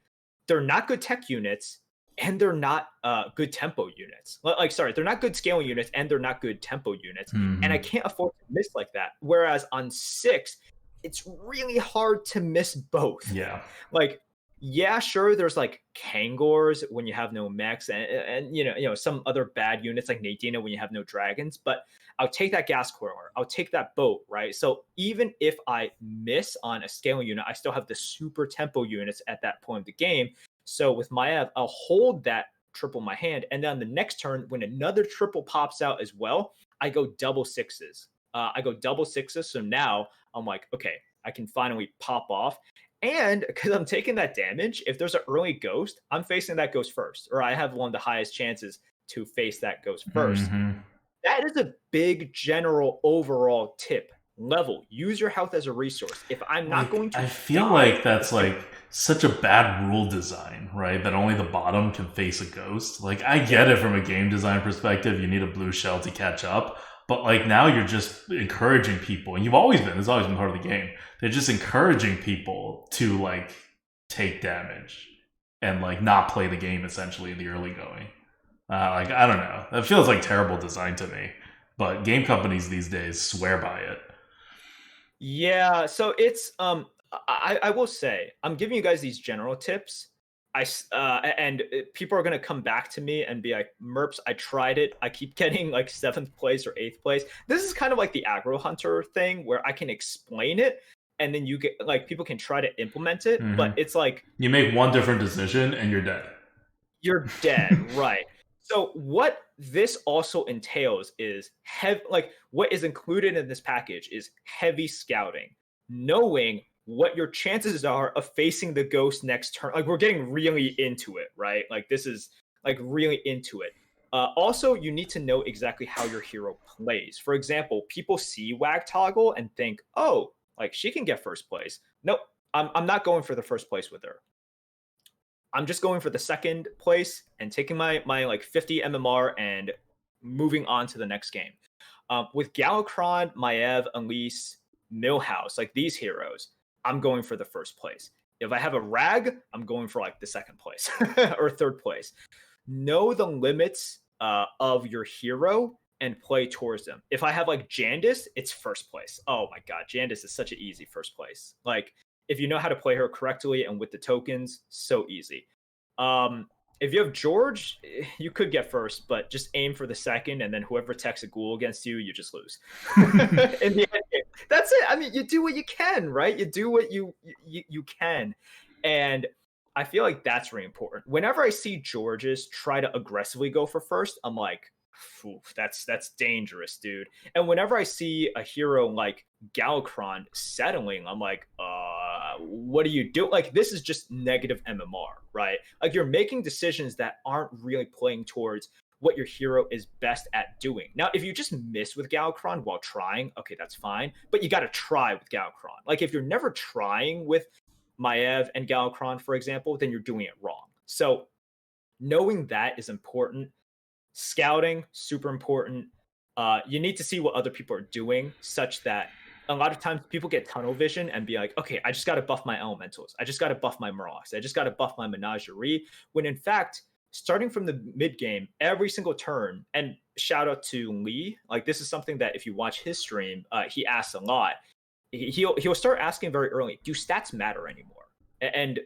they're not good tech units and they're not good tempo units. They're not good scaling units and they're not good tempo units. Mm-hmm. And I can't afford to miss like that. Whereas on 6, it's really hard to miss both. Yeah. Like, Yeah, sure. There's like Kangors when you have no mechs, and some other bad units like Nadina when you have no dragons. But I'll take that gas corridor. I'll take that boat, right? So even if I miss on a scaling unit, I still have the super tempo units at that point of the game. So with Maev, I'll hold that triple in my hand, and then the next turn when another triple pops out as well, I go double sixes. So now I'm like, okay, I can finally pop off. And because I'm taking that damage, if there's an early ghost, I'm facing that ghost first, or I have one of the highest chances to face that ghost first. Mm-hmm. That is a big general overall tip. Level. Use your health as a resource. If I'm not going to, I feel like that's like such a bad rule design, right? That only the bottom can face a ghost. Like, I get it from a game design perspective. You need a blue shell to catch up. But like now you're just encouraging people, and it's always been part of the game. They're just encouraging people to like take damage and like not play the game essentially in the early going. Like, I don't know. That feels like terrible design to me. But game companies these days swear by it. Yeah, so it's I will say I'm giving you guys these general tips. And people are gonna come back to me and be like, Merps, I tried it. I keep getting like 7th place or 8th place. This is kind of like the aggro hunter thing where I can explain it and then you get like people can try to implement it, but it's like you make one different decision and you're dead. You're dead, right? So what this also entails is what is included in this package is heavy scouting, knowing what your chances are of facing the ghost next turn. Like, we're getting really into it, right? Like, this is like really into it. Also, you need to know exactly how your hero plays. For example, people see Wag Toggle and think, oh, like she can get first place. Nope, I'm not going for the first place with her. I'm just going for the 2nd place and taking my like 50 MMR and moving on to the next game. With Galakrond, Maev, Elise, Millhouse, like these heroes, I'm going for the 1st place. If I have a Rag, I'm going for like the 2nd place or 3rd place. Know the limits of your hero and play towards them. If I have like Jandis, it's 1st place. Oh my god, Jandis is such an easy 1st place. Like, if you know how to play her correctly and with the tokens, so easy. If you have George, you could get 1st, but just aim for the 2nd, and then whoever attacks a ghoul against you, you just lose. In the end, that's it. I mean, you do what you can, right? You do what you can, and I feel like that's really important. Whenever I see Georges try to aggressively go for 1st, I'm like, that's dangerous, dude. And whenever I see a hero like Galakrond settling, I'm like, what do you do? Like, this is just negative MMR, right? Like, you're making decisions that aren't really playing towards what your hero is best at doing. Now, if you just miss with Galakrond while trying, okay, that's fine. But you got to try with Galakrond. Like, if you're never trying with Maev and Galakrond, for example, then you're doing it wrong. So knowing that is important. Scouting, super important. You need to see what other people are doing, such that a lot of times people get tunnel vision and be like, okay, I just got to buff my elementals. I just got to buff my Murlocs. I just got to buff my Menagerie. When in fact, starting from the mid game, every single turn, and shout out to Lee, like, this is something that if you watch his stream, he asks a lot. He'll start asking very early, do stats matter anymore? And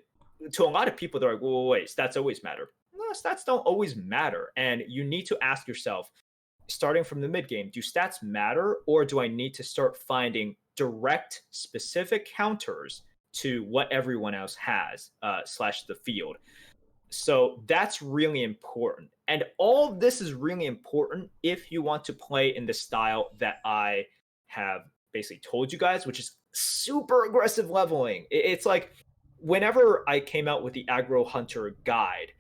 to a lot of people, they're like, wait, stats always matter. No, stats don't always matter. And you need to ask yourself, starting from the mid game, do stats matter, or do I need to start finding direct specific counters to what everyone else has / the field? So that's really important. And all this is really important if you want to play in the style that I have basically told you guys, which is super aggressive leveling. It's like, whenever I came out with the aggro hunter guide,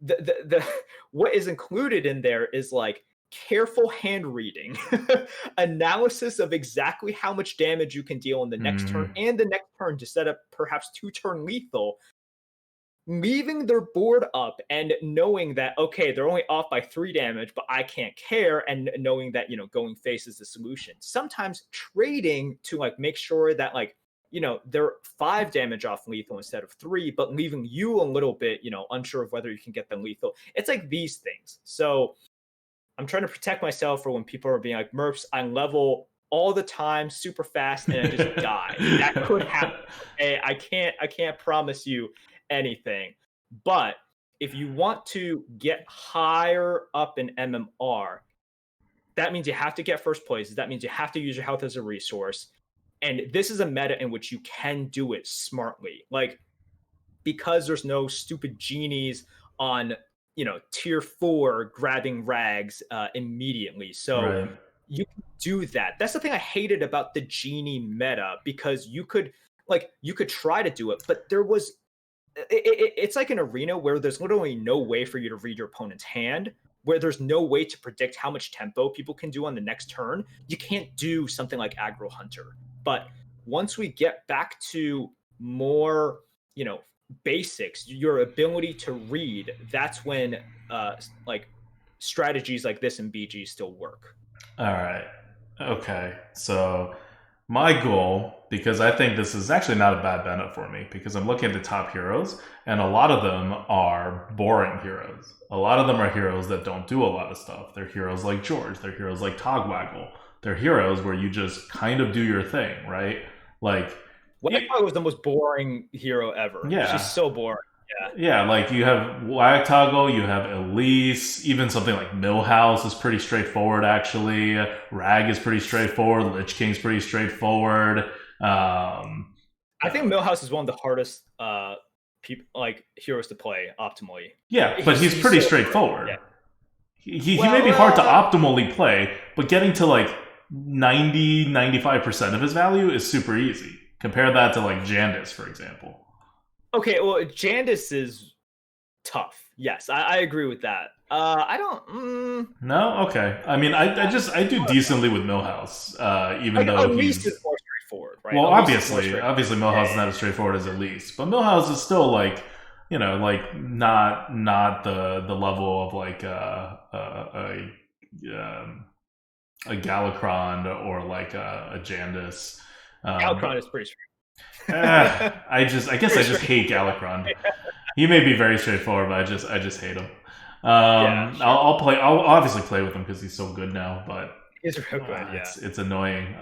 the what is included in there is like careful hand reading, analysis of exactly how much damage you can deal in the next turn and the next turn to set up perhaps 2-turn lethal, leaving their board up and knowing that, okay, they're only off by 3 damage, but I can't care, and knowing that, going face is the solution. Sometimes trading to like make sure that like, they're 5 damage off lethal instead of 3, but leaving you a little bit, unsure of whether you can get them lethal. It's like these things. So I'm trying to protect myself for when people are being like, Merps, I level all the time super fast and I just die. That could happen. Okay? I can't promise you anything. But if you want to get higher up in MMR, that means you have to get first places. That means you have to use your health as a resource. And this is a meta in which you can do it smartly. Like, because there's no stupid genies on, tier 4 grabbing rags immediately. So you can do that. That's the thing I hated about the genie meta, because you could try to do it, but there was it's like an arena where there's literally no way for you to read your opponent's hand, where there's no way to predict how much tempo people can do on the next turn. You can't do something like Aggro Hunter. But once we get back to more, basics, your ability to read, that's when strategies like this in BG still work. All right. Okay. So my goal, because I think this is actually not a bad benefit for me, because I'm looking at the top heroes, and a lot of them are boring heroes. A lot of them are heroes that don't do a lot of stuff. They're heroes like George. They're heroes like Togwaggle. They're heroes where you just kind of do your thing, right? Like, Wagtog was the most boring hero ever. Yeah. She's so boring. Yeah, like you have Wagtoggle, you have Elise, even something like Millhouse is pretty straightforward, actually. Rag is pretty straightforward. Lich King's pretty straightforward. I think Millhouse is one of the hardest heroes to play optimally. Yeah, but he's pretty straightforward. Yeah. He may be hard to optimally play, but getting to like 90-95% of his value is super easy. Compare that to like Jandis, for example. Okay, well, Jandis is tough. Yes, I agree with that. I don't. No, okay. I mean, I do decently with Millhouse, even though Elise is more straightforward, right? Well, obviously, Millhouse is not as straightforward as Elise, but Millhouse is still like, not the level of like a Galakrond or like a Jandis. Galakrond is pretty straightforward. I guess I just hate Galakrond. He may be very straightforward, but I just hate him. Sure. I'll obviously play with him because he's so good now, but he's real good. It's annoying.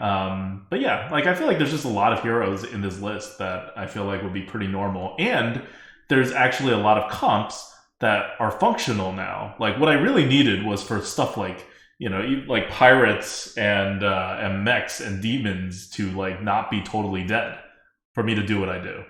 But yeah, like I feel like there's just a lot of heroes in this list that I feel like would be pretty normal, and there's actually a lot of comps that are functional now. Like what I really needed was for stuff like, like pirates and mechs and demons to like not be totally dead for me to do what I do.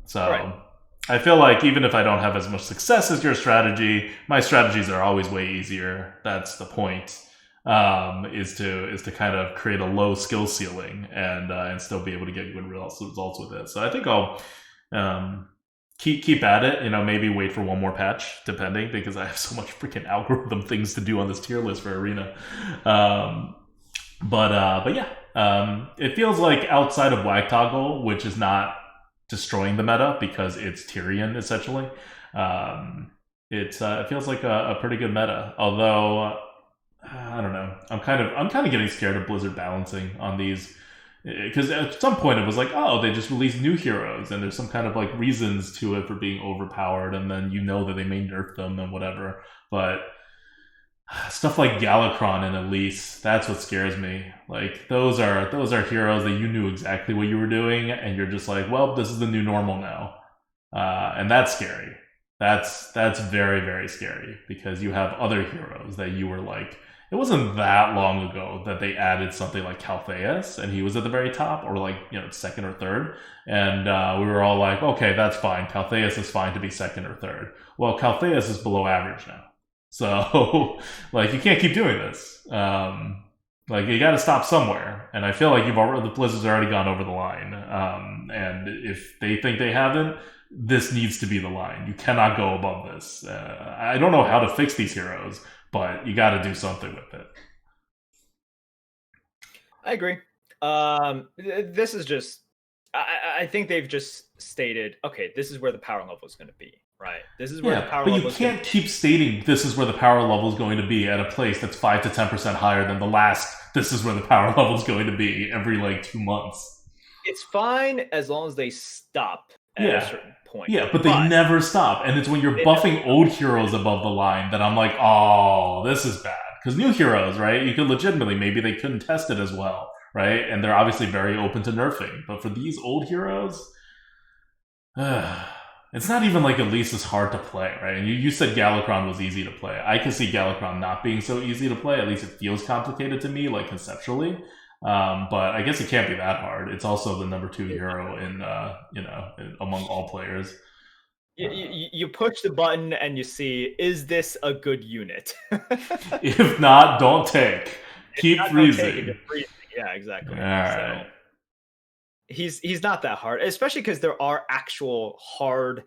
So I feel like even if I don't have as much success as your strategy, my strategies are always way easier. That's the point. Is to kind of create a low skill ceiling and still be able to get good results with it. So I think I'll keep at it. Maybe wait for one more patch, depending, because I have so much freaking algorithm things to do on this tier list for Arena. But yeah, it feels like outside of Wagtoggle, which is not destroying the meta because it's Tyrion essentially. It feels like a pretty good meta. Although I don't know, I'm kind of getting scared of Blizzard balancing on these, because at some point it was like, oh, they just released new heroes and there's some kind of like reasons to it for being overpowered, and then that they may nerf them and whatever. But stuff like Galakrond and Elise, that's what scares me. Like those are heroes that you knew exactly what you were doing, and you're just like, well, this is the new normal now, and that's scary. That's very, very scary, because you have other heroes that you were like, it wasn't that long ago that they added something like Caltheus, and he was at the very top, or like second or third, and we were all like, okay, that's fine. Caltheus is fine to be second or third. Well, Caltheus is below average now. So, like, you can't keep doing this. Like, you got to stop somewhere. And I feel like the Blizzard's already gone over the line. And if they think they haven't, this needs to be the line. You cannot go above this. I don't know how to fix these heroes, but you got to do something with it. I agree. This is just, I think they've just stated, okay, this is where the power level is going to be. Right. This is where the power level is. But you can't keep stating this is where the power level is going to be at a place that's 5 to 10% higher than the last. This is where the power level is going to be every like 2 months. It's fine as long as they stop at a certain point. Yeah, but they never stop. And it's when you're buffing old heroes above the line that I'm like, oh, this is bad. Because new heroes, right? You could legitimately, maybe they couldn't test it as well, right? And they're obviously very open to nerfing. But for these old heroes, It's not even like Elise is hard to play, right? And you said Galakrond was easy to play. I can see Galakrond not being so easy to play. At least it feels complicated to me, like conceptually. But I guess it can't be that hard. It's also the number 2 hero in among all players. You push the button and you see, is this a good unit? If not, don't take. Keep freezing. Yeah, exactly. All right. So, he's not that hard, especially because there are actual hard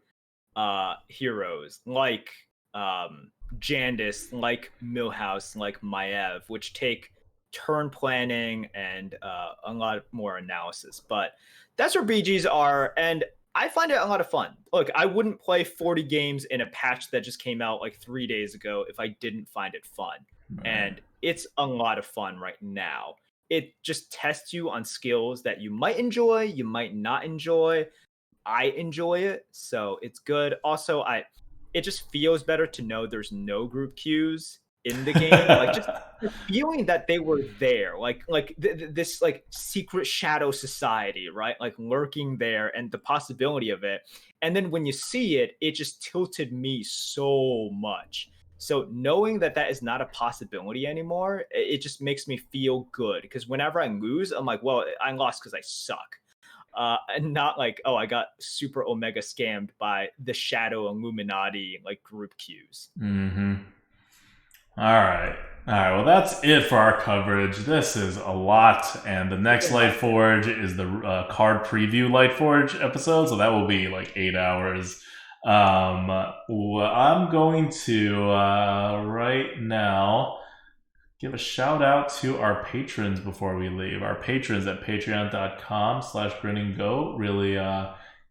heroes like Jandis, like Millhouse, like Maev, which take turn planning and a lot more analysis. But that's where BGs are, and I find it a lot of fun. Look, I wouldn't play 40 games in a patch that just came out like 3 days ago if I didn't find it fun. Right. And it's a lot of fun right now. It just tests you on skills that you might enjoy, you might not enjoy. I enjoy it, so it's good. Also, it just feels better to know there's no group queues in the game. Like, just the feeling that they were there, like this like secret shadow society, right? Like lurking there, and the possibility of it. And then when you see it, it just tilted me so much. So knowing that that is not a possibility anymore, it just makes me feel good. Because whenever I lose, I'm like, well, I lost because I suck. And not like, oh, I got super omega scammed by the Shadow Illuminati like group queues. Mm-hmm. All right. Well, that's it for our coverage. This is a lot, and the next Lightforge is the card preview Lightforge episode, so that will be like 8 hours. I'm going to right now give a shout out to our patrons before we leave. Our patrons at patreon.com/grinninggoat, really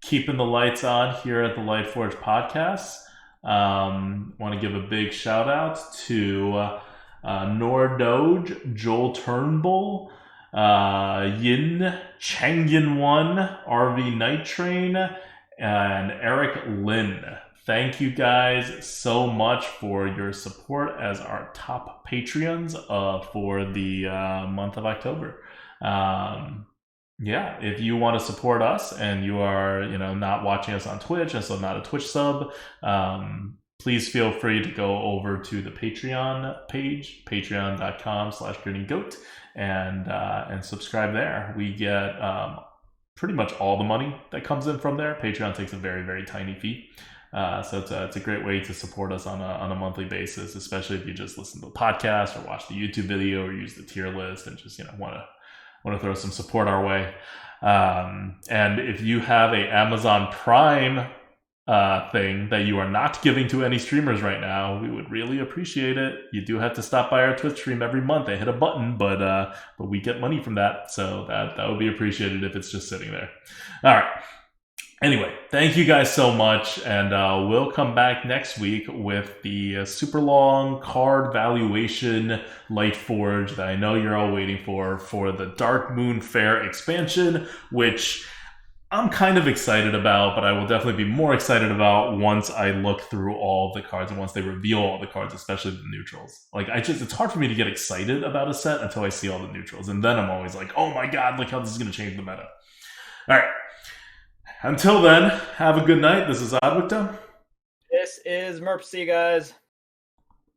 keeping the lights on here at the Lightforge podcast. Want to give a big shout out to Nordoge, Joel Turnbull, Yin, Changyan1, RV Night Train, and Eric Lin. Thank you guys so much for your support as our top Patreons for the month of October. If you want to support us and you are, not watching us on Twitch and so not a Twitch sub, please feel free to go over to the Patreon page, patreon.com/grinninggoat, and subscribe there. We get pretty much all the money that comes in from there. Patreon takes a very, very tiny fee. So it's a great way to support us on a monthly basis, especially if you just listen to the podcast or watch the YouTube video or use the tier list and just want to throw some support our way. And if you have a Amazon Prime thing that you are not giving to any streamers right now, we would really appreciate it. You do have to stop by our Twitch stream every month and hit a button, but we get money from that, so that would be appreciated if it's just sitting there. All right. Anyway, thank you guys so much, and we'll come back next week with the super long card valuation Lightforge that I know you're all waiting for the Dark Moon Fair expansion, which I'm kind of excited about, but I will definitely be more excited about once I look through all the cards and once they reveal all the cards, especially the neutrals. Like, it's hard for me to get excited about a set until I see all the neutrals, and then I'm always like, oh my god, look how this is going to change the meta. All right. Until then, have a good night. This is ADWCTA. This is Merps. See you guys.